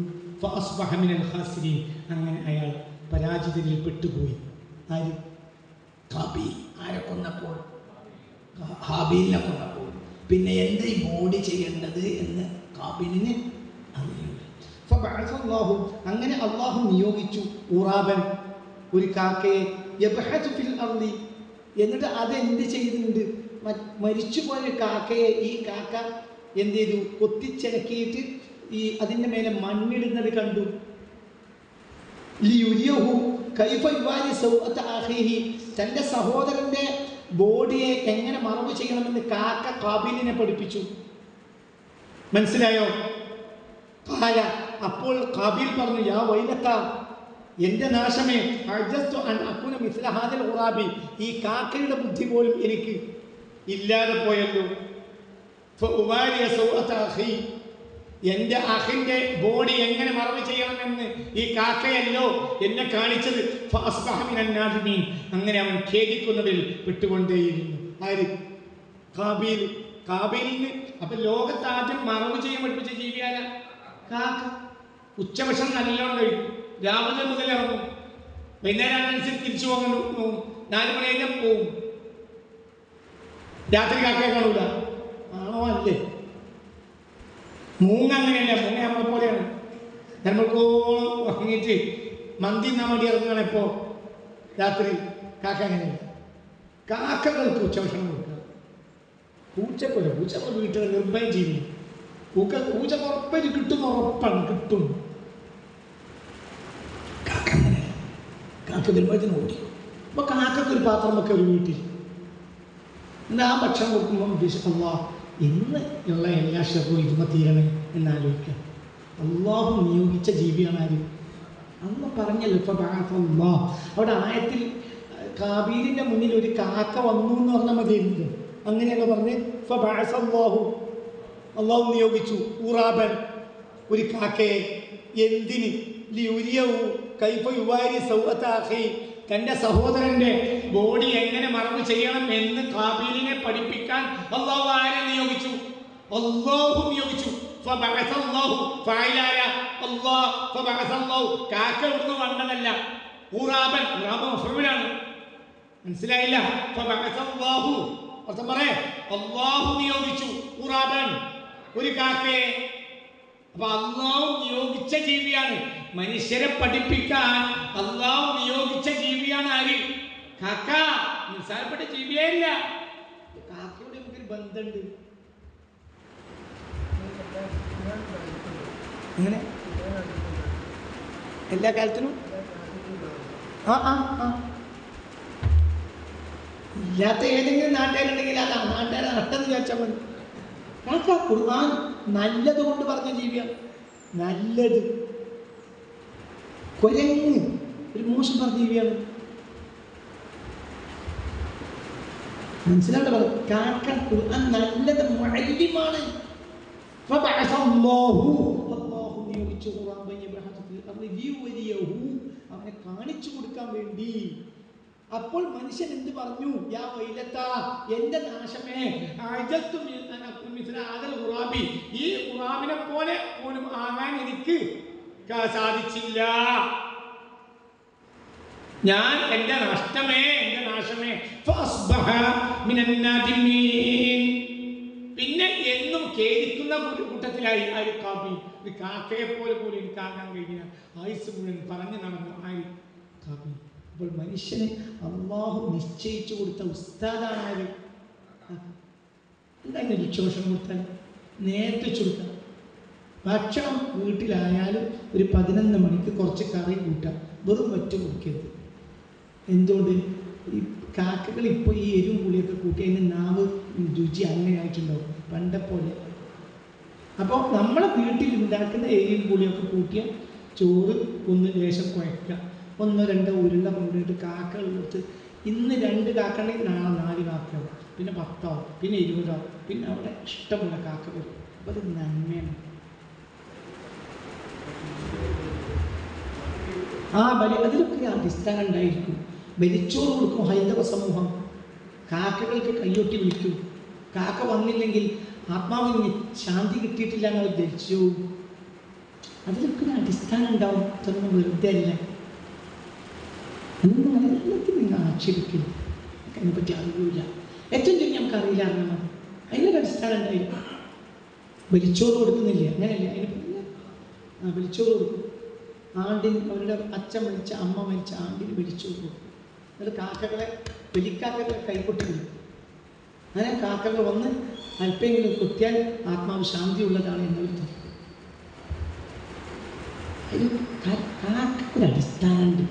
Speaker 3: ഫഅസ്ബഹ മിനൽ ഖാസിരീൻ അങ്ങനെ അയാൾ പരാജിതരിൽ പെട്ടുപോയി. ആര്?
Speaker 1: കാബീൽ. ആരെ കൊന്നപ്പോൾ? ഹാബീലിനെ കൊന്നപ്പോൾ. പിന്നെ എന്ത് ഈ ബോഡി ചെയ്യേണ്ടത് എന്ന് കാബീലിന് അറിയില്ല.
Speaker 3: ഫബഅസ അല്ലാഹു അങ്ങനെ അല്ലാഹു നിയോഗിച്ചു ഉറാബൻ ഒരു കാക്കയെ യബ്ഹസു ഫിൽ അർളി
Speaker 1: എന്നിട്ട് അതെന്ത് ചെയ്തിട്ടുണ്ട്? മരിച്ചുപോയ കാക്കയെ ഈ കാക്ക എന്ത് ചെയ്തു? കൊത്തിച്ചിണക്കിയിട്ട് ഈ അതിൻ്റെ മേലെ മണ്ണിടുന്നത് കണ്ടു. ലിയുരിയഹു കൈഫ യുവാരി സൗഅത അഖീഹി തൻ്റെ സഹോദരൻ്റെ ബോഡിയെ എങ്ങനെ മറവ് ചെയ്യണമെന്ന് കാക്ക കാബീലിനെ പഠിപ്പിച്ചു.
Speaker 3: മനസ്സിലായോ? ഖാല അപ്പോൾ കാബീൽ പറഞ്ഞു യാ വൈലത്ത എൻ്റെ നാശമേ അഅ്ജസ്തു അൻ അകുന മിസ്ല ഹാദൽ ഖുറാബി ഈ കാക്കയുടെ ബുദ്ധി പോലും എനിക്ക് ഇല്ലാതെ പോയല്ലോ. ഫഉവാരിയ സൗഅത അഖീ എൻ്റെ അഖിൻ്റെ ബോഡി എങ്ങനെ മറവ് ചെയ്യണമെന്ന് ഈ കാക്കയല്ലോ എന്നെ കാണിച്ചത്. ഫഅസ്ബഹ മിനൻ നാദിമീൻ അങ്ങനെ അവൻ ഖേദിക്കുന്നതിൽ പെട്ടുകൊണ്ടേയിരുന്നു. ആര്? കാബീൽ. കാബീലിന് അപ്പം ലോകത്ത് ആദ്യം മറവ് ചെയ്യാൻ പഠിപ്പിച്ച ജീവിയാല കാക്ക. ഉച്ചഭക്ഷണം നല്ലോണം കഴിക്കും, രാവിലെ മുതൽ ഇറങ്ങും, വൈകുന്നേരം അനുസരിച്ച് തിരിച്ചു പോകാൻ 4 മണി കഴിഞ്ഞാൽ പോവും. രാത്രി കാക്കയെ കാണൂല. ആണോ? അല്ലേ? മൂങ്ങ അങ്ങനെയല്ല. മൂങ്ങ നമ്മളെ പോലെയാണ്. നമ്മൾക്കോളം ഉറങ്ങിയിട്ട് മന്തി തിന്നാൻ വേണ്ടി ഇറങ്ങുകയാണ് ഇപ്പോൾ രാത്രി. കാക്ക അങ്ങനെയല്ല. കാക്കകൾക്ക് ഉച്ചഭക്ഷണം കൊടുക്കുക. പൂച്ചക്കൊല്ല. പൂച്ചക്കൊ വീട്ടിൽ നിർഭയം ചെയ്യും. പൂച്ച ഉറപ്പായിട്ട് കിട്ടും. ഉറപ്പാണ് കിട്ടും.
Speaker 1: കാക്ക അങ്ങനെ കാക്ക വരുമ്പോഴത്തേന് ഓടി. അപ്പോൾ കാക്കക്ക് ഒരു പാത്രം വെക്കുക ഒരു വീട്ടിൽ. എന്നിട്ട് ആ ഭക്ഷണം കൊടുക്കുമ്പോൾ ഉദ്ദേശിക്കുക ഇന്ന് ഉള്ള എല്ലാ ഷെറും ഇരുന്ന് തീരണേ എന്നാലോചിക്കാം. അള്ളാഹു നിയോഗിച്ച ജീവിയാണ് ആര്? അന്ന് പറഞ്ഞല്ലോ ഫബഅസല്ലാഹ്. അവിടെ ആയത്തിൽ കാബീലിൻ്റെ മുന്നിൽ ഒരു കാക്ക വന്നു എന്ന് പറഞ്ഞാൽ മതിയായിരുന്നു. അങ്ങനെയല്ല പറഞ്ഞ് ഫബഅസല്ലാഹു അള്ളാഹു നിയോഗിച്ചു ഉറാബൻ ഒരു കാക്കയെ. എന്തിന്? ലിയുരിയഹു കൈഫ യുവാരി സൗഅത അഖീ തൻ്റെ സഹോദരൻ്റെ ബോഡി എങ്ങനെ മറവ് ചെയ്യണം എന്ന് കാബീലിനെ പഠിപ്പിക്കാൻ അള്ളാഹു ആരെ നിയോഗിച്ചു? അള്ളാഹു നിയോഗിച്ചു. ഫബഅസല്ലാഹു ഫഅലായ അല്ലാഹ് ഫബഅസല്ലാഹു കാക്ക ഇവിടുന്ന് വന്നതല്ല. ഉറാബൻ. ഉറാബൻ മഫ്ഊലാണ്. മനസ്സിലായില്ല? ഫബഅസല്ലാഹു അർത്ഥം പറയേ അള്ളാഹു നിയോഗിച്ചു ഉറാബൻ ഒരു കാക്കയെ. അപ്പൊ അള്ളാഹു നിയോഗിച്ച ജീവിയാണ്. മനുഷ്യരെ പഠിപ്പിക്കാൻ അള്ളാഹു നിയോഗിച്ച ജീവിയാണ് ആര്? കാക്ക. നിസ്സാരപ്പെട്ട ജീവിയേ ഇല്ല. കാക്കയുടെ നമുക്കൊരു ബന്ധമുണ്ട്.
Speaker 3: അങ്ങനെ എല്ലാ കാലത്തിനും
Speaker 1: ഇല്ലാത്ത ഏതെങ്കിലും നാട്ടുകാരുണ്ടെങ്കിൽ അതാ നാട്ടുകാരെ നട്ടെന്ന് ചോദിച്ചാൽ മതി. കാക്ക ഖുർആൻ നല്ലത് കൊണ്ട് പറഞ്ഞ ജീവിയാണ്. നല്ലത്. കുരങ്ങ് ഒരു മോശം പറഞ്ഞ ജീവിയാണ്. മനസ്സിലാണ്ട് പറഞ്ഞു. കാക്ക ഖുർആൻ നല്ലത് മുഅല്ലിമാണ്. ഫബഅസല്ലാഹു അല്ലാഹു നിയോഗിച്ചു ഖുർആൻ അവനെ കാണിച്ചു കൊടുക്കാൻ വേണ്ടി. അപ്പോൾ മനുഷ്യൻ എന്ത് പറഞ്ഞു? യാ വൈലത്ത എൻ്റെ നാശമേ അഅ്ജസ്തു അൻ അകൂന മിസ്ല ഹാദൽ ഖുറാബി ഈ ഖുറാബിനെ പോലെ പോലും ആകാൻ എനിക്ക് സാധിച്ചില്ല. ഞാൻ എൻ്റെ നഷ്ടമേ, എൻ്റെ നാശമേ. ഫഅസ്ബഹ മിനൻ നാദിമീൻ പിന്നെ എന്നും ഖേദിക്കുന്ന കൂട്ടത്തിലായി. ആര്? കാബീൽ. ഒരു കാക്കയെ പോലെ പോലും എനിക്കാകാൻ കഴിഞ്ഞ ആയുസ് മുഴുവൻ പറഞ്ഞു നടന്നു ആര്? കാബീൽ. അപ്പോൾ മനുഷ്യന് അള്ളാഹു നിശ്ചയിച്ചു കൊടുത്ത ഉസ്താദാണ് ആര്? എന്താ ഇങ്ങനെ ഉച്ചഭക്ഷണം കൊടുത്താൽ നേരത്തെ കൊടുക്കാം. ഭക്ഷണം വീട്ടിലായാലും ഒരു 11 മണിക്ക് കുറച്ച് കറി കൂട്ടാം. വെറും വറ്റ കൊടുക്കരുത്. എന്തുകൊണ്ട്? ഈ കാക്കകൾ ഇപ്പോൾ ഈ എരിവും പുളിയൊക്കെ കൂട്ടി അതിന് നാവ് രുചി അങ്ങനെ ആയിട്ടുണ്ടാവും പണ്ടെ പോലെ. അപ്പോൾ നമ്മളെ വീട്ടിൽ ഉണ്ടാക്കുന്ന എരിവും പുളിയൊക്കെ കൂട്ടിയ ചോറ് ഒന്ന് ലേശം കുഴക്കുക. 1-2 ഉരുള കൊണ്ടിട്ട് കാക്കകൾ കൊടുത്ത് ഇന്ന് 2 കാക്കയുണ്ടെങ്കിൽ നാളെ 4 കാക്കയാവും, പിന്നെ 10 ആവും, പിന്നെ 20 ആവും, പിന്നെ അവിടെ ഇഷ്ടമുള്ള കാക്ക വരും. അപ്പോൾ അത് നന്മയാണ്. ആ ബലി അതിലൊക്കെ അടിസ്ഥാനം ഉണ്ടായിരിക്കും. ബലിച്ചോറ് കൊടുക്കും ഹൈന്ദവ സമൂഹം. കാക്കകൾക്ക് കയ്യൊട്ടി വിളിക്കും. കാക്ക വന്നില്ലെങ്കിൽ ആത്മാവിന് ശാന്തി കിട്ടിയിട്ടില്ല എന്ന് അവർ ധരിച്ചു. അതിലൊക്കെ ഒരു അടിസ്ഥാനം ഉണ്ടാവും. അതൊന്നും വെറുതെ അല്ല. അതൊന്നും എല്ലാത്തിനും നിങ്ങൾ ആക്ഷേപിക്കില്ല. അതിനെപ്പറ്റി അറിയില്ല. ഏറ്റവും ചെറിയ നമുക്ക് അറിയില്ല അറിഞ്ഞാൽ മതി. അതിനൊരു അടിസ്ഥാനം ഉണ്ടായിരിക്കും. ബലിച്ചോറ് കൊടുക്കുന്നില്ല, അങ്ങനെയല്ല. അതിന് ബലിച്ചോറ് കൊടുക്കും. ആണ്ടിന് അവരുടെ അച്ഛൻ മരിച്ച അമ്മ മരിച്ച ആണ്ടിന് ബലിച്ചോറ് കൊടുക്കും. എന്നിട്ട് കാക്കകളെ ബലിക്കാക്കകളെ കൈകൊട്ടി വിളിക്കും. അങ്ങനെ കാക്കകൾ വന്ന് അല്പെങ്കിലും കുത്തിയാൽ ആത്മാവ് ശാന്തിയുള്ളതാണ് എന്നവർ തോന്നും. അതിന് കാക്കൊരു അടിസ്ഥാനമുണ്ട്.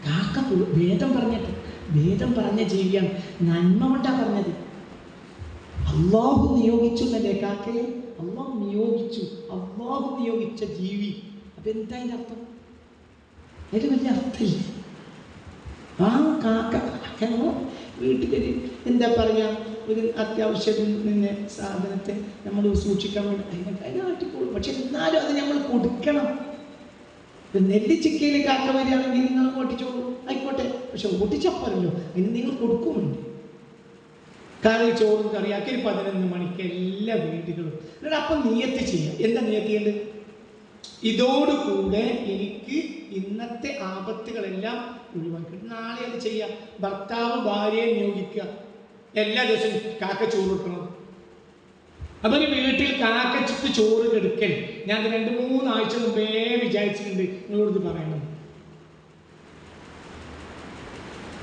Speaker 1: കാക്ക വേദം പറഞ്ഞ ജീവിയാണ്. നന്മ കൊണ്ടാണ് പറഞ്ഞത്. അള്ളാഹു നിയോഗിച്ചു എന്നല്ലേ കാക്കയെ? അള്ളാഹു നിയോഗിച്ചു. അള്ളാഹു നിയോഗിച്ച ജീവി. അപ്പം എന്താ അതിൻ്റെ അർത്ഥം? അതിന് വലിയ അർത്ഥമില്ല. ആ കാക്ക വീട്ടിലൊരു എന്താ പറയുക, ഒരു അത്യാവശ്യം നിന്നെ സാധനത്തെ നമ്മൾ സൂക്ഷിക്കാൻ വേണ്ടി അതിനാട്ടിക്കോളും. പക്ഷെ എന്നാലും അത് നമ്മൾ കൊടുക്കണം. നെല്ലിച്ചിക്കയിൽ കാക്ക വരികയാണെങ്കിൽ നിങ്ങൾ ഓട്ടിച്ചോളൂ, ആയിക്കോട്ടെ. പക്ഷെ ഓട്ടിച്ചപ്പോഴല്ലോ അതിന് നിങ്ങൾ കൊടുക്കുന്നുണ്ട്. കറി ചോറും കറിയാക്കി 11 മണിക്ക് എല്ലാ വീടുകളും. എന്നിട്ട് അപ്പം നിയത്ത് ചെയ്യാം. എന്താ നിയത്ത് ചെയ്യേണ്ടത്? ഇതോടുകൂടെ എനിക്ക് ഇന്നത്തെ ആപത്തുകളെല്ലാം ഒഴിവാക്കി നാളെ അത് ചെയ്യാം. ഭർത്താവ് ഭാര്യയെ നിയോഗിക്കുക. എല്ലാ ദിവസവും കാക്ക ചോറ് വെക്കണം. അപ്പൊ ഒരു വീട്ടിൽ കാക്കച്ചിട്ട് ചോറ് കെടുക്കൽ ഞാൻ 2-3 ആഴ്ച മുമ്പേ വിചാരിച്ചിട്ടുണ്ട് നിങ്ങളോട് പറയണം.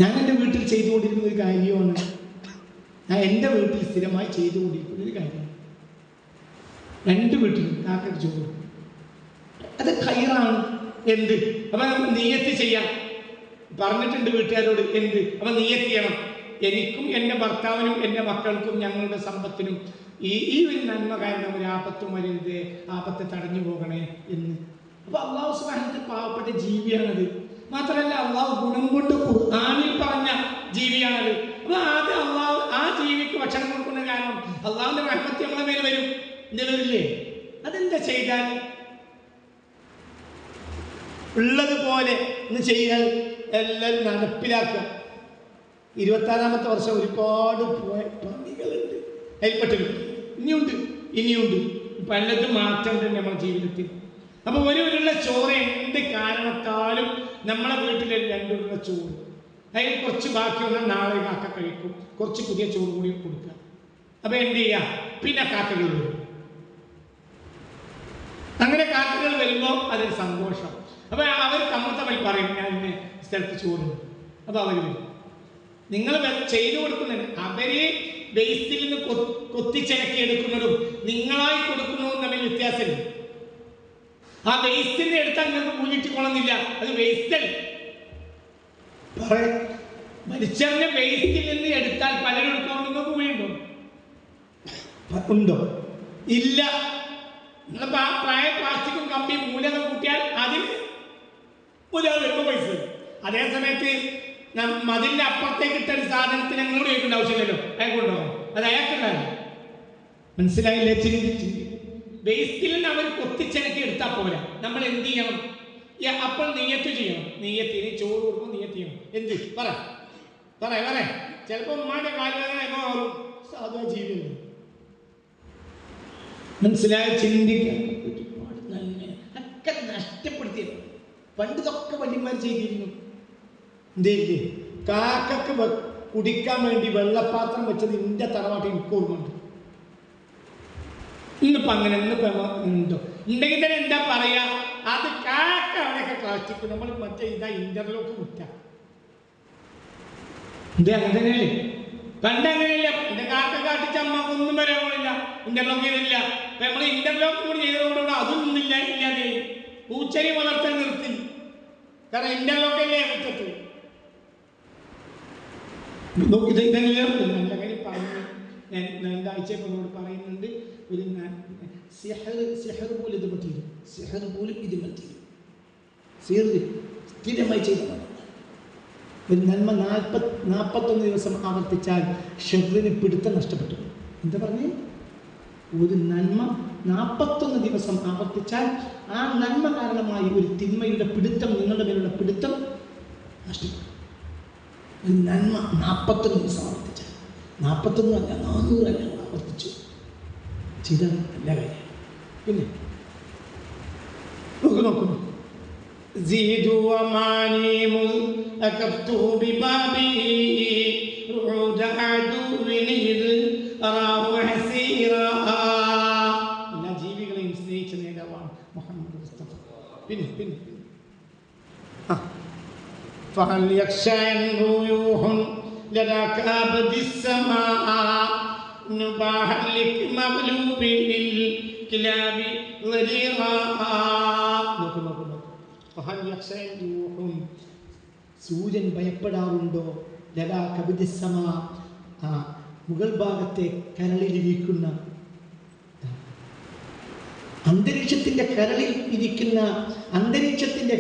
Speaker 1: ഞാൻ എൻ്റെ വീട്ടിൽ ചെയ്തുകൊണ്ടിരുന്ന ഒരു കാര്യമാണ്. ഞാൻ എൻ്റെ വീട്ടിൽ സ്ഥിരമായി ചെയ്തുകൊണ്ടിരിക്കുന്ന ഒരു കാര്യമാണ്. 2 വീട്ടിലും കാക്കയ്ക്ക് ചോറ്. അത് ഖൈറാണ്. എന്ത്? അപ്പൊ നിയത്ത് ചെയ്യാം. പറഞ്ഞിട്ടുണ്ട് വീട്ടുകാരോട്. എന്ത്? അപ്പൊ നിയത്ത് ചെയ്യണം. എനിക്കും എൻ്റെ ഭർത്താവിനും എൻ്റെ മക്കൾക്കും ഞങ്ങളുടെ സമ്പത്തിനും ഈ ഒരു നന്മ കാരണം ഒരു ആപത്തും വരരുത്, ആപത്ത് തടഞ്ഞു പോകണേ എന്ന്. അപ്പൊ അള്ളാഹു സുബ്ഹാനഹു പാവപ്പെട്ട ജീവിയാണത്. മാത്രമല്ല അള്ളാഹു ഗുണം കൊണ്ട് ഖുർആനിൽ പറഞ്ഞ ജീവിയാണത്. അപ്പൊ ആദ്യം അള്ളാഹു ആ ജീവിക്ക് ഭക്ഷണം കൊടുക്കുന്ന കാരണം അള്ളാഹുവിന്റെ റഹ്മത്ത് നമ്മളെ മേലെ വരും. എന്റെ വരില്ലേ? അതെന്താ ചെയ്താൽ ഉള്ളതുപോലെ ഒന്ന് ചെയ്യാൻ എല്ലാവരും നടപ്പിലാക്കുക. 26-ാമത്തെ വർഷം ഒരുപാട് പണികളുണ്ട്. അതിൽപ്പെട്ടു ഇനിയുണ്ട് പലതും മാറ്റമുണ്ട് നമ്മുടെ ജീവിതത്തിൽ. അപ്പൊ ഒരു ചോറ് എന്ത് കാരണത്താലും നമ്മളെ വീട്ടിലെ 2 ഉരുള ചോറ് അതിൽ കുറച്ച് ബാക്കി വന്നാൽ നാളെ കാക്ക കഴിക്കും. കുറച്ച് പുതിയ ചോറ് കൂടി കൊടുക്കുക. അപ്പൊ എന്ത് ചെയ്യാം? പിന്നെ കാക്കകൾ വരും. അങ്ങനെ കാക്കകൾ വരുമ്പോൾ അതൊരു സന്തോഷം. അപ്പൊ അവർ കമ്മത്തമായി പറയും ഞാൻ ഇന്ന് സ്ഥലത്ത് ചോറുണ്ട്. അപ്പൊ അവർ വരും. നിങ്ങൾ ചെയ്തു കൊടുക്കുന്നുണ്ട്. അവരെ വേസ്റ്റിൽ നിന്ന് കൊത്തിച്ചിറക്കി എടുക്കുന്നതും നിങ്ങളായി കൊടുക്കുന്നതും തമ്മിൽ വ്യത്യാസമില്ല. ആ വേസ്റ്റിന്റെ എടുത്താൽ നിങ്ങൾക്ക് മൂല്ലിട്ടിക്കൊള്ളുന്നില്ല. അത് വേസ്റ്റൽ മരിച്ചറിഞ്ഞ വേസ്റ്റിൽ നിന്ന് എടുത്താൽ പലരും എടുക്കാൻ നിങ്ങൾക്ക് മൂല്യുണ്ടോ? ഉണ്ടോ? ഇല്ല. നിങ്ങൾ പ്രായ പ്ലാസ്റ്റിക്കും കമ്പി മൂലകം കൂട്ടിയാൽ അതിൽ ഒരാൾ വരുമ്പോൾ പൈസ. അതേ സമയത്ത് മതിലിന്റെ അപ്പുറത്തേക്ക് ഇട്ട ഒരു സാധനത്തിന് ഞങ്ങളോട് ചോദിക്കേണ്ട ആവശ്യമില്ലല്ലോ. അയാൾക്കുണ്ടോ? അത് അയാൾക്കുണ്ടാകും. മനസ്സിലായില്ലേ? വേസ്റ്റിൽ നിന്ന് അവർ കൊത്തിച്ചിറക്കി എടുത്താൽ പോരാ. നമ്മൾ എന്ത് ചെയ്യണം? അപ്പോൾ നിയത്ത് ചെയ്യണം. നിയത്തിന് ചോറ് കൊടുക്കും. നിയത്ത് ചെയ്യണം. എന്ത് പറ ചിലപ്പോൾ ഉമ്മാന്റെ കാലുവേദന മാറും. സാധാ ജീവിതം മനസ്സിലായ ചിന്തിക്കാൻ ഒരുപാട് ഒക്കെ നഷ്ടപ്പെടുത്തിയത്. പണ്ട് ഇതൊക്കെ വല്യന്മാർ ചെയ്തിരുന്നു. എന്തേല്ലേ? കാക്കക്ക് കുടിക്കാൻ വേണ്ടി വെള്ളപ്പാത്രം വെച്ചത് എൻ്റെ തറവാട്ടിൽ എനിക്ക് ഓർമ്മയുണ്ട്. ഇന്നിപ്പോ അങ്ങനെ ഉണ്ടോ? ഉണ്ടെങ്കിൽ തന്നെ എന്താ പറയാ? അത് കാക്ക അവിടെയൊക്കെ പ്ലാസ്റ്റിക് നമ്മൾ മറ്റേ ഇതാ ഇന്റർലോക്ക് കുറ്റ. ഇത് അങ്ങനെ തന്നെയല്ലേ? പണ്ട് അങ്ങനെയല്ല. എന്റെ കാക്ക കാട്ടിച്ച അമ്മക്കൊന്നും വരാൻ പോണില്ല. ഇന്റർലോക്ക് ചെയ്തില്ല. അപ്പൊ നമ്മൾ ഇന്റർലോക്ക് കൂടി ചെയ്തതോടുകൂടെ അതൊന്നും ഇല്ലാതെ പൂച്ചരി വളർത്താൻ നിർത്തി. കാരണം ഇന്റർലോക്കല്ലേ മുറ്റത്ത്. ഇതെല്ലാം നല്ല കാര്യം പറഞ്ഞു. ഞാൻ 2 ആഴ്ച നമ്മളോട് പറയുന്നുണ്ട്. ഒരു സിഹർ പോലും ഇത് പറ്റിയിരുന്നു. സിഹർ പോലും ഇത് പറ്റിയിരുന്നു. സ്ഥിരമായി ചെയ്ത ഒരു നന്മ 41 ദിവസം ആവർത്തിച്ചാൽ ഷെറിന് പിടുത്തം നഷ്ടപ്പെട്ടു. എന്താ പറഞ്ഞേ? ഒരു നന്മ
Speaker 3: 41 ദിവസം ആവർത്തിച്ചാൽ ആ നന്മ കാരണമായി ഒരു തിന്മയുടെ പിടുത്തം, നിങ്ങളുടെ മേലുള്ള പിടുത്തം നഷ്ടപ്പെടും. ഒരു നന്മ 41 ദിവസം ആവർത്തിച്ചാൽ, 41 അല്ല 400 അല്ല ആവർത്തിച്ചു ചെയ്താൽ നല്ല കാര്യം. പിന്നെ നോക്കുന്നു
Speaker 2: زيدوا وماني مذ أكفت ببابه رعود عدو إذ أراه حسيرا.
Speaker 3: എല്ലാ ജീവികളെയും സ്നേഹിച്ച നേതാവാണ് മുഹമ്മദ് മുസ്തഫ. പിന്നെ
Speaker 2: فهل يخشى روح لذاك أبد السماء نباح لك مغلوب للكلاب ضريرا.
Speaker 3: സൂര്യൻ ഭയപ്പെടാറുണ്ടോ? ലലാ കബിദിസ്സമ, മുകൾ ഭാഗത്തെ കരളിലിരിക്കുന്ന, അന്തരീക്ഷത്തിന്റെ കരളിൽ ഇരിക്കുന്ന, അന്തരീക്ഷത്തിന്റെ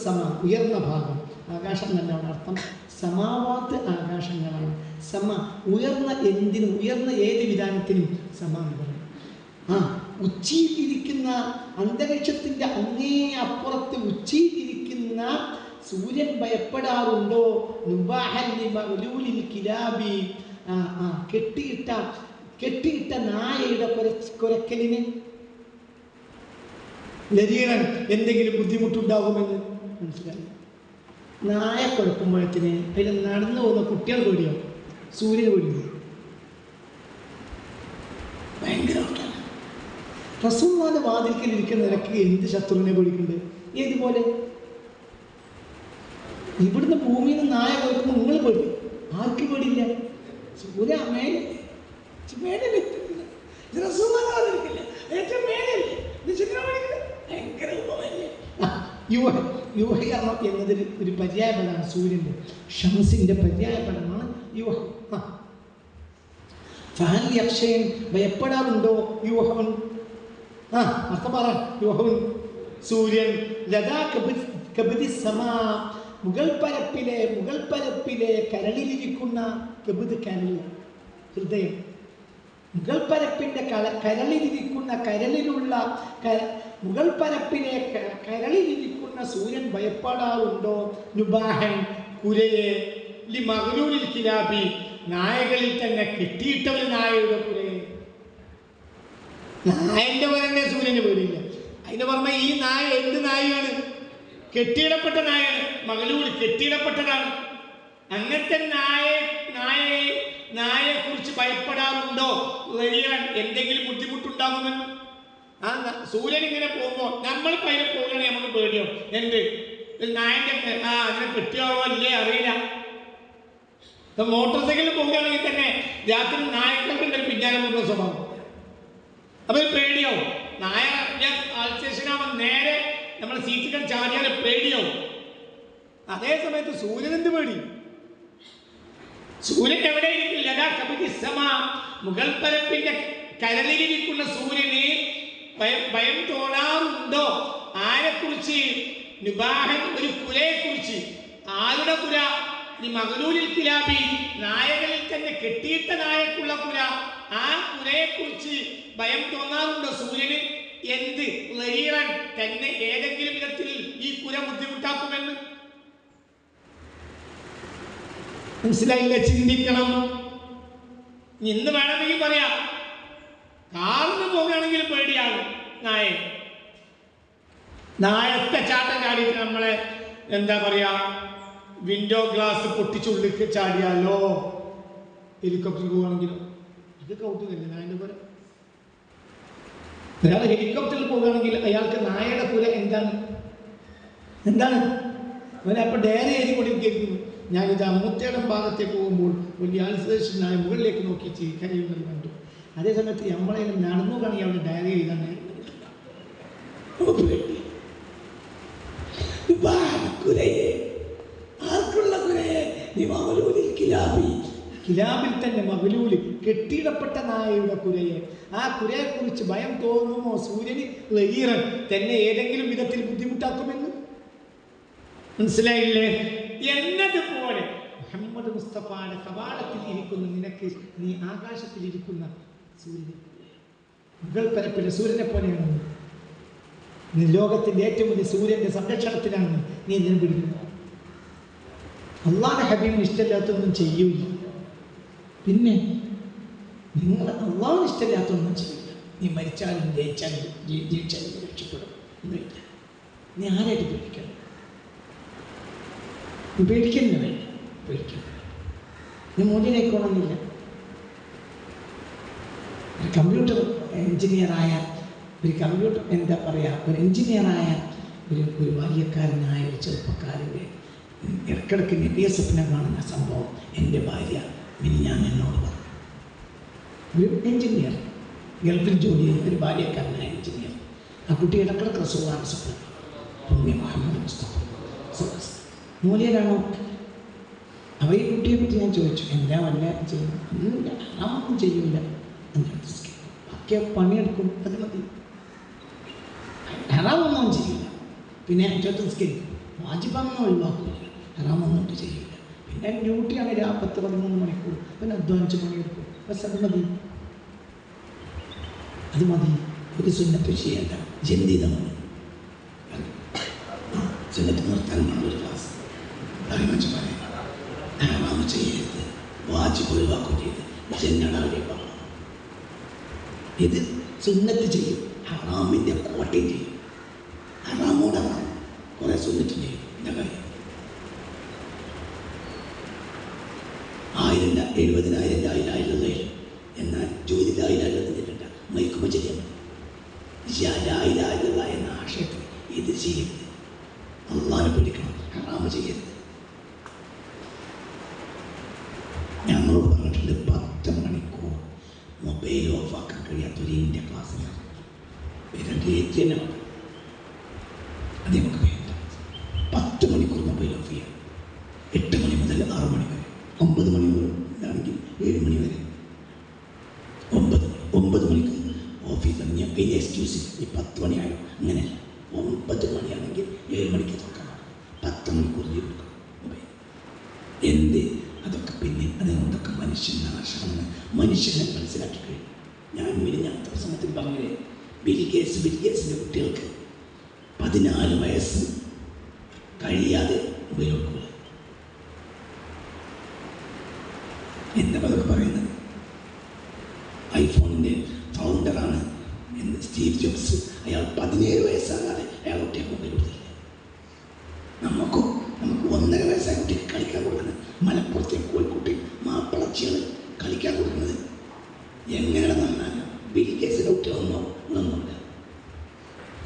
Speaker 3: സമ ഉയർന്ന ഭാഗം, ആകാശം തന്നെയാണ് അർത്ഥം. സമാവാത്ത് ആകാശങ്ങളാണ്. സമ ഉയർന്ന എന്തിനും, ഉയർന്ന ഏത് വിധാനത്തിനും സമ എന്ന് പറയും. ഉച്ചിയിലിരിക്കുന്ന, അന്തരീക്ഷത്തിന്റെ അങ്ങേ അപ്പുറത്ത് ഉച്ചിയിലിരിക്കുന്ന സൂര്യൻ ഭയപ്പെടാറുണ്ടോ? കിലാബി, കെട്ടിയിട്ട നായയുടെ കുരക്കലിന്, ലരീറൻ എന്തെങ്കിലും ബുദ്ധിമുട്ടുണ്ടാകുമെന്ന് മനസ്സിലായി. നായ കുഴക്കുമ്പോഴത്തിന് അതിൽ നടന്നു പോകുന്ന കുട്ടികൾ പേടിയോ? സൂര്യന് പേടിയോ? ഭയങ്കരമായിട്ടാണ്. റസൂലുള്ളാഹിന്റെ വാതിൽക്കൽ ഇരിക്കുന്ന നിനക്ക് എന്ത് ശത്രുവിനെ പേടിക്കുന്നുണ്ട്? ഏതുപോലെ ഇവിടുന്ന് ഭൂമിയിൽ നിന്ന് നായ കേൾക്കുമ്പോൾ നിങ്ങൾ പേടി, ആർക്ക് പേടിയില്ല? സൂര്യ മേലെ എന്നതിൽ ഒരു പര്യായപദമാണ് സൂര്യന്റെ, ഷംസിന്റെ പര്യായപദമാണ് യുവ. ഫഹൽ യഖ്ശൻ, ഭയപ്പെടാറുണ്ടോ? യുവഹൻ, അർത്ഥം പറ. യുവഹൻ സൂര്യൻ, ലദാ കബിദിസ്സമാ, മുകൾ പരപ്പിലെ കരളിലിരിക്കുന്ന, കബിദ് കരൾ, ഹൃദയം, മുകൾ പരപ്പിന്റെ കരളിലിരിക്കുന്ന, കരളിലുള്ള മുകൾ പരപ്പിലെ കരളിലിരിക്കുന്ന സൂര്യൻ ഭയപ്പെടാറുണ്ടോ? നുബാഹൻ, കുരയെ, ലി മഗ്ലൂലിൽ കിലാബി, നായകളിൽ തന്നെ കെട്ടിയിട്ട ഒരു നായയുടെ കുരയെ. നായന്റെ തന്നെ സൂര്യന് പേടിയില്ല. അതിന് പറഞ്ഞ ഈ നായ എന്ത് നായയാണ്? കെട്ടിയിടപ്പെട്ട നായയാണ്. മഗ്ലൂൽ കെട്ടിയിടപ്പെട്ടതാണ്. അങ്ങനത്തെ നായയെ കുറിച്ച് ഭയപ്പെടാറുണ്ടോ? എന്തെങ്കിലും ബുദ്ധിമുട്ടുണ്ടാകുമെന്ന്. സൂര്യൻ ഇങ്ങനെ പോകുമ്പോൾ നമ്മൾ പൈന പോകുകയാണെങ്കിൽ നമുക്ക് പേടിയോ? എന്ത് നായന്റെ അതിനെ കെട്ടിയാവോ അല്ലേ അറിയില്ല. മോട്ടോർ സൈക്കിളിൽ പോകുകയാണെങ്കിൽ തന്നെ രാത്രി നായക്കൾക്ക് പിന്നാലെ പോകുന്ന സ്വഭാവം, അപ്പൊ പേടിയാവും. നായ സ്റ്റേഷനാകുമ്പോൾ നേരെ നമ്മൾ സീറ്റുകൾ ചാടിയാൽ പേടിയാവും. അതേ സമയത്ത് സൂര്യൻ എന്ത് പേടി? സൂര്യൻ എവിടെ ഇരിക്കില്ല. മുകൾ പരപ്പിന്റെ കരളിലിരിക്കുന്ന സൂര്യന് ഭയം തോന്നാറുണ്ടോ? ആരെക്കുറിച്ച്? നുബാഹൻ, ഒരു കുരയെ കുറിച്ച്. ആരുടെ കുര? മഗ്ലൂലിൽ കിലാബി, നായകളിൽ തന്നെ കെട്ടിയിട്ട നായക്കുള്ള കുര. ആ കുരയെ കുറിച്ച് ഭയം തോന്നാറുണ്ടോ സൂര്യന്? എന്ത്? ലരീറൻ, തന്നെ ഏതെങ്കിലും വിധത്തിൽ ഈ കുര ബുദ്ധിമുട്ടാക്കുമെന്ന്. മനസ്സിലായില്ല? ചിന്തിക്കണം. ഇന്ന് വേണമെങ്കിൽ പറയാം, കാറിന് പോകുകയാണെങ്കിൽ പേടിയാകും നായത്തെ ചാട്ടം ചാടിയിട്ട് നമ്മളെ എന്താ പറയാ, വിൻഡോ ഗ്ലാസ് പൊട്ടിച്ചുള്ളിക്ക് ചാടിയാലോ? ഹെലികോപ്റ്ററിൽ പോവുകയാണെങ്കിലോ? ഇത് കൗതുകല്ലേ നായന്റെ പോലെ. ഒരാൾ ഹെലികോപ്റ്ററിൽ പോവുകയാണെങ്കിൽ അയാൾക്ക് നായയുടെ കുര എന്താണ് അവനപ്പൊ ഡയറി എഴുതി കൊണ്ടിരിക്കുന്നു. ഞാനിത് മൂത്തേടം ഭാഗത്തേക്ക് പോകുമ്പോൾ വലിയ ആൽസേഷനായ മുകളിലേക്ക് നോക്കി കരയുന്നത് കണ്ടു. അതേസമയത്ത് നമ്മളെല്ലാം നടന്നു കാണെങ്കിൽ അവിടെ ഡയറി എഴുതാൻ കിലാബിൽ തന്നെ മഗ്ലൂല്, കെട്ടിയിടപ്പെട്ട നായയുടെ കുരയെ. ആ കുരയെ കുറിച്ച് ഭയം തോന്നുമോ സൂര്യന്? ലഗീറൻ, തന്നെ ഏതെങ്കിലും വിധത്തിൽ ബുദ്ധിമുട്ടാക്കുമെന്ന്. മനസ്സിലായില്ലേ? എന്നതുപോലെ മുഹമ്മദ് മുസ്തഫയുടെ കവാടത്തിൽ ഇരിക്കുന്ന നിനക്ക്, നീ ആകാശത്തിലിരിക്കുന്ന സൂര്യനെ മുകൾ പരപ്പിലെ സൂര്യനെ പോലെയാണ് നീ. ലോകത്തിൻ്റെ ഏറ്റവും വലിയ സൂര്യൻ്റെ സംരക്ഷണത്തിനാണ് നീ എന്തിനു പിടിക്കുന്നത്. അള്ളാഹുവിന്റെ ഹബീബിന് ഇഷ്ടമില്ലാത്തൊന്നും ചെയ്യൂല. പിന്നെ നിങ്ങൾ അള്ളാഹുവിന് ഇഷ്ടമില്ലാത്തൊന്നും ചെയ്യില്ല. നീ മരിച്ചാലും ജയിച്ചാലും ജീവിച്ചാലും രക്ഷപ്പെടും ഒന്നുമില്ല. നീ ആരായിട്ട് പേടിക്കണം? നീ പേടിക്കുന്ന വേണ്ട, പേടിക്കണം. നീ മോചിനേക്കണമെന്നില്ല. ഒരു കമ്പ്യൂട്ടർ എഞ്ചിനീയറായ ഒരു കമ്പ്യൂട്ടർ എന്താ പറയുക, ഒരു എഞ്ചിനീയറായ ഒരു ബാല്യക്കാരനായ ഒരു ചെറുപ്പക്കാരൻ്റെ ഇടക്കിടക്ക് നിത്യ സ്വപ്നം കാണുന്ന സംഭവം എൻ്റെ ഭാര്യ മിനിഞ്ഞാന്ന് എന്നോട് പറഞ്ഞു. ഒരു എഞ്ചിനീയർ, ഗൾഫിൽ ജോലി ചെയ്യുന്ന ഒരു ബാല്യക്കാരനായ എഞ്ചിനീയർ. ആ കുട്ടി ഇടക്കിടക്ക് റസൂലുള്ളാഹിയുടെ സ്വപ്നം. പുണ്യ മുഹമ്മദ് മുസ്തഫ മൂല്യരാണോ? അപ്പോൾ ഈ കുട്ടിയെ പറ്റി ഞാൻ ചോദിച്ചു, എന്താ വല്ല ചെയ്യുന്നു? ഒന്നും ചെയ്യൂല, ബാക്കിയ പണിയെടുക്കും, അത് മതി. ഹറാമൊന്നും ചെയ്യില്ല. പിന്നെ അഞ്ചോത്തസ്കരിക്കും, വാജിബൊന്നും ഒഴിവാക്കില്ല. ഹറാമൊന്നും ചെയ്യില്ല. പിന്നെ ഡ്യൂട്ടിയാണ് 10-13 മണിക്കൂർ, പിന്നെ അധ്വാനിച്ച് പണിയെടുക്കും. ബസ് അത് മതി, അത് മതി. ഒരു സുന്നത്ത് ചെയ്യേണ്ട, ജന്തിതം സുന്നത്ത് നിർത്താൻ ഒരു ക്ലാസ് അറിയിച്ചു പറയാം. ഹറാമ് ചെയ്യരുത്, വാജിബ് ഒഴിവാക്കുകയും ചെയ്ത് ജന്നട ഇത് സുന്നത്ത് ചെയ്യും, ഹറാമിൻ്റെ കോട്ടയും ചെയ്യും. ഹറാമോട് ഹറാം കുറേ സുന്നത്ത് ചെയ്യും. എൻ്റെ കാര്യം 1000 70,000 1000 എന്നാൽ ജോലി ലായില്ല മൈക്കുമ്പോൾ ചെയ്യാൻ ലായില്ല എന്ന ആശയത്തിൽ ഇത് ചെയ്യരുത്. അള്ളാഹുവിനെ പേടിക്കണം, ഹറാമ് ചെയ്യരുത്. ഞങ്ങളോട് പറഞ്ഞിട്ടുണ്ട് 10 മണിക്കൂർ മൊബൈൽ ഓഫാക്കാൻ കഴിയാത്തൊരു ഇന്ത്യ ക്ലാസ്സിലാണ് തന്നെ അത് നമുക്ക് വേണ്ട. 10 മണിക്കൂർ മൊബൈൽ ഓഫ് ചെയ്യാം. 8 മണി മുതൽ 6 മണി വരെ, 9 മണി മുതൽ ആണെങ്കിൽ 7 മണി വരെ, 9 മണിക്ക് ഓഫ് ചെയ്ത് ഞാൻ വലിയ എക്സ്ക്യൂസ് ഈ 10 മണിയായോ അങ്ങനെയല്ല. 9 മണിയാണെങ്കിൽ 7 മണിക്ക് തുറക്കണം. 10 മണിക്കൂർ കൊടുക്കണം മൊബൈൽ. എന്ത് അതൊക്കെ പിന്നെ അതുകൊണ്ടൊക്കെ മനുഷ്യൻ നാശമാണ്. മനുഷ്യനെ മനസ്സിലാക്കി കഴിഞ്ഞു. ഞാൻ മിനിഞ്ഞാത്ത പ്രസംഗത്തിൽ പറഞ്ഞത് ബിൽഗേറ്റ്സിൻ്റെ കുട്ടികൾക്ക് 14 വയസ്സ് കഴിയാതെ ഉപയോഗിക്കുക. എന്താ അതൊക്കെ പറയുന്നത്? ഐഫോണിൻ്റെ ഫൗണ്ടറാണ് എന്ന് സ്റ്റീവ് ജോബ്സ്. അയാൾ 17 വയസ്സാകാതെ അയാൾ കുട്ടിയെ മൊബൈൽ കൊടുത്തില്ല. നമുക്ക് 1.5 വയസ്സായ കുട്ടിക്ക് കളിക്കാൻ കൊടുക്കുന്നത്, മലപ്പുറത്തെ കോഴിക്കോട്ടെ മാപ്പിളച്ചികൾ കളിക്കാൻ കൊടുക്കുന്നത് എങ്ങനെ നന്നാലും ബിൽഗേറ്റ്സിൻ്റെ കുട്ടികളൊന്നോ നിങ്ങളൊന്നുമില്ല.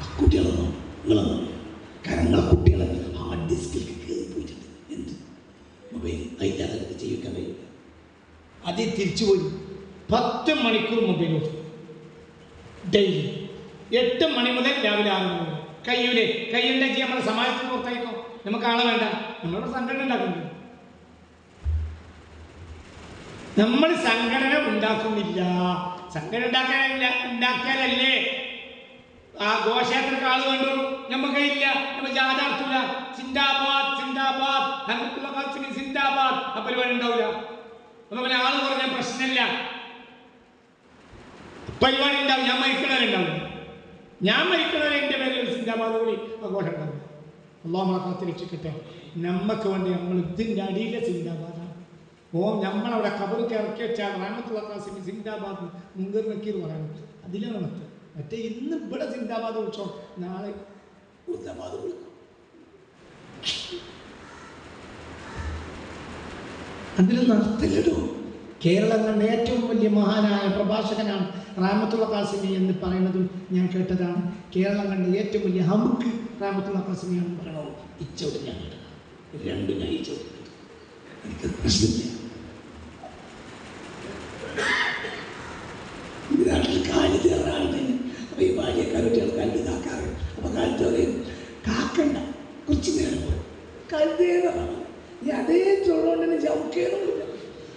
Speaker 3: ആ കുട്ടികളൊന്നോ നിങ്ങളൊന്നുമില്ല. കാരണം നിങ്ങളെ കുട്ടികളെ ഹാർഡ് ഡിസ്കിലേക്ക് കയറി പോയിട്ടുണ്ട്. എന്ത് മൊബൈൽ അതിൻ്റെ അതൊക്കെ ജീവിക്കാൻ കഴിയില്ല. അതിൽ തിരിച്ചുപോയി 10 മണിക്കൂർ മൊബൈൽ ഓഫ് ഡെയിലി. 8 മണി മുതൽ രാവിലെ 6 മണി വരെ. കയ്യുണ്ടെങ്കിൽ നമ്മുടെ സമാജത്തിൽ പുറത്തായിക്കോ. നമുക്ക് ആളെ വേണ്ട. നമ്മളിവിടെ സംഘടന ഉണ്ടാക്കുന്നില്ല. നമ്മൾ സംഘടന ഉണ്ടാക്കുന്നില്ല. സംഘടന ഉണ്ടാക്കിയാലല്ലേ ആ ഘോഷയാത്രക്ക് ആള് വേണ്ടു. നമുക്കില്ല, നമ്മൾ ജാഥ നടത്തൂല. സിന്ദാബാദ് സിന്ദാബാദ് സിന്ദാബാദ് ആ പരിപാടി ഉണ്ടാവില്ല. അപ്പൊ പിന്നെ ആള് പറഞ്ഞാൽ പ്രശ്നമില്ല, പരിപാടി ഉണ്ടാവും. ഞാൻ മരിക്കണവരുണ്ടാവില്ല. ഞാൻ മരിക്കണവരെ എൻ്റെ പേരിൽ സിന്ദാബാദ് കൂടി ആഘോഷം ഉണ്ടാവും. അള്ളാഹു നമ്മളെ കാത്ത് രക്ഷിക്കട്ടെ. നമ്മക്ക് വേണ്ടി നമ്മൾ ഇതിൻ്റെ അടിയിലെ സിന്ദാബാദാണ്. നമ്മളവിടെ കബറൊക്കെ ഇറക്കി വെച്ചാൽ റഹ്മത്തുള്ള ഖാസിമി സിന്ദാബാദ് മുങ്കർ നക്കീർ പറയുന്നത് അതിലെ നടത്ത്. മറ്റേ ഇന്ന് ഇവിടെ സിന്ദാബാദ് വിളിച്ചോ, നാളെ സിന്ദാബാദ് വിളിക്കും. അതിലൊന്നും അർത്ഥമില്ലല്ലോ. കേരളം കണ്ട ഏറ്റവും വലിയ മഹാനായ പ്രഭാഷകനാണ് റഹ്മത്തുള്ള ഖാസിമി എന്ന് പറയുന്നതും ഞാൻ കേട്ടതാണ്. കേരളം കണ്ട ഏറ്റവും വലിയ ഹമുക്ക് റഹ്മത്തുള്ള ഖാസിമിയാണെന്ന് പറയണോ. ഇച്ചോട്ട് ഞാൻ കേട്ടത് രണ്ടും ഞാൻ ഇച്ചോട്ട് കേട്ടു. എനിക്ക് പ്രശ്നമില്ല. നാട്ടിൽ കാല് തീറാണ്ട് അപ്പോൾ ഈ ബാല്യക്കാരൊക്കെ കാലിൽ കാക്കാറ്. അപ്പോൾ കാലത്ത് പറയും കാക്കണ്ട, കുറച്ച് നേരം പോയി കഴുതേതാണ്. ഈ അതേ ചുള്ളോണ്ടിന് ചവിക്കേറുന്നില്ല.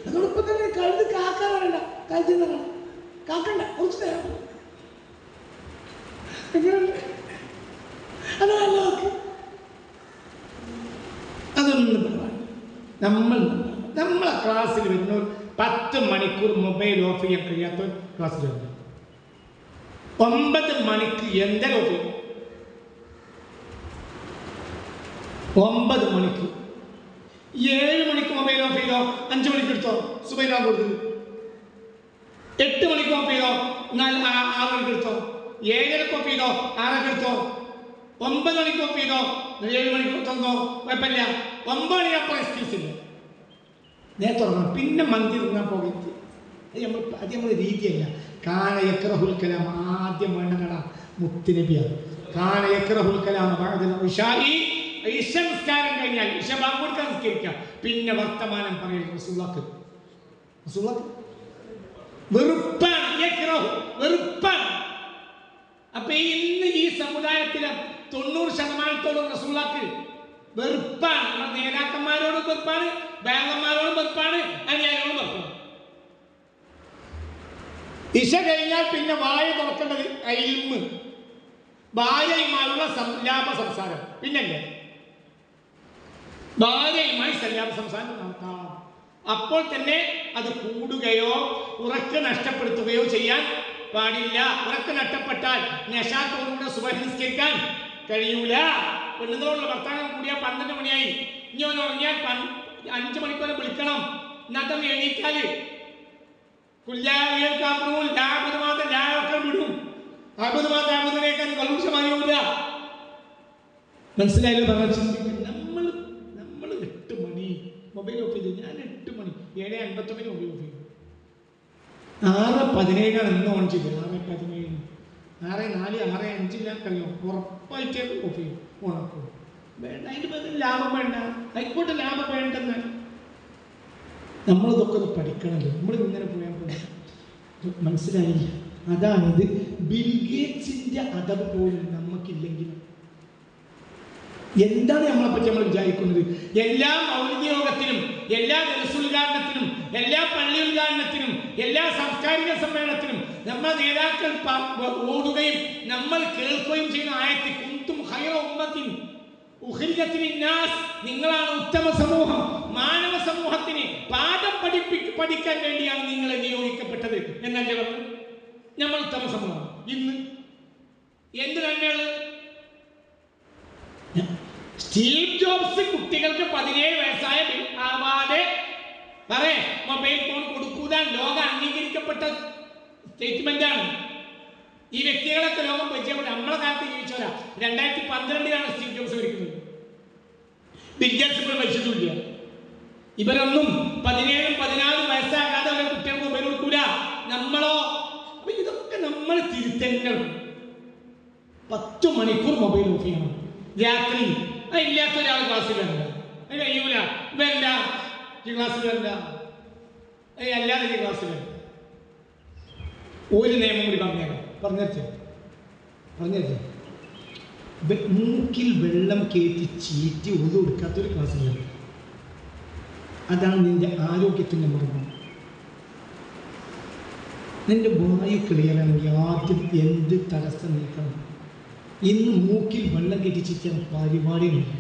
Speaker 3: അതോടൊപ്പം തന്നെ കഴുത് കാക്കാൻ പറയണ്ട, കഴുതി കാക്കണ്ട, കുറച്ച് നേരം പോയി. അതല്ല അതൊന്നും പരിപാടി. നമ്മളെ ക്ലാസ്സിൽ വരുന്നവർ 10 മണിക്കൂർ മൊബൈൽ ഓഫ് ചെയ്യാൻ കഴിയാത്തവർ ക്ലാസ്സിൽ വരുന്നു. 9 മണിക്ക് എന്തെങ്കിലും ഓഫ് ചെയ്യും. 9 മണിക്ക് 7 മണിക്ക് മൊബൈൽ ഓഫ് ചെയ്തോ, 5 മണിക്ക് എടുത്തോ, സുബൈനാ കൊടുത്തത്. 8 മണിക്ക് ഓഫ് ചെയ്തോ, 6 മണിക്ക് എടുത്തോ. 7:30 ഓഫ് ചെയ്തോ, 6:00 എടുത്തോ. 9 മണിക്ക് ഓഫ് ചെയ്തോ, 7 മണിക്ക് തന്നോ, കുഴപ്പമില്ല. 9 മണിയപ്പോൾ എക്സ്ക്യൂസ് ഇല്ല, നേരത്തെ തുടങ്ങണം. പിന്നെ മന്തി തിന്നാൻ പോകരുത്. അത് നമ്മൾ രീതിയല്ല. കാനയക്രഹുൽ കലാം ആദ്യം വേണ്ടതാണ് മുത്തുനബിയാണ്. കാനയക്രഹുൽ കലാം നിസ്കാരം കഴിഞ്ഞാൽ നിസ്കരിക്കുക, പിന്നെ വർത്തമാനം പറയുന്നത് റസൂലുള്ളാഹിക്ക് വെറുപ്പാണ്, വെറുപ്പാണ്. അപ്പൊ ഇന്ന് ഈ സമുദായത്തിലെ 90% റസൂലുള്ളാഹിക്ക് വെറുപ്പാണ്. നമ്മുടെ നേതാക്കന്മാരോടും വെറുപ്പാണ്, ബാങ്കന്മാരോടും വെറുപ്പാണ്, അനുയായികളോടും വെറുപ്പാണ്. ഇശ കഴിഞ്ഞാൽ പിന്നെ വായ തുറക്കേണ്ടത് ഇൽമ്, ഭാര്യയുമായുള്ള സല്ലാപ സംസാരം. പിന്നല്ലേ ഭാര്യയുമായി സല്ലാപ സംസാരം നടത്താം. അപ്പോൾ തന്നെ അത് കൂടുകയോ ഉറക്ക് നഷ്ടപ്പെടുത്തുകയോ ചെയ്യാൻ പാടില്ല. ഉറക്ക് നഷ്ടപ്പെട്ടാൽ നശാത്തോടുകൂടെ സുബഹി നിസ്കരിക്കാൻ കഴിയൂല. പെണ്ണുങ്ങളോടുള്ള വർത്തമാനം കൂടിയാൽ 12 മണിയായി, ഇനി ഒന്ന് ഉറങ്ങിയാൽ 5 മണിക്കൂർ വിളിക്കണം. ഇന്നത്തെ എണീറ്റാല് മനസ്സിലായാലും നമ്മൾ 8 മണി മൊബൈൽ ഓഫ് ചെയ്തു. ഞാൻ 8 മണി 7:59 മൊബൈൽ ഓഫ് ചെയ്തു. 6:17 ഇന്ന് ഓൺ ചെയ്തു. 6:17 6:04 6:05 കഴിയും ഉറപ്പായിട്ട് ഓഫ് ചെയ്യും. ഓണാക്കും വേണ്ട, അതിൻ്റെ ബദൽ ലാഭം വേണ്ട, ആയിക്കോട്ടെ ലാഭം വേണ്ടെന്ന്. നമ്മളിതൊക്കെ ഒന്ന് പഠിക്കണമല്ലോ. നമ്മൾ ഇങ്ങനെ പോയാൽ മനസ്സിലായില്ല. അതാണിത്. ബിൽഗേറ്റ്സിന്റെ അതവ് പോലും നമുക്കില്ലെങ്കിൽ എന്താണ് നമ്മളെപ്പറ്റി നമ്മൾ വിചാരിക്കുന്നത്? എല്ലാ മൗലിക യോഗത്തിനും, എല്ലാ ദർസുദ്ഘാടനത്തിനും, എല്ലാ പള്ളി ഉദ്ഘാടനത്തിനും, എല്ലാ സാംസ്കാരിക സമ്മേളനത്തിനും നമ്മുടെ നേതാക്കൾ ഓടുകയും നമ്മൾ കേൾക്കുകയും ചെയ്യുന്ന ആയത്തിൽ കുന്തും ഖൈറ ഉമ്മത്തിൻ ഉഖ്രിജത് ലിന്നാസ്, നിങ്ങളാണ് ഉത്തമ സമൂഹം, മാനവ സമൂഹത്തിന് പാഠം പഠിക്കാൻ വേണ്ടിയാണ് നിങ്ങൾ നിയോഗിക്കപ്പെട്ടത് എന്നല്ലേ പറഞ്ഞു. നമ്മൾ ഉത്തമ സമൂഹം. ഇന്ന് എന്ത് തന്നെയാണ് സ്റ്റീവ് ജോബ്സ് കുട്ടികൾക്ക് 17 വയസ്സായ ആവാതെ മൊബൈൽ ഫോൺ കൊടുക്കൂല, ലോകം അംഗീകരിക്കപ്പെട്ട സ്റ്റേറ്റ്മെന്റാണ്. ഈ വ്യക്തികളൊക്കെ ലോകം പരിചയപ്പെട്ടു. നമ്മളെ കാലത്ത് ജീവിച്ചവരാ. 2012 സ്റ്റീവ് ജോബ്സ് മരിക്കുന്നത്. ബിൽഗേറ്റ്സ് ഇപ്പോൾ മരിച്ചിട്ടില്ല. ഇവരൊന്നും 17 14 വയസ്സാകാതെ അവരെ കുട്ടികൾക്ക് മൊബൈൽ കൊടുക്കൂല. നമ്മളോ? അപ്പൊ ഇതൊക്കെ നമ്മൾ തിരുത്തണം. 10 മണിക്കൂർ മൊബൈൽ ഓഫ് ചെയ്യണം രാത്രി. ഇല്ലാത്ത ഒരാൾ ക്ലാസ്സിൽ വരണ്ട, കഴിയൂല, വരണ്ട, ഈ ക്ലാസ്സിൽ വരണ്ട, അല്ലാതെ ഈ ക്ലാസ്സിൽ വരണ്ട. ഒരു നിയമം കൂടി പറഞ്ഞേ മൂക്കിൽ വെള്ളം കയറ്റി ചീറ്റി ഒന്നും എടുക്കാത്തൊരു ക്ലാസ്സിൽ വരണ്ട. അതാണ് നിന്റെ ആരോഗ്യത്തിൻ്റെ മർമ്മം. നിന്റെ വായു ക്ലിയറാണെങ്കിൽ ആദ്യം എന്ത് തടസ്സം നീക്കണം? ഇന്ന് മൂക്കിൽ വെള്ളം കെട്ടി ചീറ്റാൻ പരിപാടികളില്ല.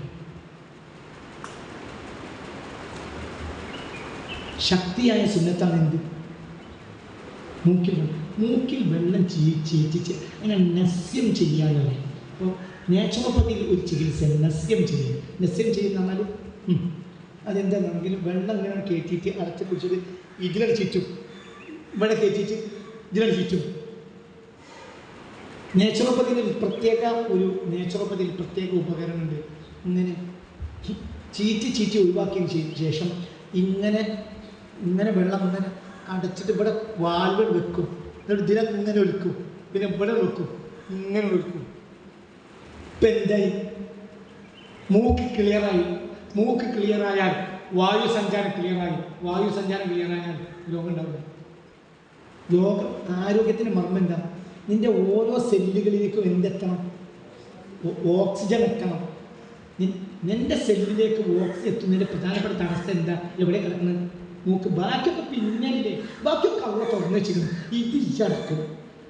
Speaker 3: ശക്തിയായ സുന്നത്താണ് എന്ത്? മൂക്കിൽ വെള്ളം ചീറ്റിച്ച് അങ്ങനെ നസ്യം ചെയ്യാനാണ്. അപ്പോൾ നാച്ചുറോപ്പതിയിൽ ഒരു ചികിത്സ നസ്യം ചെയ്യും. നസ്യം ചെയ്യുന്ന പറഞ്ഞാൽ അതെന്താണെങ്കിൽ വെള്ളം ഇങ്ങനെ കയറ്റിയിട്ട് അടച്ച് കുടിച്ചിട്ട് ഇതിലടി ചുറ്റും, ഇവിടെ കയറ്റിയിട്ട് ഇതിലടി ചുറ്റും. നാച്ചുറോപ്പതിയിൽ പ്രത്യേക ഉപകരണമുണ്ട്. ഇങ്ങനെ ചീറ്റി ഒഴിവാക്കിയതിന് ശേഷം ഇങ്ങനെ വെള്ളം ഇങ്ങനെ അടച്ചിട്ട് ഇവിടെ വാൽവ് വെക്കും. എന്നിട്ട് ഇതിനെ ഇങ്ങനെ ഒഴിക്കും, പിന്നെ ഇവിടെ വെക്കും, ഇങ്ങനെ ഒഴിക്കും. ഇപ്പം എന്തായി? മൂക്ക് ക്ലിയറായാൽ വായു സഞ്ചാരം ക്ലിയറായാൽ രോഗം ഉണ്ടാവില്ല. ആരോഗ്യത്തിന് മർമ്മം എന്താ? നിന്റെ ഓരോ സെല്ലുകളിലേക്കും എന്തെത്തണം? ഓക്സിജൻ എത്തണം. നിന്റെ സെല്ലിലേക്ക് ഓക്സിജൻ എത്തുന്നതിൻ്റെ പ്രധാനപ്പെട്ട തടസ്സം എന്താ? എവിടെ കിടക്കുന്നത്? മൂക്ക്. ബാക്കിയൊക്കെ പിന്നല്ലേ, ബാക്കിയൊക്കെ അവിടെ തുറന്നു വെച്ചിരുന്നു. ഇത് ഇടക്കും.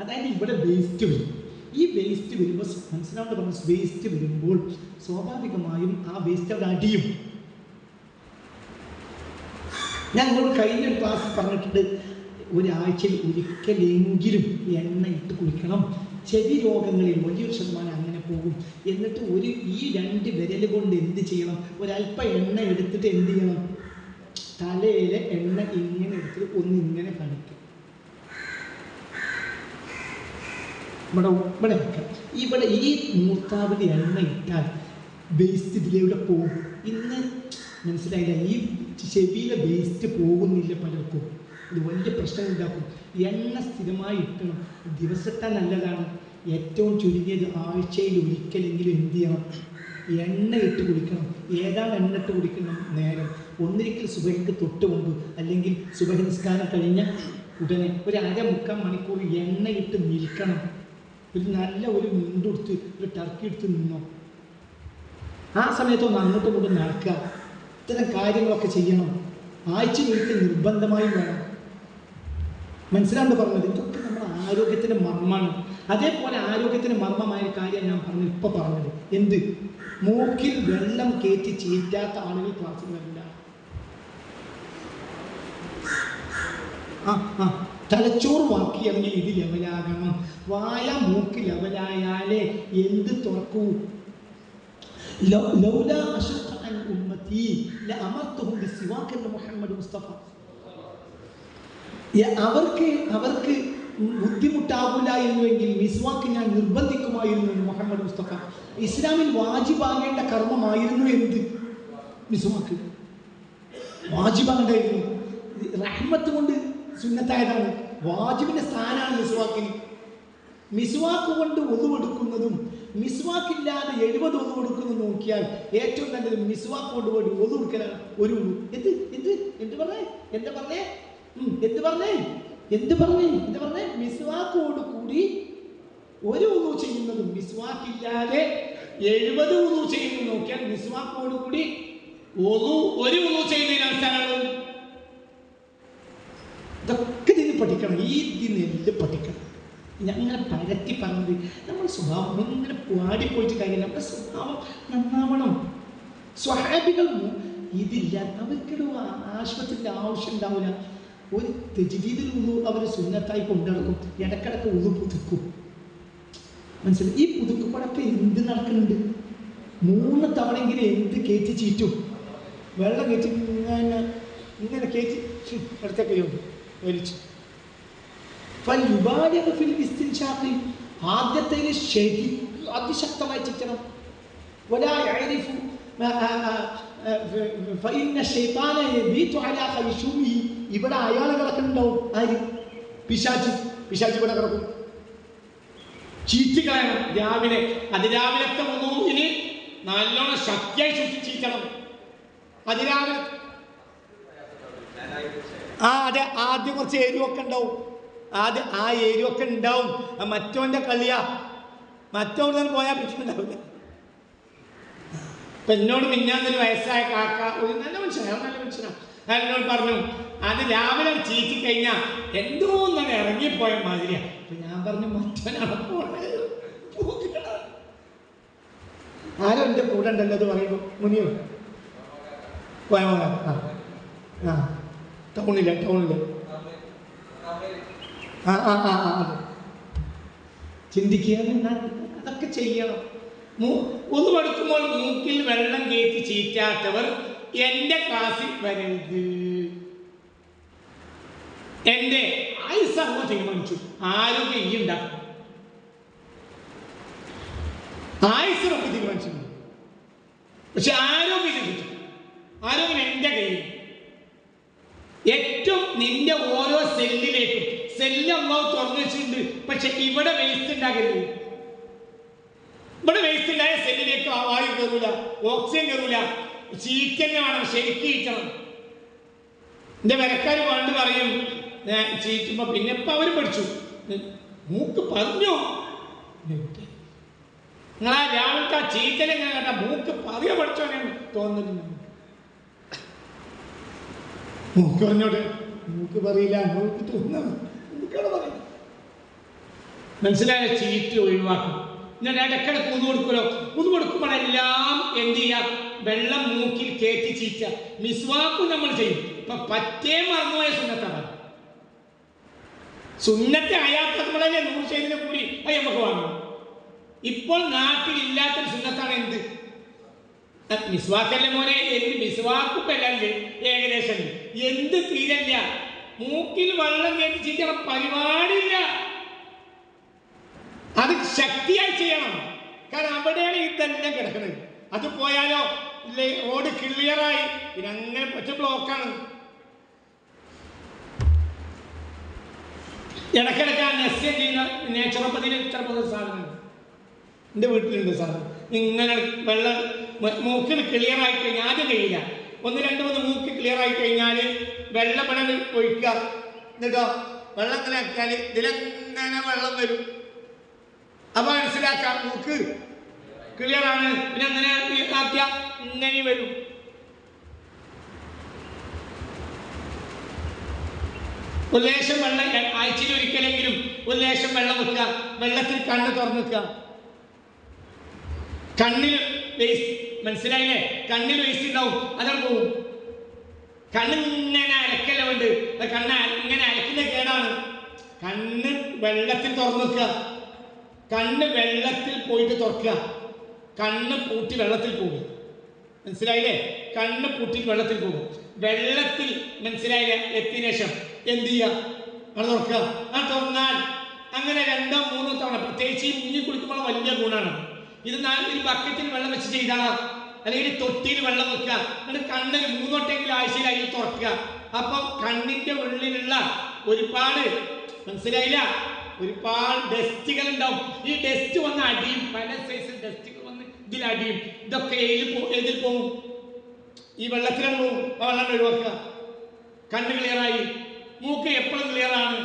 Speaker 3: അതായത് ഇവിടെ വേസ്റ്റ് വരും. ഈ വേസ്റ്റ് വരുമ്പോൾ മനസ്സിലാവേണ്ട പറഞ്ഞ വേസ്റ്റ് വരുമ്പോൾ സ്വാഭാവികമായും ആ വേസ്റ്റ് അവിടെ അടിയും. ഞാൻ നിങ്ങൾ കഴിഞ്ഞ ക്ലാസ്സിൽ പറഞ്ഞിട്ടുണ്ട്, ഒരാഴ്ചയിൽ ഒരിക്കലെങ്കിലും എണ്ണ ഇട്ട് കുളിക്കണം. ചെവി രോഗങ്ങളിൽ വലിയൊരു ശതമാനം അങ്ങനെ പോകും. എന്നിട്ട് ഈ 2 വിരൽ കൊണ്ട് എന്ത് ചെയ്യണം? ഒരല്പ എണ്ണ എടുത്തിട്ട് എന്ത് ചെയ്യണം? തലയിലെ എണ്ണ ഇങ്ങനെ എടുത്തിട്ട് ഇങ്ങനെ കാണിക്കും. ഇവിടെ ഈ മൂർത്താവിൽ എണ്ണ ഇട്ടാൽ വേസ്റ്റ് ഇതിലൂടെ പോകും. ഇന്ന് മനസ്സിലായില്ല, ഈ ചെവിയിലെ വേസ്റ്റ് പോകുന്നില്ല പലർക്കും. ഇത് വലിയ പ്രശ്നം ഉണ്ടാക്കും. എണ്ണ സ്ഥിരമായി ഇട്ടണം. ദിവസത്തെ നല്ലതാണ്. ഏറ്റവും ചുരുങ്ങിയത് ആഴ്ചയിൽ ഒരിക്കലെങ്കിലും എന്ത് ചെയ്യണം? എണ്ണ ഇട്ട് കുടിക്കണം. ഏതാണ് എണ്ണ ഇട്ട് കുടിക്കണം? നേരം ഒന്നിരിക്കൽ സുബഹിക്ക് തൊട്ട് മുമ്പ്, അല്ലെങ്കിൽ സുബഹി നിസ്കാരം കഴിഞ്ഞ ഉടനെ ഒരു 1/2-3 മണിക്കൂർ എണ്ണ ഇട്ട് നിൽക്കണം. നല്ല ഒരു മുണ്ടെടുത്ത് ഒരു ടർക്കി എടുത്ത് നിന്നോ. ആ സമയത്തൊന്ന് അങ്ങോട്ടും ഇങ്ങോട്ടും നടക്കുക. ഇത്തരം കാര്യങ്ങളൊക്കെ ചെയ്യണം. ആഴ്ചയിൽ ഒരിക്കൽ നിർബന്ധമായും വേണം. മനസ്സിലാണ്ട് പറഞ്ഞത്? ഇതൊക്കെ നമ്മുടെ ആരോഗ്യത്തിൻ്റെ മർമ്മമാണ്. അതേപോലെ ആരോഗ്യത്തിന് മർമ്മമായ കാര്യം ഞാൻ ഇപ്പോൾ പറഞ്ഞത് എന്ത്? മൂക്കിൽ വെള്ളം കയറ്റി ചീറ്റാത്ത ആളുകൾ ക്ലാസ്സിൽ വരില്ല. തലച്ചോറ് വാക്കിയിറങ്ങി ഇത് ലെവലാകണം. വായ മൂക്ക് ലെവലായാലേ എന്ത് തുറക്കൂ? ലൗലാ അശഖ അൻ ഉമ്മത്തി ലഅമർതുഹും ബിസിവാക എന്ന് മുഹമ്മദ് മുസ്തഫ. അവർക്ക് ബുദ്ധിമുട്ടാകില്ല എന്നുവെങ്കിൽ മിസ്വാക്ക് ഞാൻ നിർബന്ധിക്കുമായിരുന്നു എന്ന് മുഹമ്മദ് മുസ്തഫ. ഇസ്ലാമിൽ വാജിബാകേണ്ട കർമ്മമായിരുന്നു എന്ത്? മിസ്വാക്ക് വാജിബാകേണ്ടായിരുന്നു. റഹ്മത്ത് കൊണ്ട് സുന്നത്തായതാണ്. വാജിബിന്റെ സ്ഥാനമാണ് മിസ്വാക്കിന്. മിസ്വാക്ക് കൊണ്ട് ഒതുവെടുക്കുന്നതും മിസ്വാക്കില്ലാതെ 70 ഒതുവെടുക്കുന്നതും നോക്കിയാൽ ഏറ്റവും നല്ലത് മിസ്വാക്ക് കൊണ്ട് പോയി ഒതുവെടുക്കലാണ്. ഒരു മിസ്വാക്കോട് കൂടി ഒരു ഉളു ചെയ്യുന്നതും മിസ്വാക്കില്ലാതെ 70 ഉളു ചെയ്യുന്നത് നോക്കിയാൽ മിസ്വാക്കോട് കൂടി ഒരു ഉളു ചെയ്യുന്നതിന് അവസാനമാണ്. ഇതൊക്കെ ഇതിന് പഠിക്കണം. ഇതിനെല്ലാം പഠിക്കണം. ഞങ്ങളെ പരത്തി പറഞ്ഞത് നമ്മുടെ സ്വഭാവം ഇങ്ങനെ പാടിപ്പോയിട്ട് കാര്യമില്ല. നമ്മുടെ സ്വഭാവം നന്നാവണം. സ്വഹാബികൾ ഇതില്ല, അവർക്കൊരു ആശുപത്രിയുടെ ആവശ്യം ഉണ്ടാവില്ല. ഒരു തെജ്വീദിൽ ഉളു അവർ സുന്നത്തായി കൊണ്ടുനടക്കും. ഇടക്കിടക്ക് ഉളു പുതുക്കും. മനസ്സിലായി? ഈ പുതുക്കുമ്പോഴൊക്കെ എന്ത് നടക്കുന്നുണ്ട്? 3 തവണയെങ്കിലും എന്ത് കയറ്റി ചീറ്റും. വെള്ളം കയറ്റി ഇങ്ങനെ കയറ്റി അടുത്തൊക്കെ വലിച്ചു. ആദ്യത്തെ അതിശക്തമായി ചിറ്റണം. ഇവിടെ അയാൾ കിടക്കുന്നുണ്ടാവും. ആര്? പിശാച് ഇവിടെ കിടക്കും.
Speaker 2: ചീറ്റിക്കളയണം രാവിലെ. അതിരാവിലത്തെ വുളൂഇന് നല്ലോണം ശക്തിയായി ചീറ്റണം. അതിരാവിലെ
Speaker 3: അതെ, ആദ്യം കുറച്ച് എരിവൊക്കെ ഉണ്ടാവും. ആദ്യം ആ എരിവൊക്കെ ഉണ്ടാവും. മറ്റവൻ്റെ കളിയാ. മറ്റവിടെ പോയാൽ പറ്റുന്നുണ്ടാവില്ല.
Speaker 2: ഇപ്പം എന്നോട് മിന്നാന്നൊരു വയസ്സായ കാക്ക, ഒരു നല്ല മനുഷ്യനാണ്, എന്നോട് പറഞ്ഞു, അത് രാവിലെ ചീറ്റി കഴിഞ്ഞാൽ എന്തോ ഒന്നാണ് ഇറങ്ങിപ്പോയ മാതിരിയാ.
Speaker 3: അപ്പൊ ഞാൻ പറഞ്ഞു, മറ്റവനാണ് ആരോ എൻ്റെ കൂടെ ഉണ്ടല്ലോ. അത് പറയുമ്പോൾ മുനിയോ ടൗണില്ല ചിന്തിക്കുക.
Speaker 2: അതൊക്കെ ചെയ്യണം. ഒന്ന് പഠിക്കുമ്പോൾ മൂക്കിൽ വെള്ളം കയറ്റി ചീറ്റാത്തവർ എൻ്റെ ക്ലാസ്സിൽ വരരുത്. എൻ്റെ ആയുസ്സർവ തീരുമാനിച്ചു. ആരോഗ്യം ഈ ഉണ്ടാക്കും. ആയുസ് നമുക്ക് തീരുമാനിച്ചു. പക്ഷെ ആരോഗ്യം എൻ്റെ കയ്യിൽ. ഏറ്റവും നിന്റെ ഓരോ സെല്ലിലേക്കും സെല്ല് അള്ളാഹു തുറന്നു വെച്ചിട്ടുണ്ട്. പക്ഷെ ഇവിടെ വേസ്റ്റ് ഉണ്ടാകരുത്. ഇവിടെ വേസ്റ്റ് ഉണ്ടായ സെല്ലിലേക്ക് വായു കയറൂല, ഓക്സിജൻ കയറൂല. ചീറ്റന്നെ വേണം, ശരിക്കും ചീറ്റണം. എൻ്റെ വരക്കാർ പണ്ട് പറയും ചീറ്റുമ്പോ, പിന്നെ ഇപ്പൊ അവര് പഠിച്ചു. മൂക്ക് പറഞ്ഞോ നിങ്ങളാ രാവിലത്തെ ചീറ്റലെങ്ങനെ കേട്ടാ മൂക്ക് പറയാ പഠിച്ചോനെന്ന് തോന്നുന്നു.
Speaker 3: മൂക്ക് പറഞ്ഞോട്ടെ, മൂക്ക് പറയില്ല, മൂക്ക് തോന്നുന്നു.
Speaker 2: മനസ്സിലായ? ചീറ്റ് ഒഴിവാക്കും. ഞാൻ ഇടക്കിടക്ക് ഊന്ന് കൊടുക്കുമല്ലോ. ഊന്ന് കൊടുക്കുമ്പോഴെല്ലാം എന്ത് ചെയ്യാം? വെള്ളം മൂക്കിൽ കയറ്റി ചീറ്റ. മിസ്വാക്കും നമ്മൾ ചെയ്യും. ഇപ്പൊ പറ്റേ മറന്നുപോയ സുന്നത്താണ്. സുന്നത്തെ ആയാത്തമ്മളല്ലേ 100% കൂടി അത് നമുക്ക് വാങ്ങും. ഇപ്പോൾ നാട്ടിലില്ലാത്തൊരു സുന്നത്താണ് എന്ത്? മിസ്വാക്കല്ലേ മോനെ, എന്ത് മിസ്വാക്കുപ്പല്ലേ ഏകദേശം എന്ത് തീരല്ല. മൂക്കിൽ വെള്ളം കയറ്റി ചെയ്യണം പരിപാടിയില്ല. അത് ശക്തിയായി ചെയ്യണം. കാരണം അവിടെയാണ് ഇതെല്ലാം കിടക്കുന്നത്. അത് പോയാലോ റോഡ് ക്ലിയറായി, പിന്നെ അങ്ങനെ ഒറ്റ ബ്ലോക്കാണ്. ഇടയ്ക്കിടയ്ക്ക് ആ നെസ്യം ചെയ്യുന്ന നേച്ചുറോപ്പതിയിൽ ഇത്ര സാധനം എൻ്റെ വീട്ടിലുണ്ട് സാധനം. ഇങ്ങനെ വെള്ളം മൂക്കിന് ക്ലിയർ ആയി കഴിഞ്ഞാൽ ആദ്യം കഴിയില്ല, 1-2-3 മൂക്ക് ക്ലിയർ ആയി കഴിഞ്ഞാൽ വെള്ളം ഒഴിക്കുക. എന്നിട്ടോ വെള്ളം ഇങ്ങനെ ആക്കിയാൽ ഇതിലെങ്ങനെ വെള്ളം വരും. അപ്പൊ മനസ്സിലാക്കാം മൂക്ക് ക്ലിയർ ആണ്. പിന്നെ അങ്ങനെ ആക്കിയ ഇങ്ങനെ വരും. ഒരു ലേശം വെള്ളം ആഴ്ചയിൽ ഒരിക്കലെങ്കിലും ഒരു ലേശം വെള്ളം വെക്കുക. വെള്ളത്തിൽ കണ്ണ് തുറന്നു വെക്കുക. കണ്ണിൽ വേസ്റ്റ്, മനസ്സിലായില്ലേ? കണ്ണിൽ വേസ്റ്റ് ഉണ്ടാവും, അതാണ് പോകും. കണ്ണിങ്ങനെ അരക്കല്ല ഉണ്ട്, കണ്ണ് ഇങ്ങനെ അരക്കുന്ന കേടാണ്. കണ്ണ് വെള്ളത്തിൽ തുറന്നു വെക്കുക. കണ്ണ് വെള്ളത്തിൽ പോയിട്ട് തുറക്കുക. കണ്ണ് പൂട്ടി വെള്ളത്തിൽ പോകും, മനസ്സിലായില്ലേ? കണ്ണ് പൂട്ടി വെള്ളത്തിൽ പോകും. വെള്ളത്തിൽ മനസ്സിലായില്ല എത്തിയ ശേഷം എന്ത് ചെയ്യുക? അത് തുറക്കുക. ആ തുറന്നാൽ അങ്ങനെ 2-3 തവണ, പ്രത്യേകിച്ച് ഈ മുങ്ങി കുളിക്കുമ്പോൾ വലിയ ഗുണമാണ് ഇത്. ഒരു ബക്കറ്റിൽ വെള്ളം വെച്ച് ചെയ്താൽ, അല്ലെങ്കിൽ തൊട്ടിയിൽ വെള്ളം വെക്കുക. എന്നിട്ട് കണ്ണിൽ 3 വട്ടെങ്കിലും ആഴ്ചയിലായി തുറക്കുക. അപ്പം കണ്ണിന്റെ ഉള്ളിലുള്ള ഒരുപാട്, മനസ്സിലായില്ല, ഒരുപാട് ഡസ്റ്റുകൾ ഉണ്ടാവും. ഈ ഡസ്റ്റ് വന്ന് അടിയും, പല സൈസിൽ ഡസ്റ്റുകൾ വന്ന് ഇതിലടിയും. ഇതൊക്കെ ഏതിൽ പോകും? ഈ വെള്ളത്തിലാണ് പോകും. ആ വെള്ളം ഒഴിവാക്കുക. കണ്ണ് ക്ലിയറായി. മൂക്ക് എപ്പോഴും ക്ലിയറാണ്.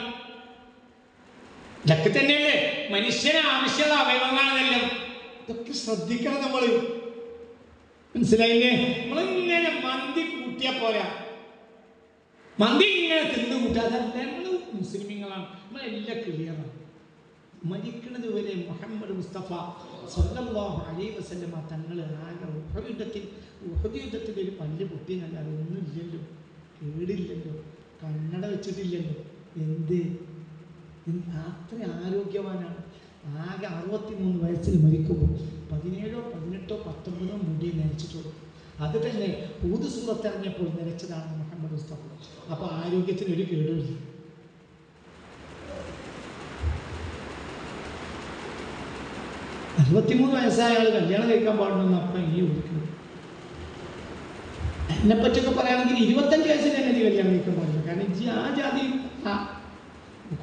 Speaker 2: ഇതൊക്കെ തന്നെയല്ലേ മനുഷ്യന് ആവശ്യമുള്ള അവയവങ്ങളാണെന്നെല്ലാം. ഇതൊക്കെ ശ്രദ്ധിക്കണം നമ്മൾ, മനസ്സിലായില്ലേ? നമ്മളിങ്ങനെ മന്തി കൂട്ടിയാ പോരാ. മന്തി ഇങ്ങനെ തിന്നു കൂട്ടാതെ നമ്മൾ മുസ്ലിമീങ്ങളാണ്, നമ്മളെല്ലാം ക്ലിയറാണ്. മരിക്കുന്നത് വരെ മുഹമ്മദ് മുസ്തഫ സല്ലല്ലാഹു അലൈഹി വസല്ലമ തങ്ങൾ ആകെ ഉഹദ് യുദ്ധത്തിൽ ഒരു പല്ല് പൊട്ടിയെന്നല്ലാതെ ഒന്നുമില്ലല്ലോ, കേടില്ലല്ലോ, കണ്ണട വെച്ചിട്ടില്ലല്ലോ. എന്ത് അത്ര ആരോഗ്യവാനാണ്. ആകെ 63 വയസ്സിൽ മരിക്കുമ്പോൾ 17, 18, 19 മുടി നരച്ചിട്ടുള്ളൂ. അത് തന്നെ ഹൂദ് സൂറത്ത് ഇറങ്ങിയപ്പോൾ നരച്ചതാണ് മുഹമ്മദ് മുസ്തഫ. അപ്പോൾ ആരോഗ്യത്തിന് ഒരു കേടുമില്ല. 63 വയസ്സായ ആൾ കല്യാണം കഴിക്കാൻ പാടുണ്ടെന്ന് അപ്പം ഈ വിളിക്കുന്നത്. എന്നെ പറ്റിയൊക്കെ പറയുകയാണെങ്കിൽ 25 വയസ്സിൽ തന്നെ കല്യാണം കഴിക്കാൻ പാടില്ല. കാരണം ആ ജാതി ആ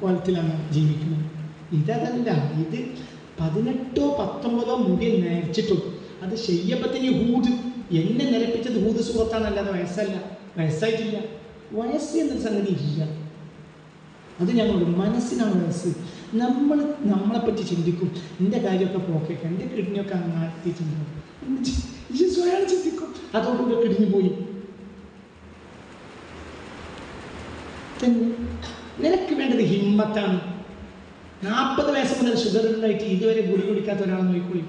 Speaker 2: കോലത്തിലാണ് ജീവിക്കുന്നത്. ഇതല്ല, ഇത് 18, 19 മുടി നരച്ചിട്ടുള്ളൂ. അത് ശയ്യപ്പത്തിന് ഹൂദ് എന്നെ നിരപ്പിച്ചത് ഹൂദ് സുഹൃത്താണല്ലാതെ വയസ്സല്ല, വയസ്സായിട്ടില്ല. വയസ്സ് എന്നൊരു സംഗതി ഇല്ല. അത് ഞങ്ങളുടെ മനസ്സിനാണ് വയസ്സ്. നമ്മളെപ്പറ്റി ചിന്തിക്കും. എൻ്റെ കാര്യമൊക്കെ പോക്കേക്ക്, എൻ്റെ കിഡ്നിയൊക്കെ അങ്ങാത്തി ചിന്തിക്കും, സ്വയം ചിന്തിക്കും. അതോടുകൂടെ കിഡ്നി പോയി. നിനക്ക് വേണ്ടത് ഹിമ്മത്താണ്. 40 വയസ്സ് മുതൽ ഷുഗർ ഉണ്ടായിട്ട് ഇതുവരെ ഗുളി കുടിക്കാത്ത ഒരാൾ നോക്കിക്കൂടി.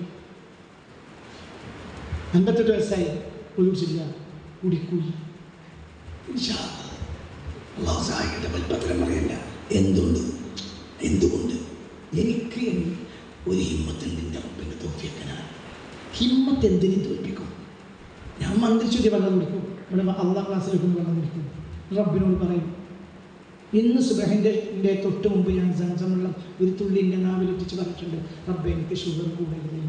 Speaker 2: 58 വയസ്സായി കുടിച്ചില്ല, കുടിക്കൂല.
Speaker 1: പത്രം പറയണ്ട. എന്തുകൊണ്ട് എനിക്ക് ഒരു ഹിമ്മത്തുണ്ട്. എൻ്റെ റബ്ബിൻ്റെ തൗഫീഖിനാണ്. ഹിമ്മത്ത് എന്തിനും തോൽപ്പിക്കും. ഞാൻ മന്ത്രിച്ചുതി വെള്ളം കുടിക്കും. ഇവിടെ അള്ളാഹ് ക്ലാസ്സിലേക്കും വെള്ളം കുടിക്കും. റബ്ബിനോട് പറയും, ഇന്ന് സുബഹിൻ്റെ തൊട്ട് മുമ്പ് ഞാൻ സംസമുള്ള ഒരു തുള്ളി എൻ്റെ നാവിലെത്തിച്ച് പറഞ്ഞിട്ടുണ്ട്, റബ്ബെ എനിക്ക് ഷുഗർ കൂടരുത്,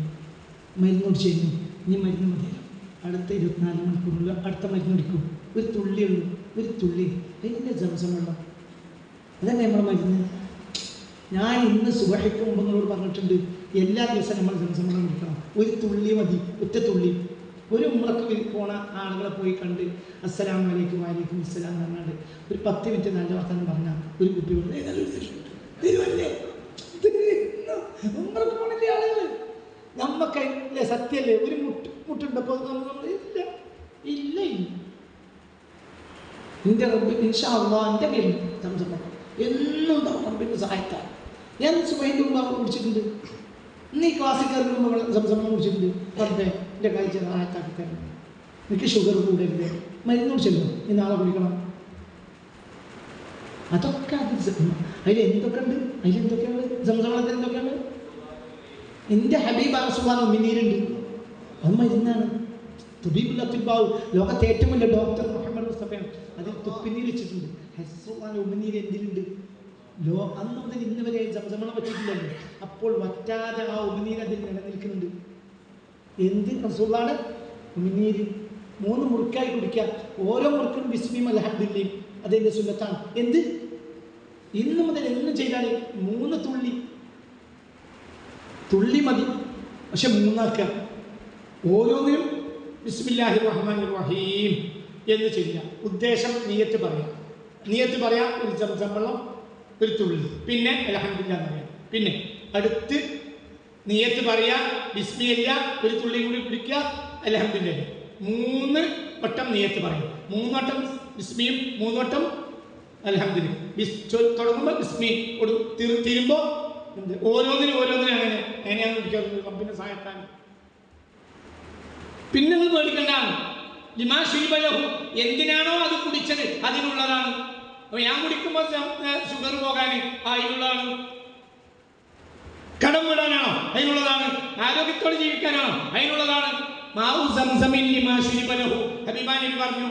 Speaker 1: മരുന്നോട് ചെയ്യുന്നു, ഇനി മരുന്ന് മതിയല്ലോ, അടുത്ത 24 മണിക്കൂറിൽ അടുത്ത മരുന്ന് കുടിക്കും. ഒരു തുള്ളിയുള്ളൂ, ഒരു തുള്ളി. അതിൻ്റെ സംസമുള്ള അതന്നെ നമ്മളെ മരുന്ന്. ഞാൻ ഇന്ന് സുബഹിക്ക് മുമ്പ് നിങ്ങളോട് പറഞ്ഞിട്ടുണ്ട്, എല്ലാ ദിവസവും നമ്മൾ സംസമുള്ള കുടിക്കണം. ഒരു തുള്ളി മതി, ഒറ്റ തുള്ളി. ഒരു ഉമ്രക്ക് പോണ ആളുകളെ പോയി കണ്ട് അസ്സലാമു അലൈക്കും വലൈക്കും അസ്സലാം പറഞ്ഞാണ്ട് ഒരു 10 മിനിറ്റ് നല്ല വർത്തമാനം പറഞ്ഞാൽ ഒരു കുട്ടി വരുമല്ലേ. ഉമ്രക്ക് പോണില്ലേ ആളുകൾ? നമ്മക്കല്ലേ സത്യല്ലേ? ഒരു മുട്ടുണ്ടപ്പോൾ നമ്മൾ ഇല്ല. എൻ്റെ റബ്ബ് ഇൻഷാ അല്ലാഹ് എൻ്റെ പേരിൽ സംസം എന്നും ഉണ്ടാവും റബ്ബിൻ്റെ സഹായത്താൽ. ഞാൻ സുബഹിൻ്റെ മുമ്പ് കുടിച്ചിട്ടുണ്ട്. ഇന്ന് ഈ ക്ലാസ്സിൽ കയറുമ്പോൾ സംസം കുടിച്ചിട്ടുണ്ട്. റബ്ബേ എൻ്റെ കാഴ്ച സഹായത്താക്കി തരണം, എനിക്ക് ഷുഗർ കൂടരുത്, മരുന്ന് കുടിച്ചല്ലോ, ഈ നാളെ കുടിക്കണം. അതൊക്കെ അത് അതിലെന്തൊക്കെയുണ്ട്? അതിലെന്തൊക്കെയാണ്? സംസവളത്തിൽ എന്തൊക്കെയാണ്? എൻ്റെ ഹബീബ് റസൂലുള്ളാഹി ഉമിനീരുണ്ട്. അത് മരുന്നാണ്. തുബീബുൽ അത്തിബാവ്, ലോകത്തെ ഏറ്റവും വലിയ ഡോക്ടർ മുഹമ്മദ് മുസ്തഫയാണ്. അതിൽ തുപ്പിനീര് വെച്ചിട്ടുണ്ട്. റസൂലുള്ളാഹി ഉമിനീര് എന്തിലുണ്ട്? അന്ന് മുതൽ ഇന്ന് വരെ സംസവളം വെച്ചിട്ടില്ലല്ലോ. അപ്പോൾ വറ്റാതെ ആ ഉമിനീര് അതിൽ നിലനിൽക്കുന്നുണ്ട്. എന്ത്? റസൂലുള്ളാഹിയുടെ ഉമിനീര് 3 മുറുക്കായി കുടിക്കുക. ഓരോ മുറുക്കും ബിസ്മിയും അൽഹംദുലില്ലയും അതിൻ്റെ സുന്നത്താണ്. എന്ത്? ഇന്ന് മുതൽ എന്നും ചെയ്താൽ 3 തുള്ളി മതി, പക്ഷെ 3 ആക്കുക. ഓരോന്നിനും ബിസ്മില്ലാഹിർ റഹ്മാനിർ റഹീം എന്ന് ചെയ്യുക. ഉദ്ദേശം നിയത്ത് പറയാം. നിയത്ത് പറയാം, ഒരു ചമചം വെള്ളം, ഒരു തുള്ളി, പിന്നെ അൽഹംദുലില്ലാ എന്ന് പറയാം. പിന്നെ അടുത്ത് നിയത്ത് പറയാ, ബിസ്മില്ല, ഒരു തുള്ളി കൂടി കുടിക്കുക, അൽഹംദുലില്ലാ. 3 വട്ടം നിയത്ത് പറയും. 3 വട്ടം ബിസ്മിയും 3 വട്ടം അൽഹംദുലില്ലാ. തുടങ്ങുമ്പോൾ ബിസ്മി തീരുമ്പോൾ ഓരോന്നിനും അങ്ങനെയാണ് കുടിക്കാറുള്ളത്. റബ്ബിന്റെ സഹായത്താൽ. പിന്നെ നിങ്ങൾ പേടിക്കണ്ടാണ്. ലിമാ ശുരിബലഹു, എന്തിനാണോ അത് കുടിച്ചത് അതിനുള്ളതാണ്. അപ്പൊ ഞാൻ കുടിക്കുമ്പോൾ ഷുഗർ പോകാൻ അതിനുള്ളതാണ്. കടം വിടാനാണോ? അതിനുള്ളതാണ്. ആരോഗ്യത്തോടെ ജീവിക്കാനാണോ? അതിനുള്ളതാണ്. മാവു സംസമിൻ ലിമാ ശുരിബലഹു, ഹബീബാനി പറഞ്ഞു.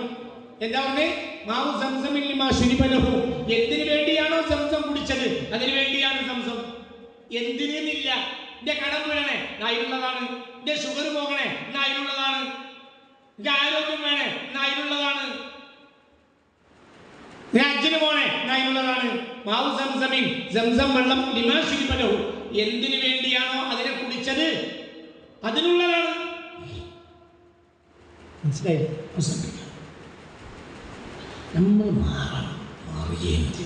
Speaker 1: എന്താ പറഞ്ഞേ? മാവു സംസമിൻ ലിമാ ശുരിബലഹു, എന്തിനു വേണ്ടിയാണോ സംസം കുടിച്ചത് അതിനു വേണ്ടിയാണ് സംസം. എന്തിനില്ല. എന്റെ കടം വീഴണേ, അതിനുള്ളതാണ്. എന്റെ ഷുഗർ പോകണേ, അതിനുള്ളതാണ്. എന്റെ ആരോഗ്യം വേണേ, അതിനുള്ളതാണ്. ഹജ്ജിന് പോണേ, അതിനുള്ളതാണ്. മാവു സംസമിൻ, സംസം വെള്ളം, ലിമാ ശുരിബലഹു, എന്തിനു വേണ്ടിയാണോ അതിനെ കുടിച്ചത് അതിനുള്ളതാണ്. മനസ്സിലായില്ലേ? നമ്മൾ മാറിയേ മതി.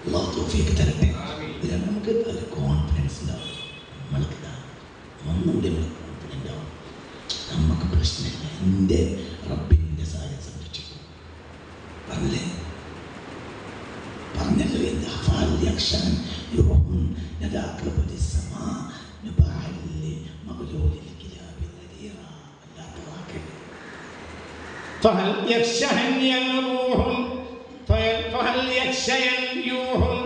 Speaker 1: അല്ലാഹു തൗഫീഖ് തരട്ടെ. നമുക്ക് ഒരു കോൺഫിഡൻസ് ഉണ്ടാവും. നമ്മൾക്ക് ഒന്നുകൂടി കോൺഫിഡൻ്റ് ആവും. നമുക്ക് പ്രശ്നമില്ല. എൻ്റെ റബ്ബിൻ്റെ സഹായം സംരക്ഷിക്കും. പറഞ്ഞല്ലോ എന്താ فهل يخشين يوهم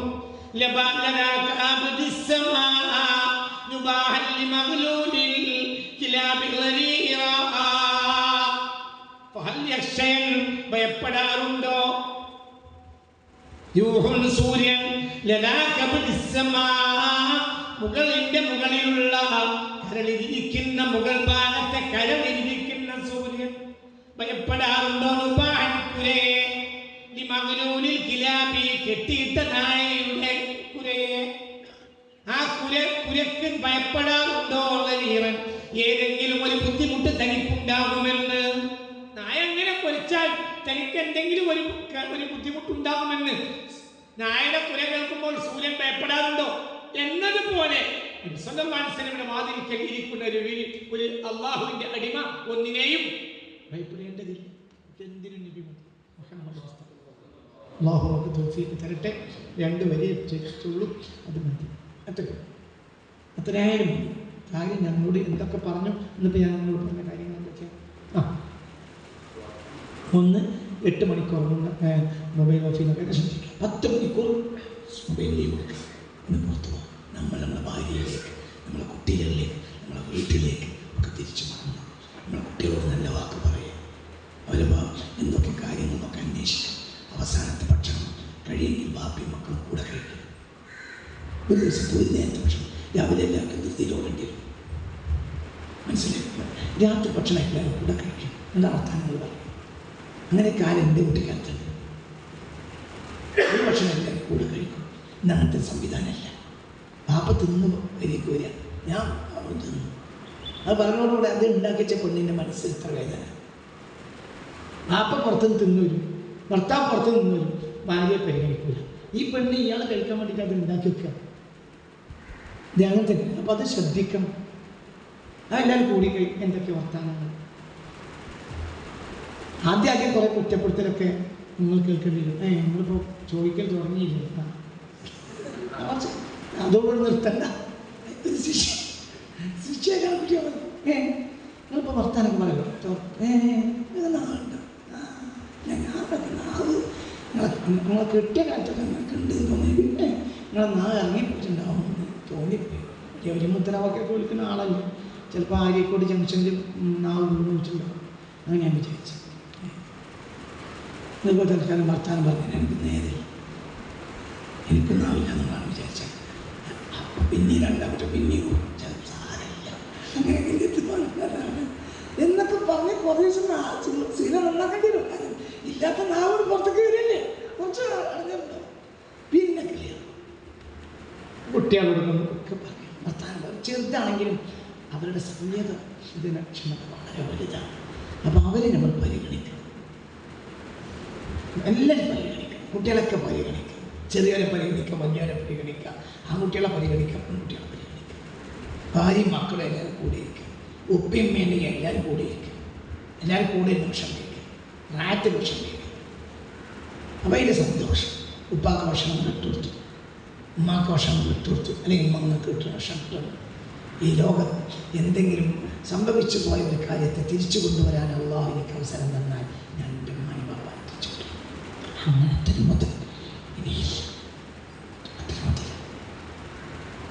Speaker 1: لذاك عبد السماء نباحا لمغلول الكلاب غريرا فهل يخشين ഭയപ്പെടാറുണ്ടോ യൂഹുൻ സൂര്യൻ ലദാക ബിസ്സമാ മുകളിന്റെ മുകളിലുള്ള കരളിരിക്കുന്ന മുകൾ ഭാഗത്തെ കരളിരിക്കുന്ന സൂര്യൻ ഭയപ്പെടാറുണ്ടോ നുബാഹുരയെ ലിമഗ്ലൂലിൽ കിലാബി കെട്ടിയിട്ട നായയുടെ കുരയെ ആ കുരക്ക് ഭയപ്പെടാറുണ്ടോ ഗരീറൻ ഏതെങ്കിലും ഒരു ബുദ്ധിമുട്ട് തനിക്കുണ്ടാകുമെന്ന് നായ എങ്ങനെ പൊരിച്ചാൽ തനിക്ക് എന്തെങ്കിലും ഒരു ബുദ്ധിമുട്ടുണ്ടാകുമെന്ന് നായയുടെ കുര കേൾക്കുമ്പോൾ സൂര്യൻ ഭയപ്പെടാറുണ്ടോ എന്നതുപോലെ വാതിലിക്കൽ ഇരിക്കുന്ന ഒരു അള്ളാഹുവിന്റെ അടിമ ഒന്നിനെയും ഭയപ്പെടേണ്ടതില്ല. എന്തിനും നബി മുഹമ്മദ് അല്ലാഹു നമുക്ക് തൗഫീഖ് തരട്ടെ. 2 വരിയെ ചോദിച്ചുള്ളൂ, അത് മതി. അത്രയായാലും കാര്യം ഞങ്ങളോട് എന്തൊക്കെ പറഞ്ഞു. എന്നിപ്പോൾ ഞാൻ നിങ്ങളോട് പറഞ്ഞ കാര്യങ്ങൾ എന്തൊക്കെയാണ്? 1 8 മണിക്കൂർ മൊബൈൽ ഓഫ് ചെയ്യുന്നൊക്കെ ശ്രദ്ധിക്കുക. 10 മണിക്കൂർ മൊബൈലിലേക്ക് കൊടുക്കുക. ഇന്ന് പുറത്തു പോകും. നമ്മുടെ ഭാര്യയിലേക്ക്, നമ്മളെ കുട്ടികളിലേക്ക്, നമ്മളെ വീട്ടിലേക്ക് ഒക്കെ തിരിച്ചു മടങ്ങുക. നമ്മളെ കുട്ടികളോട് നല്ല വാക്ക് പറയുക. അവരെ എന്തൊക്കെ കാര്യങ്ങളൊക്കെ അന്വേഷിക്കുക. അവസാനത്തെ ഭക്ഷണം കഴിയെങ്കിൽ ബാപ്പി മക്കളും കൂടെ കഴിക്കും. ഒരു ദിവസത്തെ ഒരു നേരത്തെ ഭക്ഷണം രാവിലെ എല്ലാവർക്കും ധൃതിയിലോടേണ്ടി വരും. മനസ്സിലായി? രാത്രി ഭക്ഷണം എല്ലാവരും കൂടെ കഴിക്കും. എന്താ വർത്താനങ്ങൾ പറയും. അങ്ങനെ കാലം എൻ്റെ കുട്ടിക്കാലത്തുണ്ട്. ഒരു ഭക്ഷണം എല്ലാവരും കൂടെ കഴിക്കും. ഇന്ന് അങ്ങനത്തെ സംവിധാനമല്ല. ബാപ്പ തിന്ന് വരിക വരിക, ഞാൻ തിന്നു. അത് പറഞ്ഞോടുകൂടെ അത് ഉണ്ടാക്കിച്ച പെണ്ണിൻ്റെ മനസ്സിൽ ഇത്ര വേദന. ബാപ്പ പുറത്തുനിന്ന് തിന്നു വരും, ഭർത്താവ് പുറത്ത് നിന്ന് വരും, ഭാര്യയെ പരിഗണിക്കില്ല. ഈ പെണ്ണ് ഇയാൾ കഴിക്കാൻ വേണ്ടിയിട്ട് അത് ഉണ്ടാക്കി വെക്കുക. ഇത് അങ്ങനെ തന്നെ. അപ്പോൾ അത് ശ്രദ്ധിക്കണം. അതെല്ലാവരും കൂടി എന്തൊക്കെ വർത്താനങ്ങൾ. ആദ്യം കുറേ കുറ്റപ്പെടുത്തലൊക്കെ നിങ്ങൾ കേൾക്കേണ്ടി വരും. നിങ്ങളിപ്പോൾ ചോദിക്കൽ തുടങ്ങിയില്ല, അതോട് നിർത്തണ്ട. ശിക്ഷയാണ് കുട്ടികൾ. നിങ്ങളിപ്പോൾ വർത്താനൊക്കെ പറയല്ലോ. നാളുണ്ട്, നാവ് നിങ്ങളെ കെട്ടിയ കാലത്തൊക്കെ നിങ്ങൾക്ക് ഉണ്ട് തോന്നി. പിന്നെ നിങ്ങൾ ഇറങ്ങിപ്പോയിട്ടുണ്ടാവും എന്ന് തോന്നിപ്പോയി. ഒരു മുദ്രാവാക്യമൊക്കെ വിളിക്കുന്ന ആളല്ലേ, ചിലപ്പോൾ ആര്യക്കോട് ജംഗ്ഷനിൽ നാവ് വിളിച്ചിട്ടുണ്ടാവും. അങ്ങനെ ഞാൻ വിചാരിച്ചു. നിങ്ങൾക്ക് തൽക്കാലം വർത്താനം പറഞ്ഞാൽ എനിക്ക് നേരെ എനിക്കൊന്നാവില്ല എന്നാണ് വിചാരിച്ചത്. അപ്പം പിന്നെ രണ്ടാമത്തെ പിന്നെയും സാരമില്ല അങ്ങനെ പറഞ്ഞതാണ് എന്നൊക്കെ പറഞ്ഞ് കുറേ ദിവസം സീന നന്നാക്കേണ്ടി വരും. ഇല്ലാത്ത നാവോട് പുറത്തേക്ക് വരില്ലേ, കുറച്ച് അറിഞ്ഞിട്ടുണ്ടാവും. പിന്നെ ക്ലിയർ കുട്ടികളോടൊക്കെ പറയും, വർത്താനം പറയും. ചെറുതാണെങ്കിലും അവരുടെ സംവേദനക്ഷമത വളരെ വലുതാണ്. അപ്പോൾ അവരെ നമ്മൾ പരിഗണിക്കണം, എല്ലാവരും പരിഗണിക്കണം. കുട്ടികളൊക്കെ പരിഗണിക്കുക, ചെറിയവരെ പരിഗണിക്കുക, വലിയവരെ പരിഗണിക്കുക, ആൺകുട്ടികളെ പരിഗണിക്കുക, പെൺകുട്ടികളെ പരിഗണിക്കുക, ഭാര്യയും മക്കളും എല്ലാവരും കൂടെ ഇരിക്കുക, ഉപ്പയും മേനെയും എല്ലാവരും കൂടെ ഇരിക്കുക, എല്ലാവരും കൂടെ ഇരുന്ന് ഭക്ഷണം കഴിക്കുക, റായത്തിൽ ഭക്ഷണം കഴിക്കുക. അപ്പോൾ അതിൻ്റെ സന്തോഷം. ഉപ്പാക്ക് ഭക്ഷണം ഇട്ടുകൊടുത്തു, ഉമ്മാക്ക് ഭക്ഷണം ഇട്ടുകൊടുത്തു, അല്ലെങ്കിൽ ഉമ്മങ്ങൾക്ക് ഇട്ട് ഭക്ഷണം ഇട്ടു. ഈ ലോകം എന്തെങ്കിലും സംഭവിച്ചു പോയ ഒരു കാര്യത്തെ തിരിച്ചു കൊണ്ടുവരാൻ അള്ളാഹു എനിക്ക് അവസരം തന്നാൽ ഞാൻ എൻ്റെ ഉമ്മാനെ ബാപ്പാനെ തിരിച്ചു കൊണ്ടുവരും. അങ്ങനെ അത്തരം മുതൽ ഇനിയില്ല, അത്തരം മുതൽ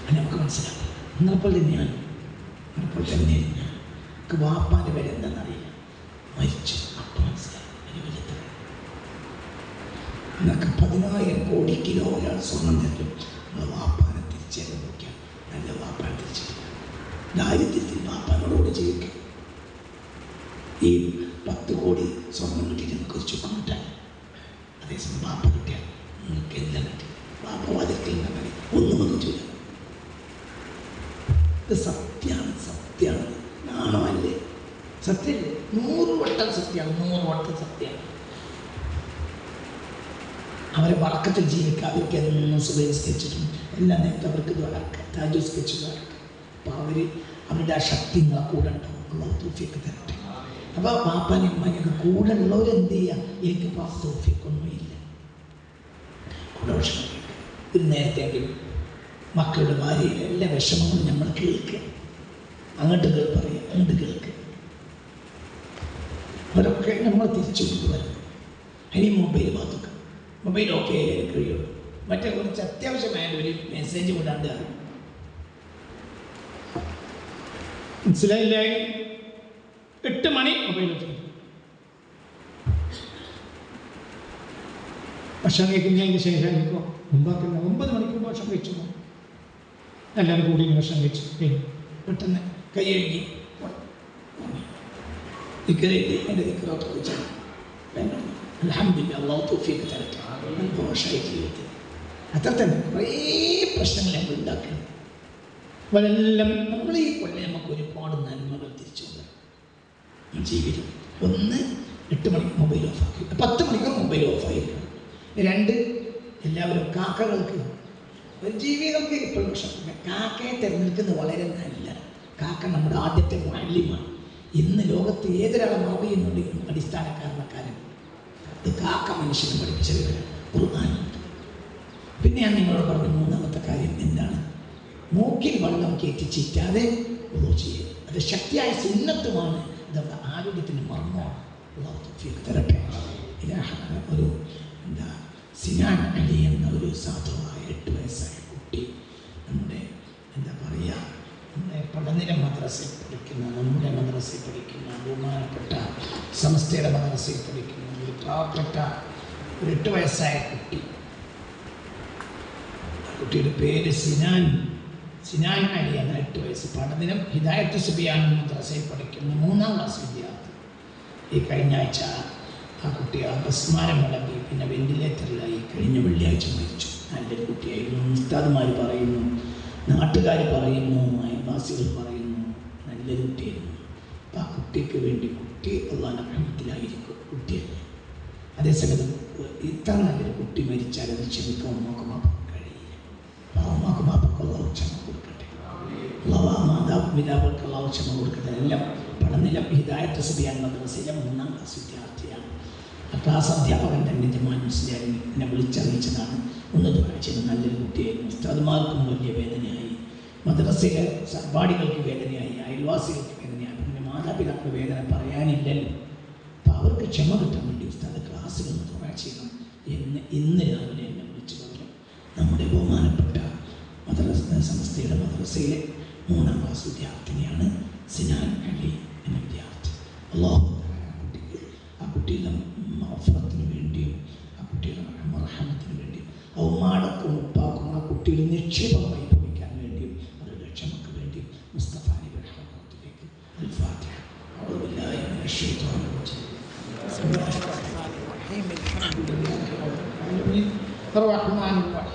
Speaker 1: അത് നമുക്ക് മനസ്സിലാവും. നിങ്ങളെപ്പോൾ തന്നെയാണ്, നിങ്ങളെപ്പോൾ തന്നെയാണ് ഞാൻ വാപ്പാൻ്റെ വില എന്താണെന്നറിയില്ല, മരിച്ചു അപ്പം മനസ്സിലായി അതിന് വലിയ തരം. എന്നൊക്കെ 10,000 കോടി കിലോ ഒരാൾ സ്വർണം തരും, നമ്മൾ വാപ്പാനെ തിരിച്ചേരാൻ നോക്കിയാൽ നല്ല വാപ്പാനെ തിരിച്ചെടുക്കുക. ദാരിദ്ര്യത്തിൽ വാപ്പാനോട് ജീവിക്കുക. ഈ 10 കോടി സ്വർണം കിട്ടിയിട്ട് നമുക്കൊരു ചുക്കം കിട്ടാൻ, അതേസമയം വാപ്പ കിട്ടിയാൽ നിങ്ങൾക്ക് എല്ലാം കിട്ടി. വാപ്പ വാതിൽക്കൽ അങ്ങനെ ഒന്നും കിട്ടില്ല. ഇത് സത്യമാണ്, സത്യമാണ്. നാണമല്ലേ? സത്യമല്ലേ? 100 വട്ടം സത്യമാണ്, 100 വട്ടം സത്യമാണ്. അവരെ വറക്കത്തിൽ ജീവിക്കുക. അവർക്ക് എന്നും സുബഹിസ്കരിച്ചിട്ടും എല്ലാ നേരത്തെ അവർക്ക് ദ്വാരക്കുക, താജുസ്കരിച്ചിട്ട് ദ്വാരക്കുക. അപ്പോൾ അവരുടെ ആ ശക്തി നിങ്ങളെ കൂടെ ഉണ്ടാവും. അള്ളാഹു തൗഫീഖ് തരട്ടെ. അപ്പോൾ പാപ്പാനെയും ഉമ്മാനെയൊക്കെ കൂടെ ഉള്ളവരെന്ത് ചെയ്യുക? എനിക്ക് തൗഫീഖൊന്നുമില്ല, കൂടെ ഭക്ഷണം കഴിക്കുക. ഒരു നേരത്തെങ്കിലും മക്കളുടെ ഭാര്യയിലെ എല്ലാ വിഷമങ്ങളും നമ്മൾ കേൾക്കുക, അങ്ങോട്ട് പറയുക, അങ്ങോട്ട് കേൾക്കുക. അവരൊക്കെ നമ്മൾ തിരിച്ചു കൊണ്ടുവരണം. ഇനി മൊബൈൽ ഭാഗത്തൊക്കെ മൊബൈൽ ഓക്കെ ആയാലും കഴിയുള്ളൂ. മറ്റേ കുറച്ച് അത്യാവശ്യമായ ഒരു മെസ്സേജ് വിടാണ്ട്
Speaker 2: മനസ്സിലായില്ലേ? 8 മണി മൊബൈൽ ഭക്ഷണം കഴിക്കുന്നതിന് ശേഷം ഇപ്പോൾ മുമ്പാക്കുന്ന 9 മണിക്ക് ഭക്ഷണം കഴിച്ചു പോകും. എല്ലാവരും കൂടി ഭക്ഷണം കഴിച്ചു കഴിഞ്ഞു
Speaker 1: പെട്ടെന്ന് കൈ കഴുകി എൻ്റെ ദിക്റൊക്കെ വെച്ചാൽ അൽഹംദുലില്ലാഹ്, അല്ലാഹു തൗഫീഖ് തരട്ടെ. ദോഷമായി ജീവിതത്തിൽ അത്ര തന്നെ കുറേ പ്രശ്നങ്ങൾ നമ്മൾ ഉണ്ടാക്കണം.
Speaker 2: അവരെല്ലാം
Speaker 1: നമ്മൾ ഈ കൊല്ലം നമുക്ക് ഒരുപാട് നന്മകൾ തിരിച്ചു കൊണ്ടുവരും ജീവിതം. ഒന്ന്, 8 മണിക്ക് മൊബൈൽ ഓഫാക്കി, 10 മണിക്കൂർ മൊബൈൽ ഓഫായിരിക്കണം. 2, എല്ലാവരും കാക്കകൾക്ക് ഒരു ജീവികൾക്ക് ഇപ്പോൾ ഭക്ഷണം. കാക്കയെ തിരഞ്ഞെടുക്കുന്നത് വളരെ നല്ല. കാക്ക നമ്മുടെ ആദ്യത്തെ മുഅല്ലിമാണ്. ഇന്ന് ലോകത്ത് ഏതൊരാളെ അറിയുന്നുണ്ടെങ്കിലും അടിസ്ഥാന കാരണക്കാരൻ അത് കാക്ക മനുഷ്യനെ പഠിപ്പിച്ചത് ഖുർആനുണ്ട്. പിന്നെ ഞാൻ നിങ്ങളോട് പറഞ്ഞ 3ാമത്തെ കാര്യം എന്താണ്? മൂക്കിൽ വെള്ളം കയറ്റി ചീറ്റാതെ വുളൂ ചെയ്യുക. അത് ശക്തിയായ സുന്നത്തുമാണ്. ഇതവിടെ ആരോഗ്യത്തിൻ്റെ മർമ്മമാണ്. അല്ലാഹു തൗഫീഖ് തരട്ടെ. ഒരു സിനാൻ അലി എന്ന ഒരു സാധുവായ 8 വയസ്സായ കുട്ടി നമ്മുടെ നമ്മുടെ പഠനനില മദ്രസയിൽ പഠിക്കുന്ന, നമ്മുടെ മദ്രസയിൽ പഠിക്കുന്ന, ബഹുമാനപ്പെട്ട സമസ്തയുടെ മദ്രസയിൽ പഠിക്കുന്ന ഒരു പാവപ്പെട്ട ഒരു 8 വയസ്സായ കുട്ടി. കുട്ടിയുടെ പേര് സിനാൻ അലി എന്ന 8 വയസ്സ്. പഠനം ഹിദായത്ത് സുബിയാൻ മദ്രസയിൽ പഠിക്കുന്ന 3ാം ക്ലാസ് വിദ്യാർത്ഥി. ഈ കഴിഞ്ഞ ആഴ്ച ആ കുട്ടി അപസ്മാരം മുടങ്ങി, പിന്നെ വെന്റിലേറ്ററിലായി. കഴിഞ്ഞ വെള്ളിയാഴ്ച മരിച്ചു. നല്ലൊരു കുട്ടിയായിരുന്നു. ഉസ്താദുമാർ പറയുന്നു, നാട്ടുകാർ പറയുന്നു, അയൽവാസികൾ പറയുന്നു, നല്ലൊരു കുട്ടിയായിരുന്നു. അപ്പം ആ കുട്ടിക്ക് വേണ്ടി കുട്ടി അള്ളാഹുവിൻ്റെ റഹ്മത്തിലായിരിക്കും, കുട്ടിയല്ലേ. അതേസമയത്ത് ഇത്ര നല്ലൊരു കുട്ടി മരിച്ചാൽ അത് ക്ഷമിക്കാൻ ഉമ്മാക്ക് ബാപ്പക്ക് കഴിയില്ല. ഉമ്മാക്ക് ബാപ്പക്ക് അള്ളാഹു ക്ഷമ കൊടുക്കട്ടെ. അള്ളാഹു മാതാപിതാക്കൾക്ക് അള്ളാഹു ക്ഷമ കൊടുക്കട്ടെ. എല്ലാം പഠനനിലം ഹിദായത്ത് സുബിയാൻ മദ്രസയിലെ 3ാം ക്ലാസ് വിദ്യാർത്ഥിയാണ്. ആ ക്ലാസ് അധ്യാപകൻ തന്നെ ജമാൽ മുസ്ലിയാർ എന്നെ വിളിച്ചറിയിച്ചതാണ്. ഒന്ന് പഠിച്ചത് നല്ലൊരു കുട്ടിയായിരുന്നു. ഉസ്താദുമാർക്കും വലിയ വേദനയായി, മദ്രസയിലെ സഹപാഠികൾക്ക് വേദനയായി, അയൽവാസികൾക്ക് വേദനയായി. പിന്നെ മാതാപിതാക്കളുടെ വേദന പറയാനില്ലല്ലോ. അപ്പോൾ അവർക്ക് ക്ഷമ കിട്ടാൻ വേണ്ടി ഉസ്താദ് ക്ലാസ്സിലൊന്ന് തുറ ചെയ്യണം എന്ന് ഇന്ന് രാവിലെ എന്നെ വിളിച്ചു പറഞ്ഞു. നമ്മുടെ ബഹുമാനപ്പെട്ട സമസ്തയുടെ മദ്രസയിലെ 3ാം ക്ലാസ് വിദ്യാർത്ഥിനിയാണ് സിനാൻ അലി എന്ന വിദ്യാർത്ഥി. അല്ലാഹു ആ കുട്ടിയുടെ മഗ്ഫിറത്തിന് വേണ്ടിയും ആ കുട്ടിയുടെ റഹ്മത്തിന് വേണ്ടിയും ആ ഉമ്മാടക്കും ഉപ്പാക്കും ആ കുട്ടിയുടെ നിക്ഷേപമായി ഭവിക്കാൻ വേണ്ടിയും അവരുടെ രക്ഷമക്ക് വേണ്ടിയും മുസ്തഫ നബിയുടെ ഹദ്റത്തിലേക്ക് അൽ-ഫാത്തിഹ. അഊദു ബില്ലാഹി മിനശ് ശൈത്വാനിർ റജീം. ബിസ്മില്ലാഹിർ റഹ്മാനിർ റഹീം. അൽഹംദുലില്ലാഹി റബ്ബിൽ ആലമീൻ. الرحمن